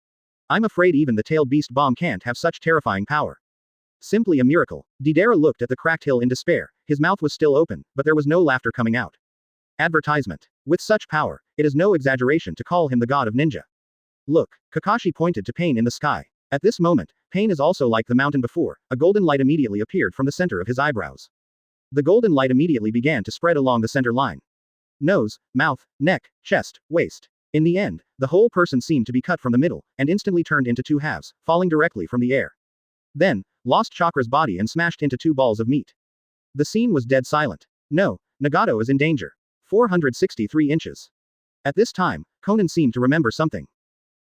I'm afraid even the tailed beast bomb can't have such terrifying power. Simply a miracle. Deidara looked at the cracked hill in despair, his mouth was still open, but there was no laughter coming out. Advertisement. With such power, it is no exaggeration to call him the god of ninja. Look, Kakashi pointed to Pain in the sky. At this moment, Pain is also like the mountain before, a golden light immediately appeared from the center of his eyebrows. The golden light immediately began to spread along the center line. Nose, mouth, neck, chest, waist. In the end, the whole person seemed to be cut from the middle, and instantly turned into two halves, falling directly from the air. Then, lost Chakra's body and smashed into two balls of meat. The scene was dead silent. No, Nagato is in danger. 463 inches. At this time, Konan seemed to remember something.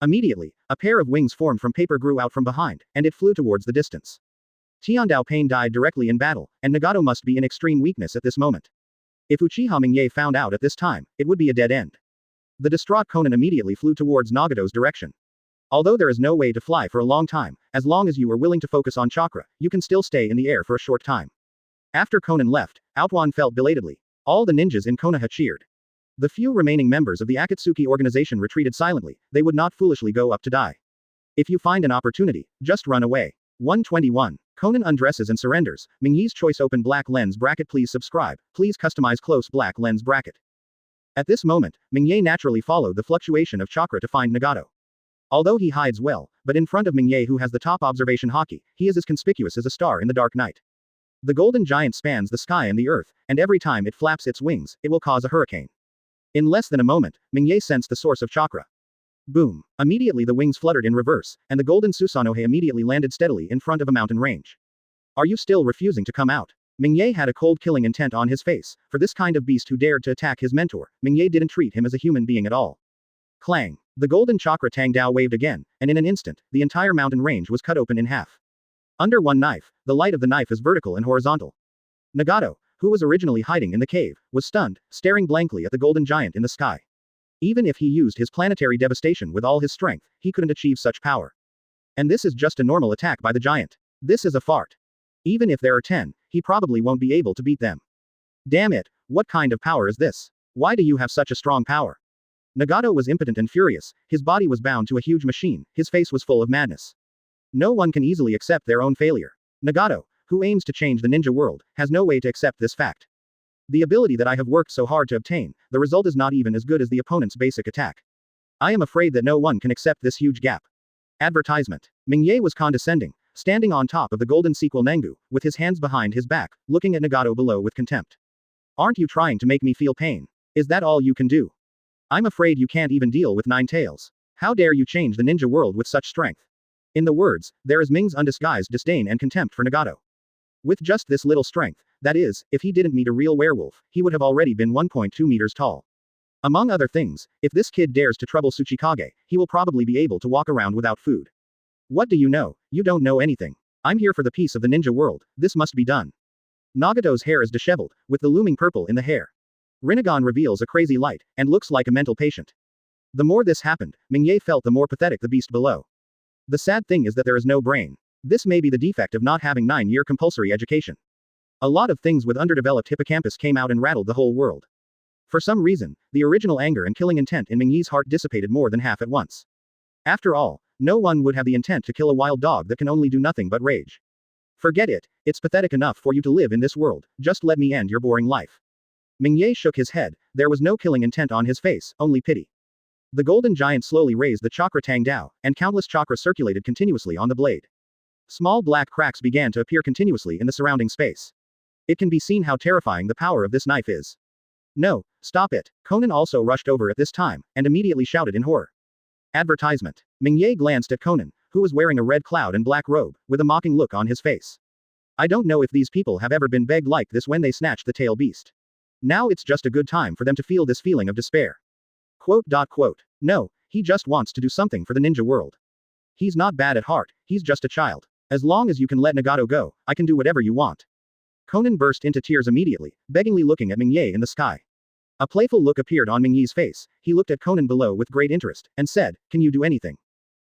Immediately, a pair of wings formed from paper grew out from behind, and it flew towards the distance. Tiandao Pain died directly in battle, and Nagato must be in extreme weakness at this moment. If Uchiha Ming found out at this time, it would be a dead end. The distraught Konan immediately flew towards Nagato's direction. Although there is no way to fly for a long time, as long as you are willing to focus on chakra, you can still stay in the air for a short time. After Konan left, Outwan felt belatedly. All the ninjas in Konoha cheered. The few remaining members of the Akatsuki organization retreated silently, they would not foolishly go up to die. If you find an opportunity, just run away. 121. Konan undresses and surrenders. Mingyi's choice open black lens bracket. Please subscribe. Please customize close black lens bracket. At this moment, Mingyi naturally followed the fluctuation of chakra to find Nagato. Although he hides well, but in front of Mingyi who has the top observation haki, he is as conspicuous as a star in the dark night. The golden giant spans the sky and the earth, and every time it flaps its wings, it will cause a hurricane. In less than a moment, Mingyi sensed the source of chakra. Boom. Immediately the wings fluttered in reverse, and the golden Susanoo immediately landed steadily in front of a mountain range. Are you still refusing to come out? Mingyi had a cold killing intent on his face. For this kind of beast who dared to attack his mentor, Mingyi didn't treat him as a human being at all. Clang. The golden chakra Tang Dao waved again, and in an instant, the entire mountain range was cut open in half. Under one knife, the light of the knife is vertical and horizontal. Nagato, who was originally hiding in the cave, was stunned, staring blankly at the golden giant in the sky. Even if he used his planetary devastation with all his strength, he couldn't achieve such power. And this is just a normal attack by the giant. This is a fart. Even if there are 10, he probably won't be able to beat them. Damn it, what kind of power is this? Why do you have such a strong power? Nagato was impotent and furious, his body was bound to a huge machine, his face was full of madness. No one can easily accept their own failure. Nagato, who aims to change the ninja world, has no way to accept this fact. The ability that I have worked so hard to obtain, the result is not even as good as the opponent's basic attack. I am afraid that no one can accept this huge gap. Advertisement. Mingyi was condescending, standing on top of the golden sequel Nengu, with his hands behind his back, looking at Nagato below with contempt. Aren't you trying to make me feel pain? Is that all you can do? I'm afraid you can't even deal with 9 tails. How dare you change the ninja world with such strength? In the words, there is Ming's undisguised disdain and contempt for Nagato. With just this little strength, that is, if he didn't meet a real werewolf, he would have already been 1.2 meters tall. Among other things, if this kid dares to trouble Tsuchikage, he will probably be able to walk around without food. What do you know? You don't know anything. I'm here for the peace of the ninja world, this must be done. Nagato's hair is disheveled, with the looming purple in the hair. Rinnegan reveals a crazy light, and looks like a mental patient. The more this happened, Mingyi felt the more pathetic the beast below. The sad thing is that there is no brain. This may be the defect of not having 9-year compulsory education. A lot of things with underdeveloped hippocampus came out and rattled the whole world. For some reason, the original anger and killing intent in Mingyi's heart dissipated more than half at once. After all, no one would have the intent to kill a wild dog that can only do nothing but rage. Forget it, it's pathetic enough for you to live in this world, just let me end your boring life. Mingyi shook his head, there was no killing intent on his face, only pity. The golden giant slowly raised the chakra Tang Dao, and countless chakras circulated continuously on the blade. Small black cracks began to appear continuously in the surrounding space. It can be seen how terrifying the power of this knife is. No, stop it. Konan also rushed over at this time, and immediately shouted in horror. Advertisement. Mingyi glanced at Konan, who was wearing a red cloud and black robe, with a mocking look on his face. I don't know if these people have ever been begged like this when they snatched the tail beast. Now it's just a good time for them to feel this feeling of despair. Quote. No, he just wants to do something for the ninja world. He's not bad at heart, he's just a child. As long as you can let Nagato go, I can do whatever you want. Konan burst into tears immediately, beggingly looking at Mingyi in the sky. A playful look appeared on Mingyi's face, he looked at Konan below with great interest, and said, can you do anything?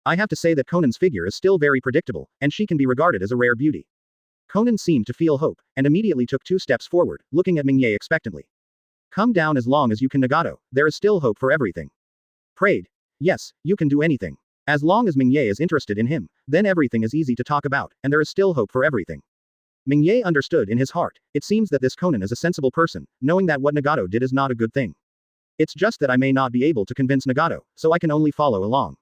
I have to say that Konan's figure is still very predictable, and she can be regarded as a rare beauty. Konan seemed to feel hope, and immediately took 2 steps forward, looking at Mingyi expectantly. Come down as long as you can Nagato, there is still hope for everything. Prayed. Yes, you can do anything. As long as Mingyi is interested in him, then everything is easy to talk about, and there is still hope for everything. Mingyi understood in his heart, it seems that this Konan is a sensible person, knowing that what Nagato did is not a good thing. It's just that I may not be able to convince Nagato, so I can only follow along.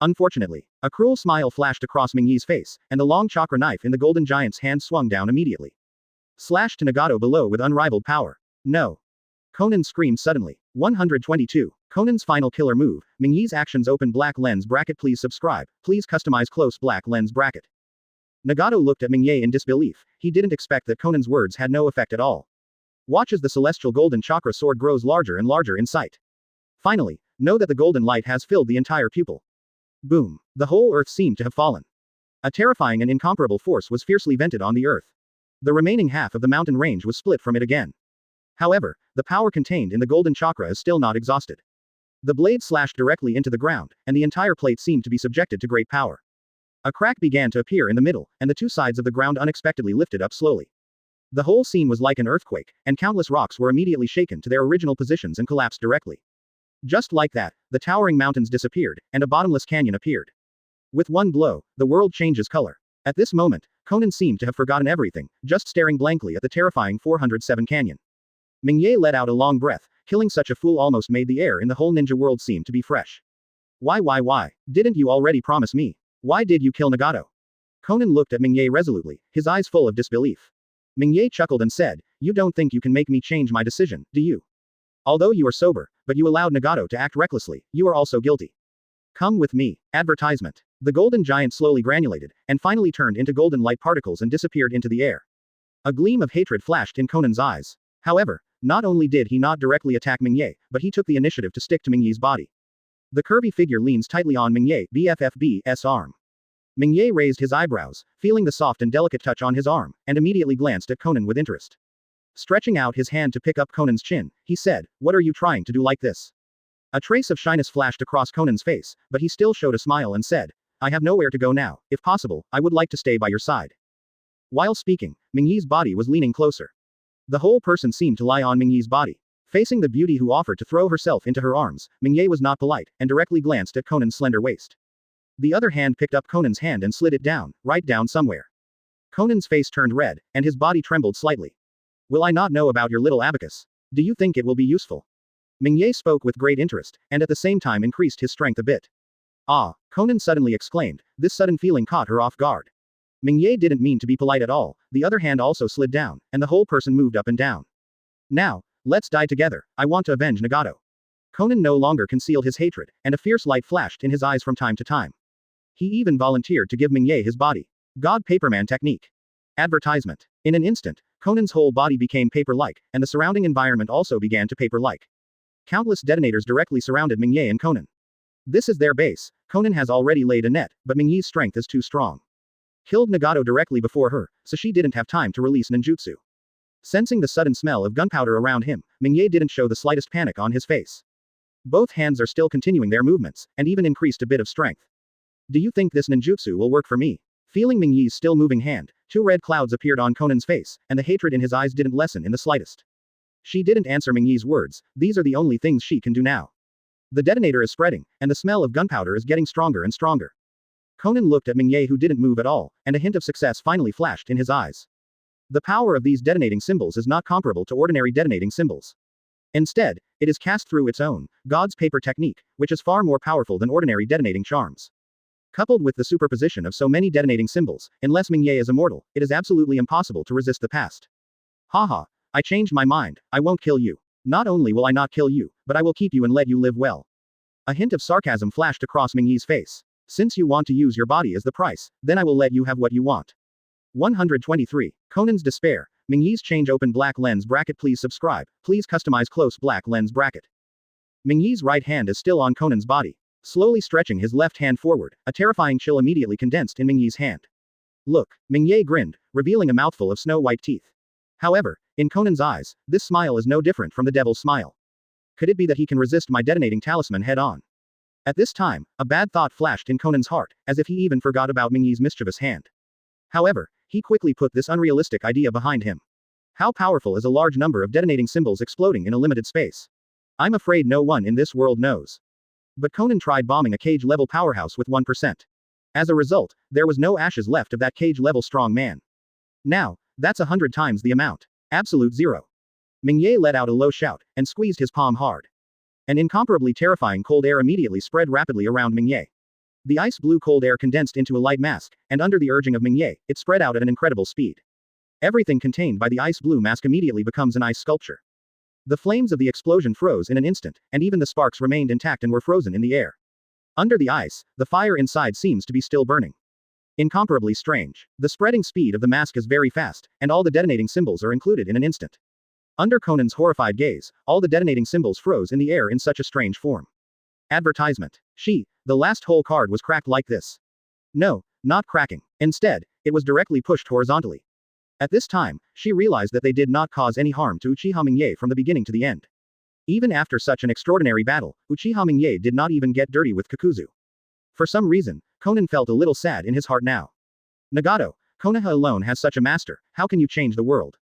Unfortunately, a cruel smile flashed across Mingyi's face, and the long chakra knife in the golden giant's hand swung down immediately. Slashed to Nagato below with unrivaled power. No. Konan screamed suddenly. 122. Konan's final killer move, Mingyi's actions open black lens bracket. Please subscribe, please customize close black lens bracket. Nagato looked at Mingyi in disbelief, he didn't expect that Konan's words had no effect at all. Watch as the celestial golden chakra sword grows larger and larger in sight. Finally, know that the golden light has filled the entire pupil. Boom. The whole earth seemed to have fallen. A terrifying and incomparable force was fiercely vented on the earth. The remaining half of the mountain range was split from it again. However, the power contained in the golden chakra is still not exhausted. The blade slashed directly into the ground, and the entire plate seemed to be subjected to great power. A crack began to appear in the middle, and the two sides of the ground unexpectedly lifted up slowly. The whole scene was like an earthquake, and countless rocks were immediately shaken to their original positions and collapsed directly. Just like that, the towering mountains disappeared, and a bottomless canyon appeared. With one blow, the world changes color. At this moment, Konan seemed to have forgotten everything, just staring blankly at the terrifying 407 canyon. Ming let out a long breath. Killing such a fool almost made the air in the whole ninja world seem to be fresh. Why? Didn't you already promise me? Why did you kill Nagato? Konan looked at Ming resolutely, his eyes full of disbelief. Ming chuckled and said, "You don't think you can make me change my decision, do you? Although you are sober, but you allowed Nagato to act recklessly, you are also guilty. Come with me." Advertisement. The golden giant slowly granulated, and finally turned into golden light particles and disappeared into the air. A gleam of hatred flashed in Konan's eyes. However, not only did he not directly attack Ming but he took the initiative to stick to Ming body. The curvy figure leans tightly on Ming BFFB's arm. Ming raised his eyebrows, feeling the soft and delicate touch on his arm, and immediately glanced at Konan with interest. Stretching out his hand to pick up Konan's chin, he said, "What are you trying to do like this?" A trace of shyness flashed across Konan's face, but he still showed a smile and said, "I have nowhere to go now. If possible, I would like to stay by your side." While speaking, Ming's body was leaning closer. The whole person seemed to lie on Ming's body. Facing the beauty who offered to throw herself into her arms, Ming was not polite, and directly glanced at Konan's slender waist. The other hand picked up Konan's hand and slid it down, right down somewhere. Konan's face turned red, and his body trembled slightly. "Will I not know about your little abacus? Do you think it will be useful?" Ming spoke with great interest, and at the same time increased his strength a bit. "Ah," Konan suddenly exclaimed, this sudden feeling caught her off guard. Ming didn't mean to be polite at all, the other hand also slid down, and the whole person moved up and down. "Now, let's die together, I want to avenge Nagato." Konan no longer concealed his hatred, and a fierce light flashed in his eyes from time to time. He even volunteered to give Ming his body. God Paperman technique. Advertisement. In an instant, Konan's whole body became paper-like, and the surrounding environment also began to paper-like. Countless detonators directly surrounded Ming and Konan. This is their base. Konan has already laid a net, but Ming's strength is too strong. Killed Nagato directly before her, so she didn't have time to release ninjutsu. Sensing the sudden smell of gunpowder around him, Ming didn't show the slightest panic on his face. Both hands are still continuing their movements, and even increased a bit of strength. "Do you think this ninjutsu will work for me?" Feeling Ming's still moving hand, two red clouds appeared on Konan's face, and the hatred in his eyes didn't lessen in the slightest. She didn't answer Ming's words, these are the only things she can do now. The detonator is spreading, and the smell of gunpowder is getting stronger and stronger. Konan looked at Ming who didn't move at all, and a hint of success finally flashed in his eyes. The power of these detonating symbols is not comparable to ordinary detonating symbols. Instead, it is cast through its own, God's paper technique, which is far more powerful than ordinary detonating charms. Coupled with the superposition of so many detonating symbols, unless Ming is immortal, it is absolutely impossible to resist the past. "Haha, I changed my mind, I won't kill you. Not only will I not kill you, but I will keep you and let you live well." A hint of sarcasm flashed across Ming's face. "Since you want to use your body as the price, then I will let you have what you want." 123. Konan's despair. Ming's change open black lens bracket. Please subscribe. Please customize close black lens bracket. Ming's right hand is still on Konan's body. Slowly stretching his left hand forward, a terrifying chill immediately condensed in Ming's hand. "Look," Ming grinned, revealing a mouthful of snow-white teeth. However, in Konan's eyes, this smile is no different from the devil's smile. Could it be that he can resist my detonating talisman head-on? At this time, a bad thought flashed in Konan's heart, as if he even forgot about Ming's mischievous hand. However, he quickly put this unrealistic idea behind him. How powerful is a large number of detonating symbols exploding in a limited space? I'm afraid no one in this world knows. But Konan tried bombing a cage-level powerhouse with 1%. As a result, there was no ashes left of that cage-level strong man. Now, that's 100 times the amount. Absolute zero. Ming let out a low shout, and squeezed his palm hard. An incomparably terrifying cold air immediately spread rapidly around Ming. The ice-blue cold air condensed into a light mask, and under the urging of Ming, it spread out at an incredible speed. Everything contained by the ice-blue mask immediately becomes an ice sculpture. The flames of the explosion froze in an instant, and even the sparks remained intact and were frozen in the air. Under the ice, the fire inside seems to be still burning. Incomparably strange. The spreading speed of the mask is very fast, and all the detonating symbols are included in an instant. Under Konan's horrified gaze, all the detonating symbols froze in the air in such a strange form. Advertisement. The last whole card was cracked like this. No, not cracking. Instead, it was directly pushed horizontally. At this time, she realized that they did not cause any harm to Uchiha Ming from the beginning to the end. Even after such an extraordinary battle, Uchiha Ming did not even get dirty with Kakuzu. For some reason, Konan felt a little sad in his heart now. Nagato, Konoha alone has such a master, how can you change the world?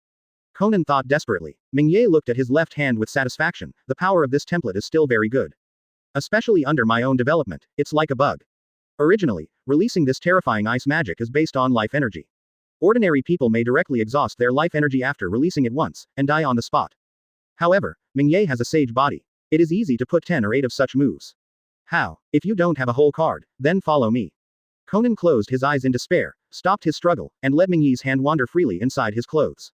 Konan thought desperately. Ming looked at his left hand with satisfaction, the power of this template is still very good. Especially under my own development, it's like a bug. Originally, releasing this terrifying ice magic is based on life energy. Ordinary people may directly exhaust their life energy after releasing it once, and die on the spot. However, Ming has a sage body. It is easy to put 10 or 8 of such moves. How? If you don't have a whole card, then follow me. Konan closed his eyes in despair, stopped his struggle, and let Ming hand wander freely inside his clothes.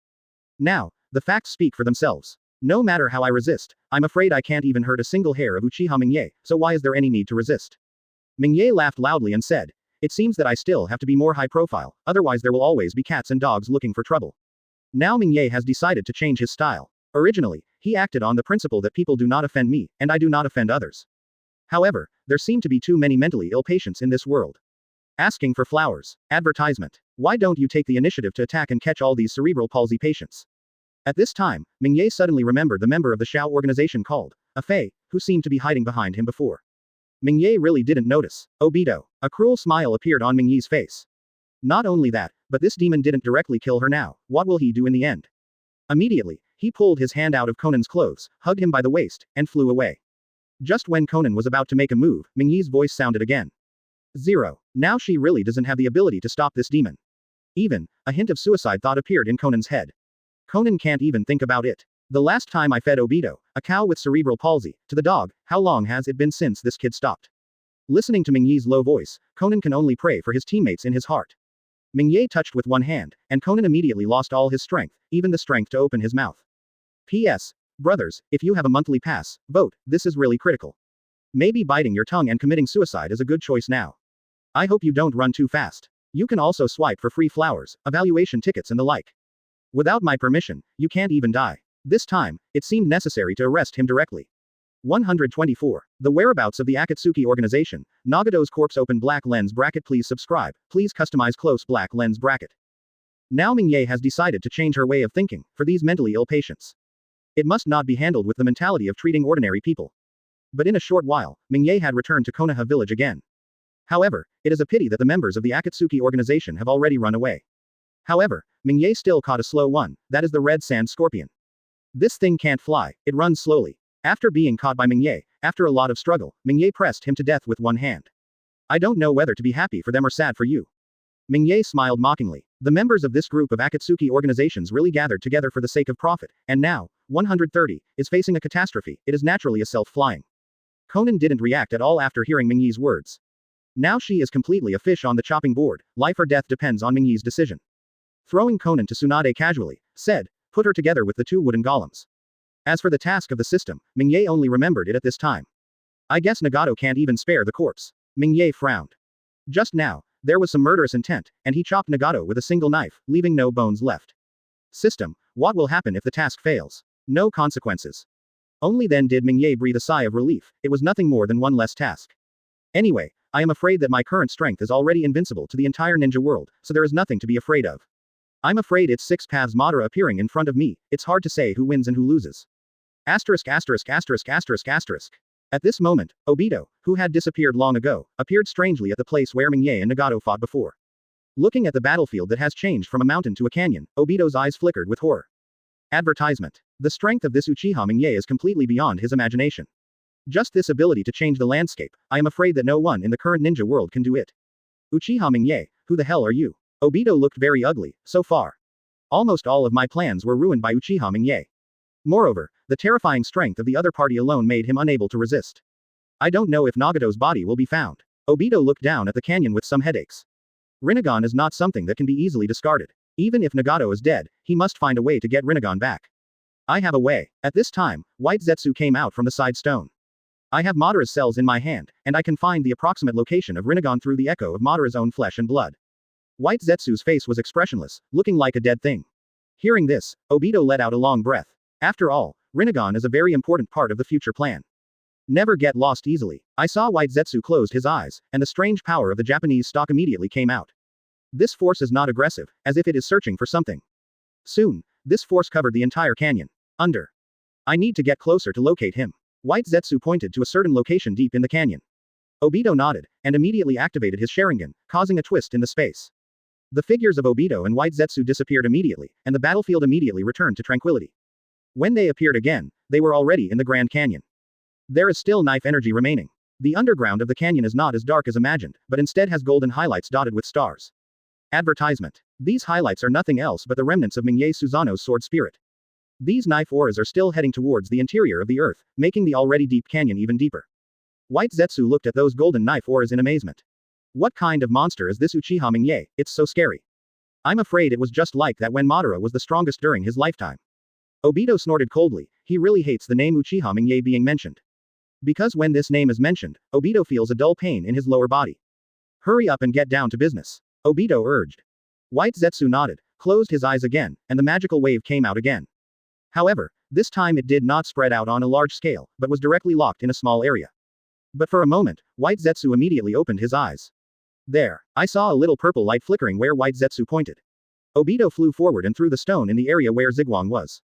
Now, the facts speak for themselves. No matter how I resist, I'm afraid I can't even hurt a single hair of Uchiha Ming, so why is there any need to resist? Ming laughed loudly and said, it seems that I still have to be more high profile, otherwise there will always be cats and dogs looking for trouble. Now Ming has decided to change his style. Originally, he acted on the principle that people do not offend me, and I do not offend others. However, there seem to be too many mentally ill patients in this world. Asking for flowers. Advertisement. Why don't you take the initiative to attack and catch all these cerebral palsy patients? At this time, Ming suddenly remembered the member of the Shao organization called a Fei, who seemed to be hiding behind him before. Ming really didn't notice. Obito. A cruel smile appeared on Ming face. Not only that, but this demon didn't directly kill her now, what will he do in the end? Immediately, he pulled his hand out of Konan's clothes, hugged him by the waist, and flew away. Just when Konan was about to make a move, Ming voice sounded again. 0. Now she really doesn't have the ability to stop this demon. Even, a hint of suicide thought appeared in Konan's head. Konan can't even think about it. The last time I fed Obito, a cow with cerebral palsy, to the dog, how long has it been since this kid stopped? Listening to Ming low voice, Konan can only pray for his teammates in his heart. Ming touched with one hand, and Konan immediately lost all his strength, even the strength to open his mouth. P.S. Brothers, if you have a monthly pass, vote, this is really critical. Maybe biting your tongue and committing suicide is a good choice now. I hope you don't run too fast. You can also swipe for free flowers, evaluation tickets and the like. Without my permission, you can't even die. This time, it seemed necessary to arrest him directly. 124. The whereabouts of the Akatsuki organization. Nagato's corpse open black lens bracket. Please subscribe. Please customize close black lens bracket. Now Ming has decided to change her way of thinking, for these mentally ill patients. It must not be handled with the mentality of treating ordinary people. But in a short while, Ming had returned to Konoha village again. However, it is a pity that the members of the Akatsuki organization have already run away. However, Ming still caught a slow one, that is the red sand scorpion. This thing can't fly, it runs slowly. After being caught by Ming after a lot of struggle, Ming pressed him to death with one hand. I don't know whether to be happy for them or sad for you. Ming smiled mockingly. The members of this group of Akatsuki organizations really gathered together for the sake of profit, and now, 130, is facing a catastrophe, it is naturally a self-flying. Konan didn't react at all after hearing Ming's words. Now she is completely a fish on the chopping board, life or death depends on Ming's decision. Throwing Konan to Tsunade casually, said, put her together with the 2 wooden golems. As for the task of the system, Ming only remembered it at this time. I guess Nagato can't even spare the corpse. Ming frowned. Just now, there was some murderous intent, and he chopped Nagato with a single knife, leaving no bones left. System, what will happen if the task fails? No consequences. Only then did Ming breathe a sigh of relief, it was nothing more than one less task. Anyway, I am afraid that my current strength is already invincible to the entire ninja world, so there is nothing to be afraid of. I'm afraid it's 6 paths Madara appearing in front of me, it's hard to say who wins and who loses. Asterisk asterisk asterisk asterisk asterisk. At this moment, Obito, who had disappeared long ago, appeared strangely at the place where Ming and Nagato fought before. Looking at the battlefield that has changed from a mountain to a canyon, Obito's eyes flickered with horror. Advertisement. The strength of this Uchiha Ming is completely beyond his imagination. Just this ability to change the landscape, I am afraid that no one in the current ninja world can do it. Uchiha Ming, who the hell are you? Obito looked very ugly, so far. Almost all of my plans were ruined by Uchiha Ming. Moreover, the terrifying strength of the other party alone made him unable to resist. I don't know if Nagato's body will be found. Obito looked down at the canyon with some headaches. Rinnegan is not something that can be easily discarded. Even if Nagato is dead, he must find a way to get Rinnegan back. I have a way. At this time, White Zetsu came out from the side stone. I have Madara's cells in my hand, and I can find the approximate location of Rinnegan through the echo of Madara's own flesh and blood. White Zetsu's face was expressionless, looking like a dead thing. Hearing this, Obito let out a long breath. After all, Rinnegan is a very important part of the future plan. Never get lost easily. I saw White Zetsu closed his eyes, and the strange power of the Japanese stock immediately came out. This force is not aggressive, as if it is searching for something. Soon, this force covered the entire canyon. Under. I need to get closer to locate him. White Zetsu pointed to a certain location deep in the canyon. Obito nodded, and immediately activated his Sharingan, causing a twist in the space. The figures of Obito and White Zetsu disappeared immediately, and the battlefield immediately returned to tranquility. When they appeared again, they were already in the Grand Canyon. There is still knife energy remaining. The underground of the canyon is not as dark as imagined, but instead has golden highlights dotted with stars. Advertisement. These highlights are nothing else but the remnants of Mingye Susanoo's sword spirit. These knife auras are still heading towards the interior of the earth, making the already deep canyon even deeper. White Zetsu looked at those golden knife auras in amazement. What kind of monster is this Uchiha Mingye? It's so scary. I'm afraid it was just like that when Madara was the strongest during his lifetime. Obito snorted coldly. He really hates the name Uchiha Mingye being mentioned. Because when this name is mentioned, Obito feels a dull pain in his lower body. Hurry up and get down to business, Obito urged. White Zetsu nodded, closed his eyes again, and the magical wave came out again. However, this time it did not spread out on a large scale, but was directly locked in a small area. But for a moment, White Zetsu immediately opened his eyes. There, I saw a little purple light flickering where White Zetsu pointed. Obito flew forward and threw the stone in the area where Zigwang was.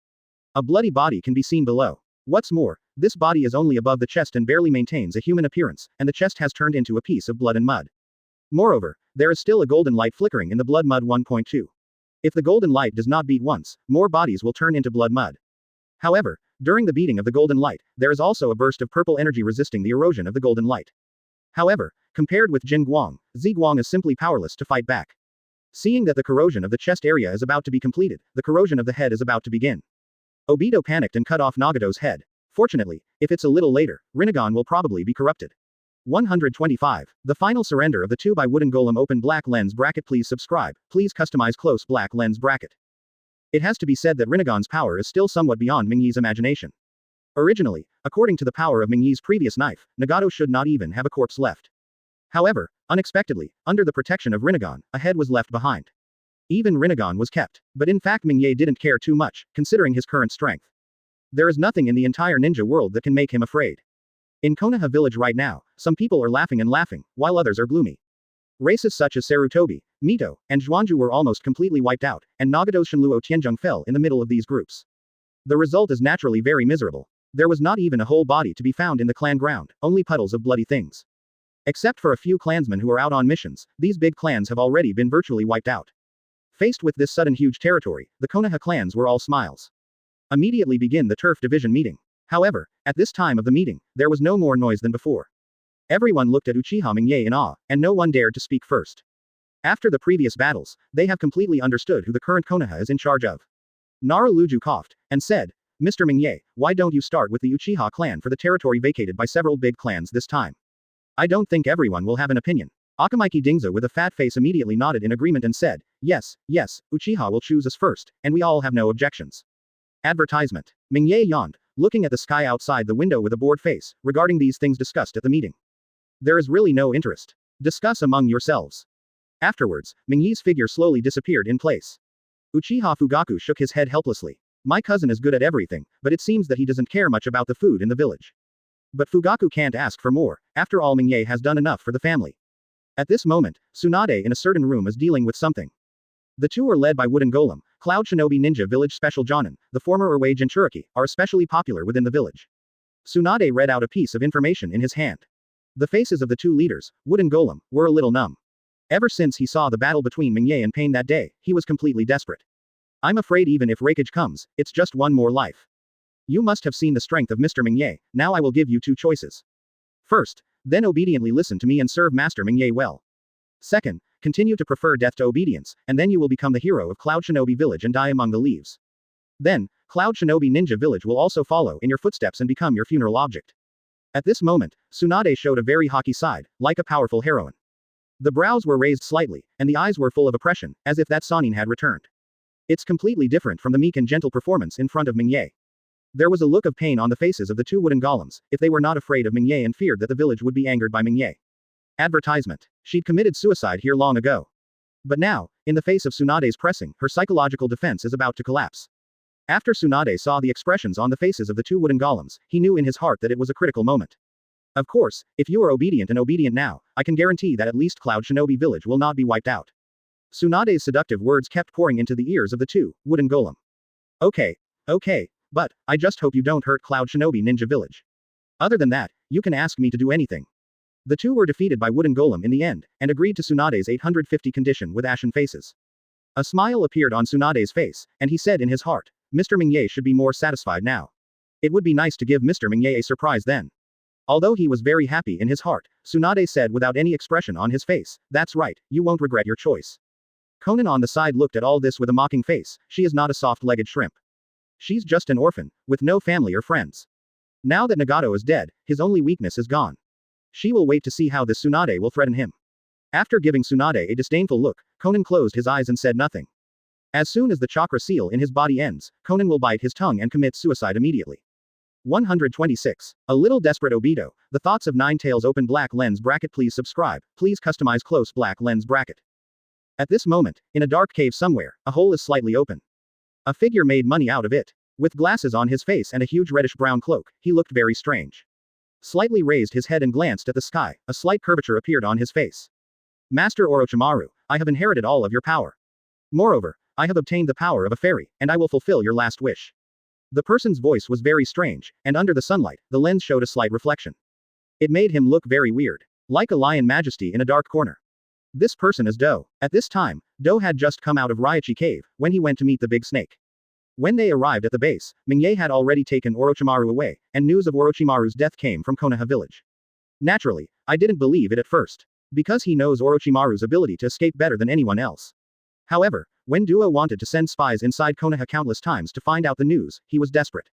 A bloody body can be seen below. What's more, this body is only above the chest and barely maintains a human appearance, and the chest has turned into a piece of blood and mud. Moreover, there is still a golden light flickering in the blood mud 1.2. If the golden light does not beat once, more bodies will turn into blood mud. However, during the beating of the golden light, there is also a burst of purple energy resisting the erosion of the golden light. However, compared with Jin Guang, Ziguang is simply powerless to fight back. Seeing that the corrosion of the chest area is about to be completed, the corrosion of the head is about to begin. Obito panicked and cut off Nagato's head. Fortunately, if it's a little later, Rinnegan will probably be corrupted. 125. The final surrender of the 2x wooden golem open black lens bracket. Please subscribe, please customize close black lens bracket. It has to be said that Rinnegan's power is still somewhat beyond Mingye's imagination. Originally, according to the power of Mingye's previous knife, Nagato should not even have a corpse left. However, unexpectedly, under the protection of Rinnegan, a head was left behind. Even Rinnegan was kept, but in fact Mingye didn't care too much, considering his current strength. There is nothing in the entire ninja world that can make him afraid. In Konoha village right now, some people are laughing and laughing, while others are gloomy. Races such as Sarutobi, Mito, and Zhuanju were almost completely wiped out, and Nagato's Shinluo Tianzhong fell in the middle of these groups. The result is naturally very miserable. There was not even a whole body to be found in the clan ground, only puddles of bloody things. Except for a few clansmen who are out on missions, these big clans have already been virtually wiped out. Faced with this sudden huge territory, the Konoha clans were all smiles. Immediately begin the turf division meeting. However, at this time of the meeting, there was no more noise than before. Everyone looked at Uchiha Mingye in awe, and no one dared to speak first. After the previous battles, they have completely understood who the current Konoha is in charge of. Naruto coughed, and said, Mr. Mingye, why don't you start with the Uchiha clan for the territory vacated by several big clans this time? I don't think everyone will have an opinion. Akamaiki Dingza with a fat face immediately nodded in agreement and said, yes, Uchiha will choose us first, and we all have no objections. Advertisement. Mingye yawned, looking at the sky outside the window with a bored face, regarding these things discussed at the meeting. There is really no interest. Discuss among yourselves. Afterwards, Mingye's figure slowly disappeared in place. Uchiha Fugaku shook his head helplessly. My cousin is good at everything, but it seems that he doesn't care much about the food in the village. But Fugaku can't ask for more, after all Mingye has done enough for the family. At this moment, Tsunade in a certain room is dealing with something. The two are led by Wooden Golem, Cloud Shinobi Ninja Village Special Jonin, the former Urwei Jinchuriki, are especially popular within the village. Tsunade read out a piece of information in his hand. The faces of the two leaders, Wooden Golem, were a little numb. Ever since he saw the battle between Mingye and Pain that day, he was completely desperate. I'm afraid even if Raikage comes, it's just one more life. You must have seen the strength of Mr. Mingye, now I will give you two choices. First, then obediently listen to me and serve Master Mingye well. Second, continue to prefer death to obedience, and then you will become the hero of Cloud Shinobi Village and die among the leaves. Then, Cloud Shinobi Ninja Village will also follow in your footsteps and become your funeral object. At this moment, Tsunade showed a very haughty side, like a powerful heroine. The brows were raised slightly, and the eyes were full of oppression, as if that Sanin had returned. It's completely different from the meek and gentle performance in front of Mingye. There was a look of pain on the faces of the two wooden golems, if they were not afraid of Mingye and feared that the village would be angered by Mingye. Advertisement. She'd committed suicide here long ago. But now, in the face of Tsunade's pressing, her psychological defense is about to collapse. After Tsunade saw the expressions on the faces of the two wooden golems, he knew in his heart that it was a critical moment. Of course, if you are obedient now, I can guarantee that at least Cloud Shinobi Village will not be wiped out. Tsunade's seductive words kept pouring into the ears of the two wooden golem. Okay, But, I just hope you don't hurt Cloud Shinobi Ninja Village. Other than that, you can ask me to do anything. The two were defeated by Wooden Golem in the end, and agreed to Tsunade's 850 condition with ashen faces. A smile appeared on Tsunade's face, and he said in his heart, Mr. Mingye should be more satisfied now. It would be nice to give Mr. Mingye a surprise then. Although he was very happy in his heart, Tsunade said without any expression on his face, that's right, you won't regret your choice. Konan on the side looked at all this with a mocking face, she is not a soft-legged shrimp. She's just an orphan, with no family or friends. Now that Nagato is dead, his only weakness is gone. She will wait to see how this Tsunade will threaten him. After giving Tsunade a disdainful look, Konan closed his eyes and said nothing. As soon as the chakra seal in his body ends, Konan will bite his tongue and commit suicide immediately. 126. A little desperate Obito, the thoughts of Ninetales open black lens bracket please subscribe, please customize close black lens bracket. At this moment, in a dark cave somewhere, a hole is slightly open. A figure made money out of it. With glasses on his face and a huge reddish-brown cloak, he looked very strange. Slightly raised his head and glanced at the sky, a slight curvature appeared on his face. Master Orochimaru, I have inherited all of your power. Moreover, I have obtained the power of a fairy, and I will fulfill your last wish. The person's voice was very strange, and under the sunlight, the lens showed a slight reflection. It made him look very weird. Like a lion majesty in a dark corner. This person is Do. At this time, Do had just come out of Raikage cave, when he went to meet the big snake. When they arrived at the base, Mingye had already taken Orochimaru away, and news of Orochimaru's death came from Konoha village. Naturally, I didn't believe it at first. Because he knows Orochimaru's ability to escape better than anyone else. However, when Duo wanted to send spies inside Konoha countless times to find out the news, he was desperate.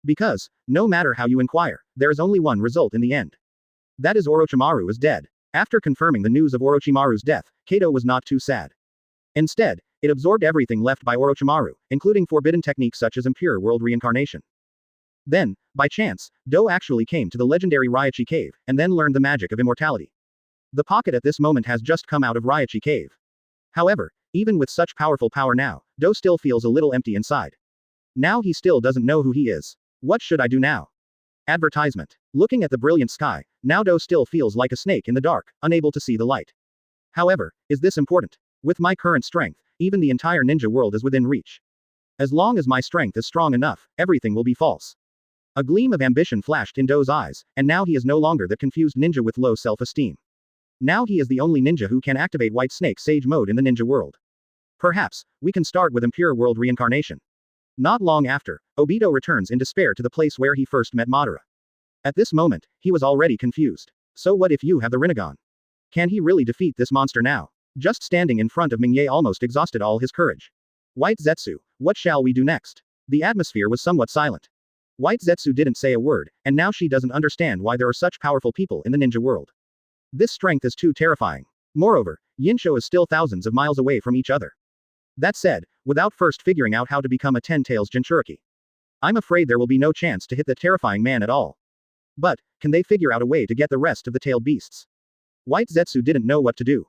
Because, no matter how you inquire, there is only one result in the end. That is Orochimaru is dead. After confirming the news of Orochimaru's death, Kato was not too sad. Instead, it absorbed everything left by Orochimaru, including forbidden techniques such as impure world reincarnation. Then, by chance, Do actually came to the legendary Raikage cave, and then learned the magic of immortality. The pocket at this moment has just come out of Raikage cave. However, even with such powerful power now, Do still feels a little empty inside. Now he still doesn't know who he is. What should I do now? Advertisement. Looking at the brilliant sky, now Do still feels like a snake in the dark, unable to see the light. However, is this important? With my current strength, even the entire ninja world is within reach. As long as my strength is strong enough, everything will be false. A gleam of ambition flashed in Do's eyes, and now he is no longer the confused ninja with low self-esteem. Now he is the only ninja who can activate White Snake Sage mode in the ninja world. Perhaps, we can start with impure world reincarnation. Not long after, Obito returns in despair to the place where he first met Madara. At this moment, he was already confused. So what if you have the Rinnegan? Can he really defeat this monster now? Just standing in front of Mingye almost exhausted all his courage. White Zetsu, what shall we do next? The atmosphere was somewhat silent. White Zetsu didn't say a word, and now she doesn't understand why there are such powerful people in the ninja world. This strength is too terrifying. Moreover, Yinsho is still thousands of miles away from each other. That said, without first figuring out how to become a 10-tails Jinchuriki, I'm afraid there will be no chance to hit the terrifying man at all. But, can they figure out a way to get the rest of the tailed beasts? White Zetsu didn't know what to do.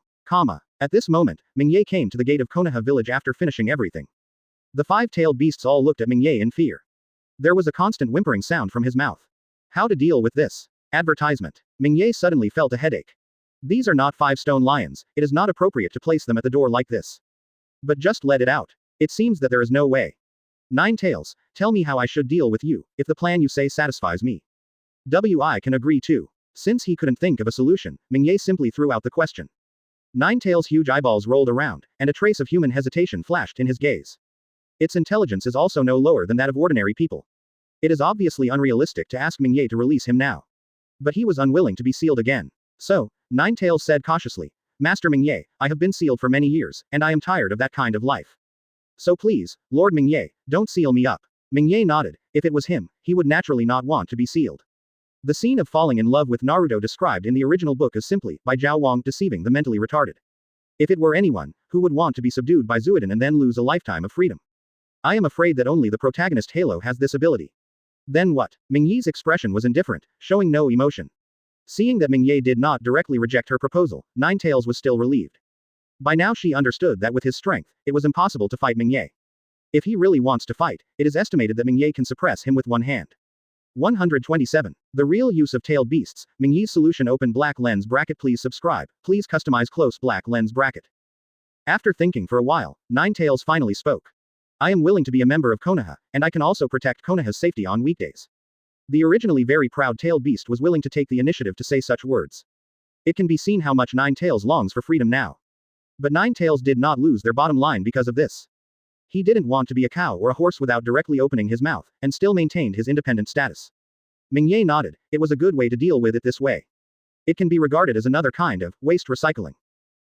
At this moment, Mingye came to the gate of Konoha village after finishing everything. The 5-tailed beasts all looked at Mingye in fear. There was a constant whimpering sound from his mouth. How to deal with this? Advertisement. Mingye suddenly felt a headache. These are not 5-stone lions, it is not appropriate to place them at the door like this. But just let it out. It seems that there is no way. 9 tails, tell me how I should deal with you, if the plan you say satisfies me. I can agree too. Since he couldn't think of a solution, Mingye simply threw out the question. 9 tails' huge eyeballs rolled around, and a trace of human hesitation flashed in his gaze. Its intelligence is also no lower than that of ordinary people. It is obviously unrealistic to ask Mingye to release him now. But he was unwilling to be sealed again. So, 9 tails said cautiously, Master Mingye, I have been sealed for many years, and I am tired of that kind of life. So please, Lord Mingye, don't seal me up. Mingye nodded. If it was him, he would naturally not want to be sealed. The scene of falling in love with Naruto described in the original book is simply, by Zhao Wang deceiving the mentally retarded. If it were anyone, who would want to be subdued by Zuiden and then lose a lifetime of freedom? I am afraid that only the protagonist Halo has this ability. Then what? Mingye's expression was indifferent, showing no emotion. Seeing that Mingye did not directly reject her proposal, 9 tails was still relieved. By now she understood that with his strength, it was impossible to fight Mingye. If he really wants to fight, it is estimated that Mingye can suppress him with one hand. 127. The real use of tailed beasts, Mingye's solution open black lens bracket please subscribe, please customize close black lens bracket. After thinking for a while, 9 tails finally spoke. I am willing to be a member of Konoha, and I can also protect Konoha's safety on weekdays. The originally very proud tailed beast was willing to take the initiative to say such words. It can be seen how much Nine Tails longs for freedom now. But Nine Tails did not lose their bottom line because of this. He didn't want to be a cow or a horse without directly opening his mouth, and still maintained his independent status. Ming nodded. It was a good way to deal with it this way. It can be regarded as another kind of waste recycling.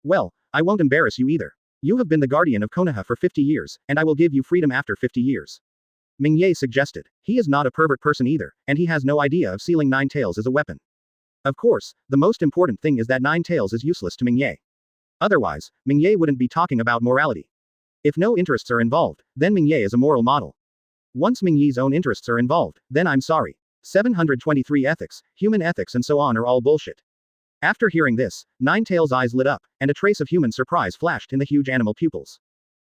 Well, I won't embarrass you either. You have been the guardian of Konoha for 50 years, and I will give you freedom after 50 years. Ming suggested. He is not a pervert person either, and he has no idea of sealing Nine Tails as a weapon. Of course, the most important thing is that Nine Tails is useless to Ming. Otherwise, Ming wouldn't be talking about morality. If no interests are involved, then Ming is a moral model. Once Ming own interests are involved, then I'm sorry. 723 ethics, human ethics and so on are all bullshit. After hearing this, Nine Tails' eyes lit up, and a trace of human surprise flashed in the huge animal pupils.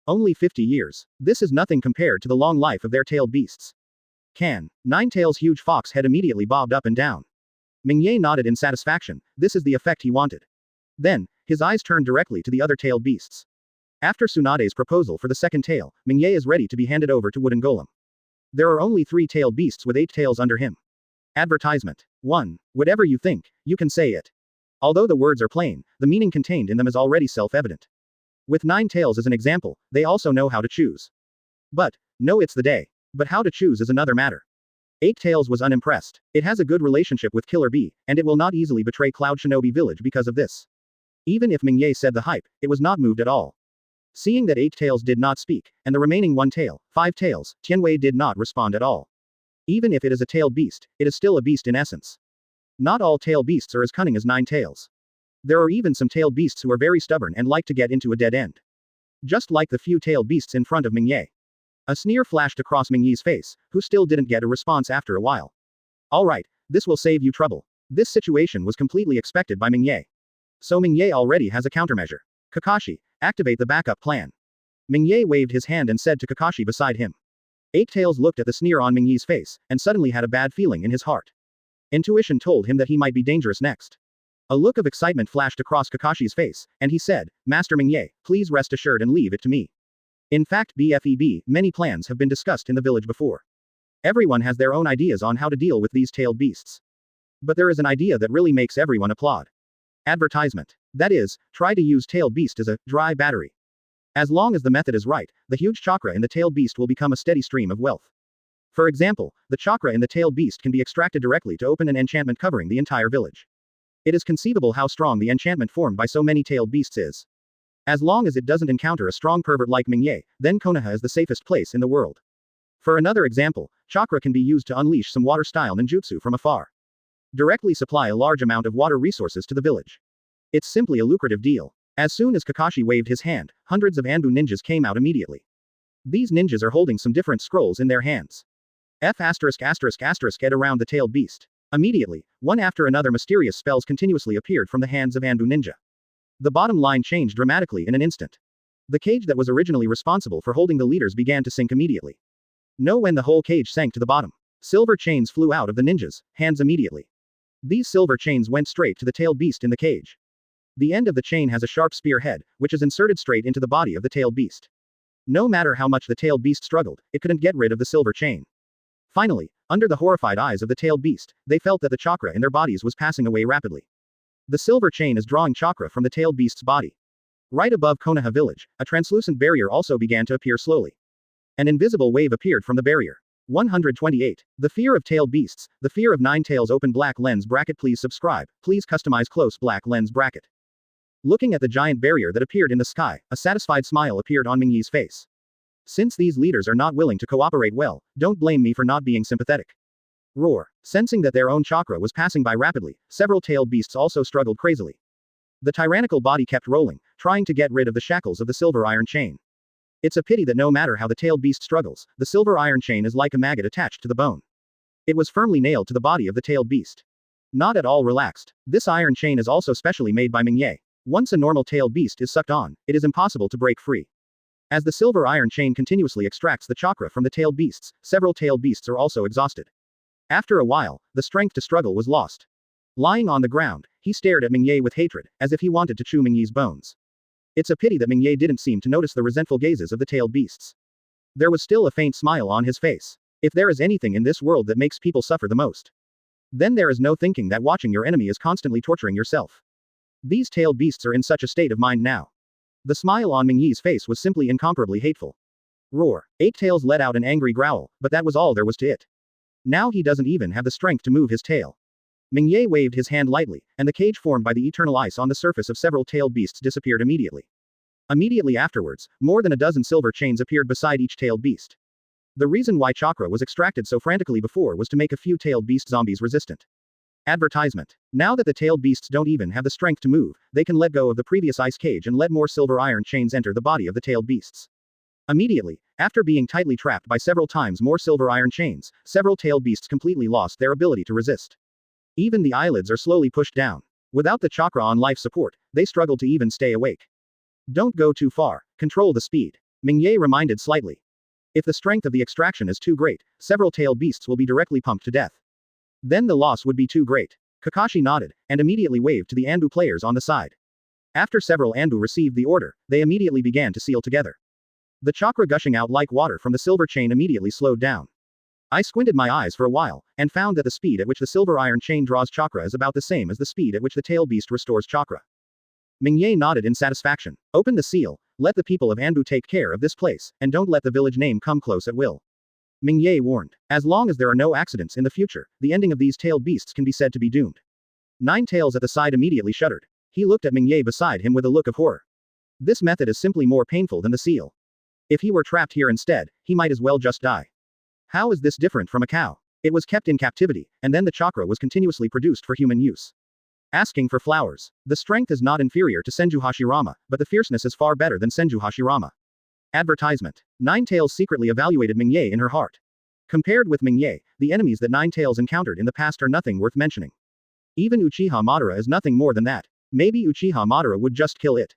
Only 50 years. This is nothing compared to the long life of their tailed beasts. Nine Tails' huge fox head immediately bobbed up and down. Ming nodded in satisfaction. This is the effect he wanted. Then, his eyes turned directly to the other tailed beasts. After Tsunade's proposal for the second tail, Ming is ready to be handed over to Wooden Golem. There are only 3 tailed beasts with 8 tails under him. Advertisement. 1. Whatever you think, you can say it. Although the words are plain, the meaning contained in them is already self-evident. With 9 tails as an example, they also know how to choose. But, no, it's the day. But how to choose is another matter. 8 Tails was unimpressed. It has a good relationship with Killer Bee, and it will not easily betray Cloud Shinobi Village because of this. Even if Ming said the hype, it was not moved at all. Seeing that 8 Tails did not speak, and the remaining 1 tail, 5 tails, Tianwei did not respond at all. Even if it is a tailed beast, it is still a beast in essence. Not all tail beasts are as cunning as 9 tails. There are even some tailed beasts who are very stubborn and like to get into a dead end. Just like the few tailed beasts in front of Ming. A sneer flashed across Ming Yi's face, who still didn't get a response after a while. Alright, this will save you trouble. This situation was completely expected by Ming. So Ming already has a countermeasure. Kakashi, activate the backup plan. Ming waved his hand and said to Kakashi beside him. 8 Tails looked at the sneer on Ming Yi's face, and suddenly had a bad feeling in his heart. Intuition told him that he might be dangerous next. A look of excitement flashed across Kakashi's face, and he said, Master Ming, please rest assured and leave it to me. In fact, BFEB, many plans have been discussed in the village before. Everyone has their own ideas on how to deal with these tailed beasts. But there is an idea that really makes everyone applaud. Advertisement. That is, try to use tailed beast as a dry battery. As long as the method is right, the huge chakra in the tailed beast will become a steady stream of wealth. For example, the chakra in the tailed beast can be extracted directly to open an enchantment covering the entire village. It is conceivable how strong the enchantment formed by so many tailed beasts is. As long as it doesn't encounter a strong pervert like Ming, then Konoha is the safest place in the world. For another example, chakra can be used to unleash some water-style ninjutsu from afar. Directly supply a large amount of water resources to the village. It's simply a lucrative deal. As soon as Kakashi waved his hand, hundreds of Anbu ninjas came out immediately. These ninjas are holding some different scrolls in their hands. Ed around the tailed beast. Immediately, one after another mysterious spells continuously appeared from the hands of Anbu ninja. The bottom line changed dramatically in an instant. The cage that was originally responsible for holding the leaders began to sink immediately. Know when the whole cage sank to the bottom. Silver chains flew out of the ninjas' hands immediately. These silver chains went straight to the tailed beast in the cage. The end of the chain has a sharp spear head, which is inserted straight into the body of the tailed beast. No matter how much the tailed beast struggled, it couldn't get rid of the silver chain. Finally, under the horrified eyes of the tailed beast, they felt that the chakra in their bodies was passing away rapidly. The silver chain is drawing chakra from the tailed beast's body. Right above Konoha village, a translucent barrier also began to appear slowly. An invisible wave appeared from the barrier. 128. The fear of tailed beasts, the fear of 9 tails. Open black lens bracket. Please subscribe, please customize close black lens bracket. Looking at the giant barrier that appeared in the sky, a satisfied smile appeared on Ming Yi's face. Since these leaders are not willing to cooperate well, don't blame me for not being sympathetic. Roar. Sensing that their own chakra was passing by rapidly, several tailed beasts also struggled crazily. The tyrannical body kept rolling, trying to get rid of the shackles of the silver iron chain. It's a pity that no matter how the tailed beast struggles, the silver iron chain is like a maggot attached to the bone. It was firmly nailed to the body of the tailed beast. Not at all relaxed. This iron chain is also specially made by Ming. Once a normal tailed beast is sucked on, it is impossible to break free. As the silver iron chain continuously extracts the chakra from the tailed beasts, several tailed beasts are also exhausted. After a while, the strength to struggle was lost. Lying on the ground, he stared at Ming with hatred, as if he wanted to chew Ming Yi's bones. It's a pity that Ming didn't seem to notice the resentful gazes of the tailed beasts. There was still a faint smile on his face. If there is anything in this world that makes people suffer the most, then there is no thinking that watching your enemy is constantly torturing yourself. These tailed beasts are in such a state of mind now. The smile on Ming Yi's face was simply incomparably hateful. Roar. Eight Tails let out an angry growl, but that was all there was to it. Now he doesn't even have the strength to move his tail. Ming Ye waved his hand lightly, and the cage formed by the eternal ice on the surface of several tailed beasts disappeared immediately. Immediately afterwards, more than a dozen silver chains appeared beside each tailed beast. The reason why chakra was extracted so frantically before was to make a few tailed beast zombies resistant. Advertisement. Now that the tailed beasts don't even have the strength to move, they can let go of the previous ice cage and let more silver iron chains enter the body of the tailed beasts. Immediately, after being tightly trapped by several times more silver iron chains, several tailed beasts completely lost their ability to resist. Even the eyelids are slowly pushed down. Without the chakra on life support, they struggle to even stay awake. Don't go too far, control the speed. Ming Ye reminded slightly. If the strength of the extraction is too great, several tailed beasts will be directly pumped to death. Then the loss would be too great. Kakashi nodded, and immediately waved to the Anbu players on the side. After several Anbu received the order, they immediately began to seal together. The chakra gushing out like water from the silver chain immediately slowed down. I squinted my eyes for a while, and found that the speed at which the silver iron chain draws chakra is about the same as the speed at which the tail beast restores chakra. Ming Ye nodded in satisfaction. Open the seal, let the people of Anbu take care of this place, and don't let the village name come close at will. Ming Ye warned. As long as there are no accidents in the future, the ending of these tailed beasts can be said to be doomed. Nine Tails at the side immediately shuddered. He looked at Ming Ye beside him with a look of horror. This method is simply more painful than the seal. If he were trapped here instead, he might as well just die. How is this different from a cow? It was kept in captivity, and then the chakra was continuously produced for human use. Asking for flowers. The strength is not inferior to Senju Hashirama, but the fierceness is far better than Senju Hashirama. Advertisement. Nine Tails secretly evaluated Ming Ye in her heart. Compared with Ming Ye, the enemies that Nine Tails encountered in the past are nothing worth mentioning. Even Uchiha Madara is nothing more than that. Maybe Uchiha Madara would just kill it.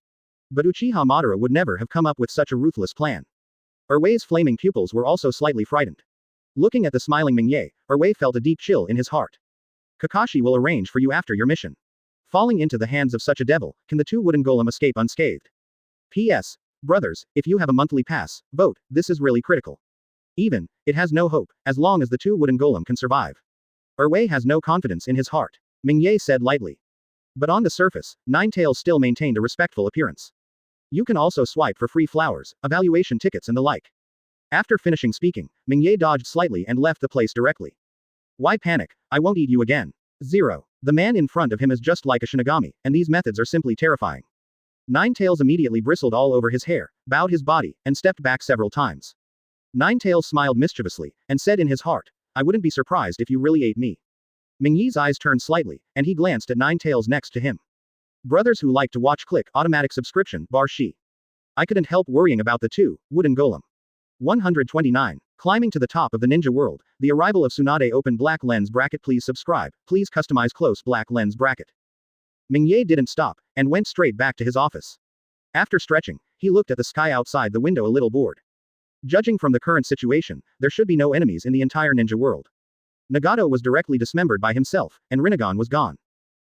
But Uchiha Madara would never have come up with such a ruthless plan. Erwei's flaming pupils were also slightly frightened. Looking at the smiling Ming Ye, Erwei felt a deep chill in his heart. Kakashi will arrange for you after your mission. Falling into the hands of such a devil, can the two wooden golem escape unscathed? P.S. Brothers, if you have a monthly pass, vote, this is really critical. Even, it has no hope, as long as the two wooden golem can survive. Erwei has no confidence in his heart. Ming Ye said lightly. But on the surface, Nine Tails still maintained a respectful appearance. You can also swipe for free flowers, evaluation tickets and the like. After finishing speaking, Ming Ye dodged slightly and left the place directly. Why panic? I won't eat you again. 0. The man in front of him is just like a Shinigami, and these methods are simply terrifying. Nine Tails immediately bristled all over his hair, bowed his body, and stepped back several times. Nine Tails smiled mischievously, and said in his heart, I wouldn't be surprised if you really ate me. Ming Yi's eyes turned slightly, and he glanced at Nine Tails next to him. Brothers who like to watch click automatic subscription, bar she. I couldn't help worrying about the two, wooden golem. 129. Climbing to the top of the ninja world, the arrival of Tsunade open black lens bracket please subscribe, please customize close black lens bracket. Ming Ye didn't stop, and went straight back to his office. After stretching, he looked at the sky outside the window a little bored. Judging from the current situation, there should be no enemies in the entire ninja world. Nagato was directly dismembered by himself, and Rinnegan was gone.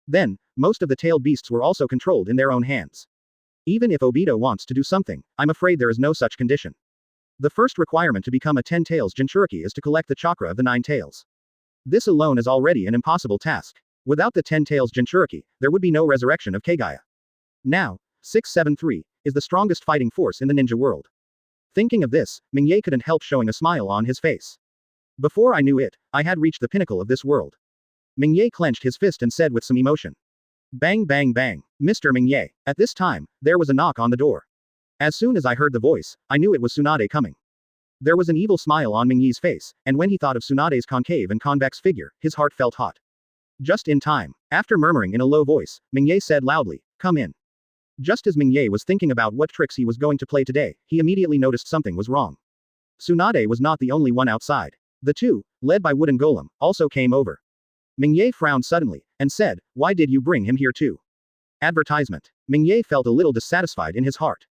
Then, most of the tailed beasts were also controlled in their own hands. Even if Obito wants to do something, I'm afraid there is no such condition. The first requirement to become a 10 Tails Jinchuriki is to collect the chakra of the 9 tails. This alone is already an impossible task. Without the 10 Tails Jinchuriki, there would be no resurrection of Kagaya. Now, 673 is the strongest fighting force in the ninja world. Thinking of this, Ming Ye couldn't help showing a smile on his face. Before I knew it, I had reached the pinnacle of this world. Ming Ye clenched his fist and said with some emotion. Bang bang bang, Mr. Ming Ye. At this time, there was a knock on the door. As soon as I heard the voice, I knew it was Tsunade coming. There was an evil smile on Ming Ye's face, and when he thought of Tsunade's concave and convex figure, his heart felt hot. Just in time. After murmuring in a low voice, Ming Ye said loudly, come in. Just as Ming Ye was thinking about what tricks he was going to play today, he immediately noticed something was wrong. Tsunade was not the only one outside. The two, led by Wooden Golem, also came over. Ming Ye frowned suddenly, and said, why did you bring him here too? Advertisement. Ming Ye felt a little dissatisfied in his heart.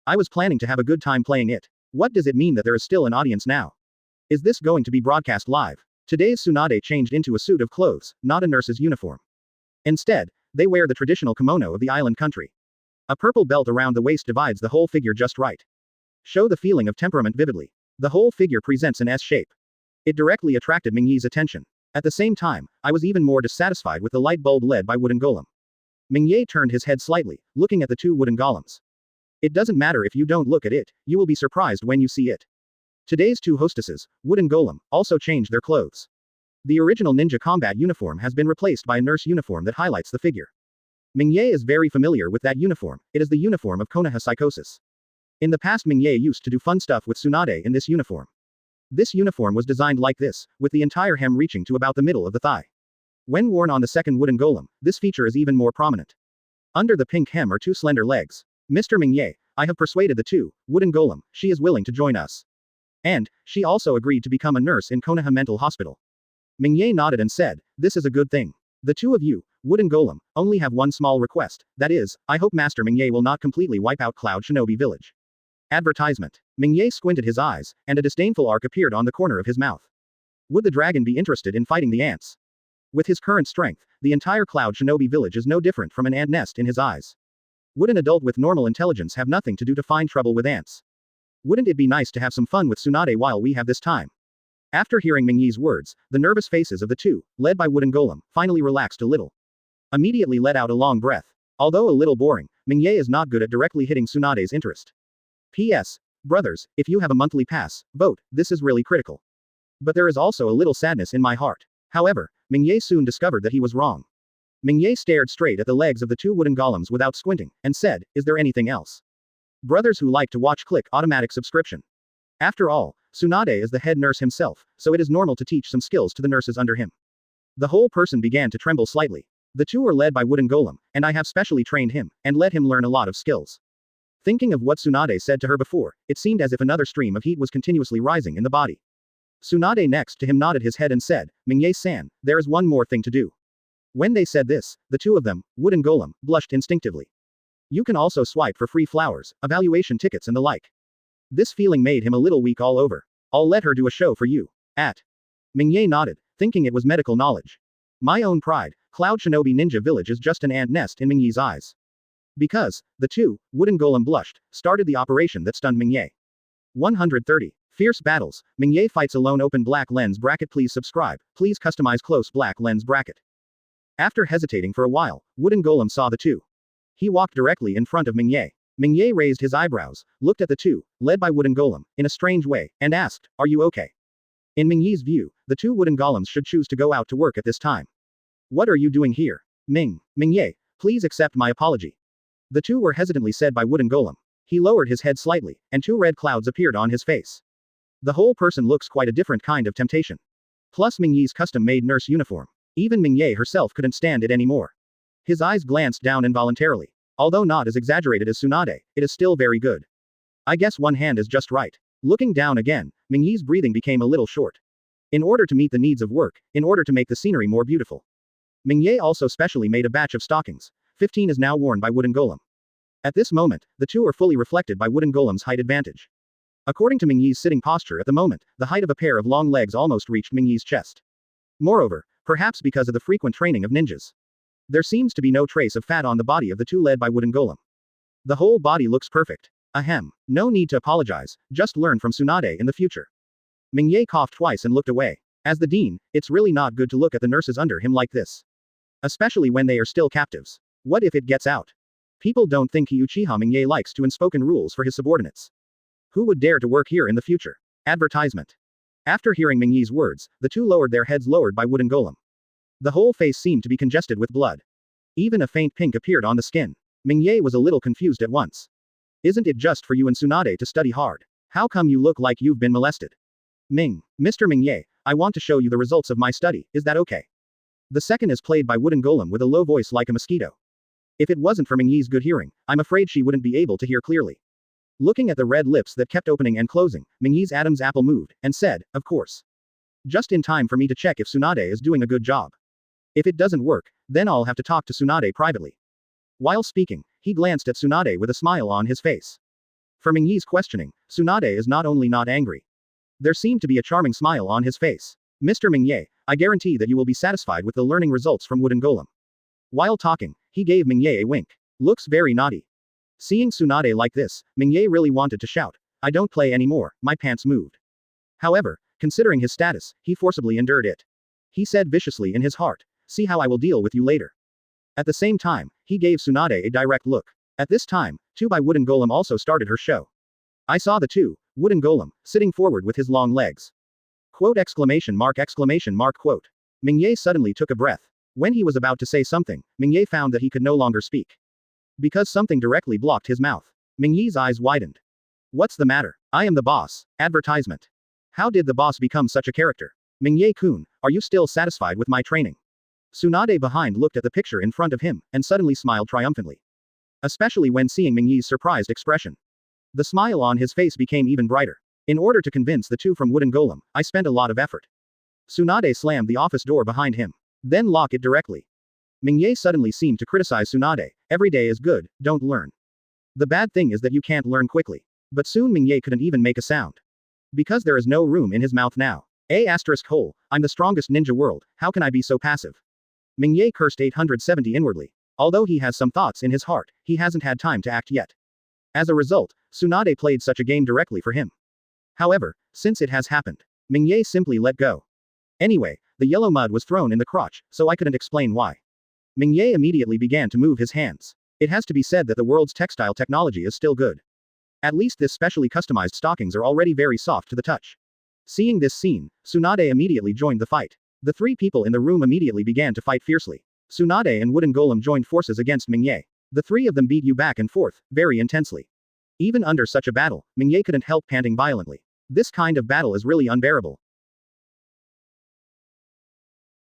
I was planning to have a good time playing it. What does it mean that there is still an audience now? Is this going to be broadcast live? Today's Tsunade changed into a suit of clothes, not a nurse's uniform. Instead, they wear the traditional kimono of the island country. A purple belt around the waist divides the whole figure just right. Show the feeling of temperament vividly. The whole figure presents an S shape. It directly attracted Mingyi's attention. At the same time, I was even more dissatisfied with the light bulb led by wooden golem. Mingye turned his head slightly, looking at the two wooden golems. It doesn't matter if you don't look at it, you will be surprised when you see it. Today's two hostesses, wooden golem, also changed their clothes. The original ninja combat uniform has been replaced by a nurse uniform that highlights the figure. Mingye is very familiar with that uniform, it is the uniform of Konoha psychosis. In the past Mingye used to do fun stuff with Tsunade in this uniform. This uniform was designed like this, with the entire hem reaching to about the middle of the thigh. When worn on the second wooden golem, this feature is even more prominent. Under the pink hem are two slender legs. Mr. Mingye, I have persuaded the two, wooden golem, she is willing to join us. And, she also agreed to become a nurse in Konoha Mental Hospital. Mingye nodded and said, this is a good thing. The two of you, wooden golem, only have one small request, that is, I hope Master Mingye will not completely wipe out Cloud Shinobi Village. Advertisement. Mingye squinted his eyes, and a disdainful arc appeared on the corner of his mouth. Would the dragon be interested in fighting the ants? With his current strength, the entire Cloud Shinobi Village is no different from an ant nest in his eyes. Would an adult with normal intelligence have nothing to do to find trouble with ants? Wouldn't it be nice to have some fun with Tsunade while we have this time? After hearing Mingyi's words, the nervous faces of the two, led by wooden golem, finally relaxed a little. Immediately let out a long breath. Although a little boring, Mingye is not good at directly hitting Tsunade's interest. P.S. Brothers, if you have a monthly pass, vote, this is really critical. But there is also a little sadness in my heart. However, Mingye soon discovered that he was wrong. Mingye stared straight at the legs of the two wooden golems without squinting, and said, is there anything else? Brothers who like to watch click automatic subscription. After all, Tsunade is the head nurse himself, so it is normal to teach some skills to the nurses under him. The whole person began to tremble slightly. The two are led by wooden golem, and I have specially trained him, and let him learn a lot of skills. Thinking of what Tsunade said to her before, it seemed as if another stream of heat was continuously rising in the body. Tsunade next to him nodded his head and said, Mingye-san, there is one more thing to do. When they said this, the two of them, wooden golem, blushed instinctively. You can also swipe for free flowers, evaluation tickets and the like. This feeling made him a little weak all over. I'll let her do a show for you. Mingye nodded, thinking it was medical knowledge. My own pride, Cloud Shinobi Ninja Village is just an ant nest in Mingye's eyes. Because, the two, wooden golem blushed, started the operation that stunned Mingye. 130. Fierce battles, Mingye fights alone open black lens bracket please subscribe, please customize close black lens bracket. After hesitating for a while, wooden golem saw the two. He walked directly in front of Mingye. Mingye raised his eyebrows, looked at the two, led by wooden golem, in a strange way, and asked, are you okay? In Mingye's view, the two wooden golems should choose to go out to work at this time. What are you doing here? Mingye, please accept my apology. The two were hesitantly said by wooden golem. He lowered his head slightly, and two red clouds appeared on his face. The whole person looks quite a different kind of temptation. Plus Mingye's custom-made nurse uniform. Even Mingye herself couldn't stand it anymore. His eyes glanced down involuntarily. Although not as exaggerated as Tsunade, it is still very good. I guess one hand is just right. Looking down again, Mingye's breathing became a little short. In order to meet the needs of work, in order to make the scenery more beautiful. Mingye also specially made a batch of stockings. 15 is now worn by wooden golem. At this moment, the two are fully reflected by wooden golem's height advantage. According to Mingye's sitting posture at the moment, the height of a pair of long legs almost reached Mingye's chest. Moreover, perhaps because of the frequent training of ninjas, there seems to be no trace of fat on the body of the two led by wooden golem. The whole body looks perfect. Ahem. No need to apologize, just learn from Tsunade in the future. Mingye coughed twice and looked away. As the dean, it's really not good to look at the nurses under him like this. Especially when they are still captives. What if it gets out? People don't think Uchiha Mingye likes to unspoken rules for his subordinates. Who would dare to work here in the future? Advertisement. After hearing Mingye's words, the two lowered their heads lowered by wooden golem. The whole face seemed to be congested with blood. Even a faint pink appeared on the skin. Mingye was a little confused at once. Isn't it just for you and Tsunade to study hard? How come you look like you've been molested? Mr. Mingye, I want to show you the results of my study, is that okay? The second is played by wooden golem with a low voice like a mosquito. If it wasn't for Mingye's good hearing, I'm afraid she wouldn't be able to hear clearly. Looking at the red lips that kept opening and closing, Mingye's Adam's apple moved, and said, of course. Just in time for me to check if Tsunade is doing a good job. If it doesn't work, then I'll have to talk to Tsunade privately. While speaking, he glanced at Tsunade with a smile on his face. For Mingye's questioning, Tsunade is not only not angry. There seemed to be a charming smile on his face. Mr. Mingye, I guarantee that you will be satisfied with the learning results from wooden golem. While talking, he gave Mingye a wink. Looks very naughty. Seeing Tsunade like this, Mingye really wanted to shout, I don't play anymore, my pants moved. However, considering his status, he forcibly endured it. He said viciously in his heart, "See how I will deal with you later." At the same time, he gave Tsunade a direct look. At this time, 2 by Wooden Golem also started her show. I saw the 2, Wooden Golem, sitting forward with his long legs. Quote exclamation mark quote. Ming-Ye suddenly took a breath. When he was about to say something, Ming-Ye found that he could no longer speak. Because something directly blocked his mouth. Ming-Ye's eyes widened. What's the matter? I am the boss. Advertisement. How did the boss become such a character? Ming-Ye-kun, are you still satisfied with my training? Tsunade behind looked at the picture in front of him, and suddenly smiled triumphantly. Especially when seeing Ming-Ye's surprised expression. The smile on his face became even brighter. In order to convince the 2 from Wooden Golem, I spent a lot of effort. Tsunade slammed the office door behind him. Then lock it directly. Ming-Ye suddenly seemed to criticize Tsunade. Every day is good, don't learn. The bad thing is that you can't learn quickly. But soon Ming-Ye couldn't even make a sound. Because there is no room in his mouth now. I'm the strongest ninja world, how can I be so passive? Ming-Ye cursed 870 inwardly. Although he has some thoughts in his heart, he hasn't had time to act yet. As a result, Tsunade played such a game directly for him. However, since it has happened, Ming-Ye simply let go. Anyway, the yellow mud was thrown in the crotch, so I couldn't explain why. Ming-Ye immediately began to move his hands. It has to be said that the world's textile technology is still good. At least this specially customized stockings are already very soft to the touch. Seeing this scene, Tsunade immediately joined the fight. The 3 people in the room immediately began to fight fiercely. Tsunade and Wooden Golem joined forces against Ming-Ye. The 3 of them beat you back and forth, very intensely. Even under such a battle, Ming-Ye couldn't help panting violently. This kind of battle is really unbearable.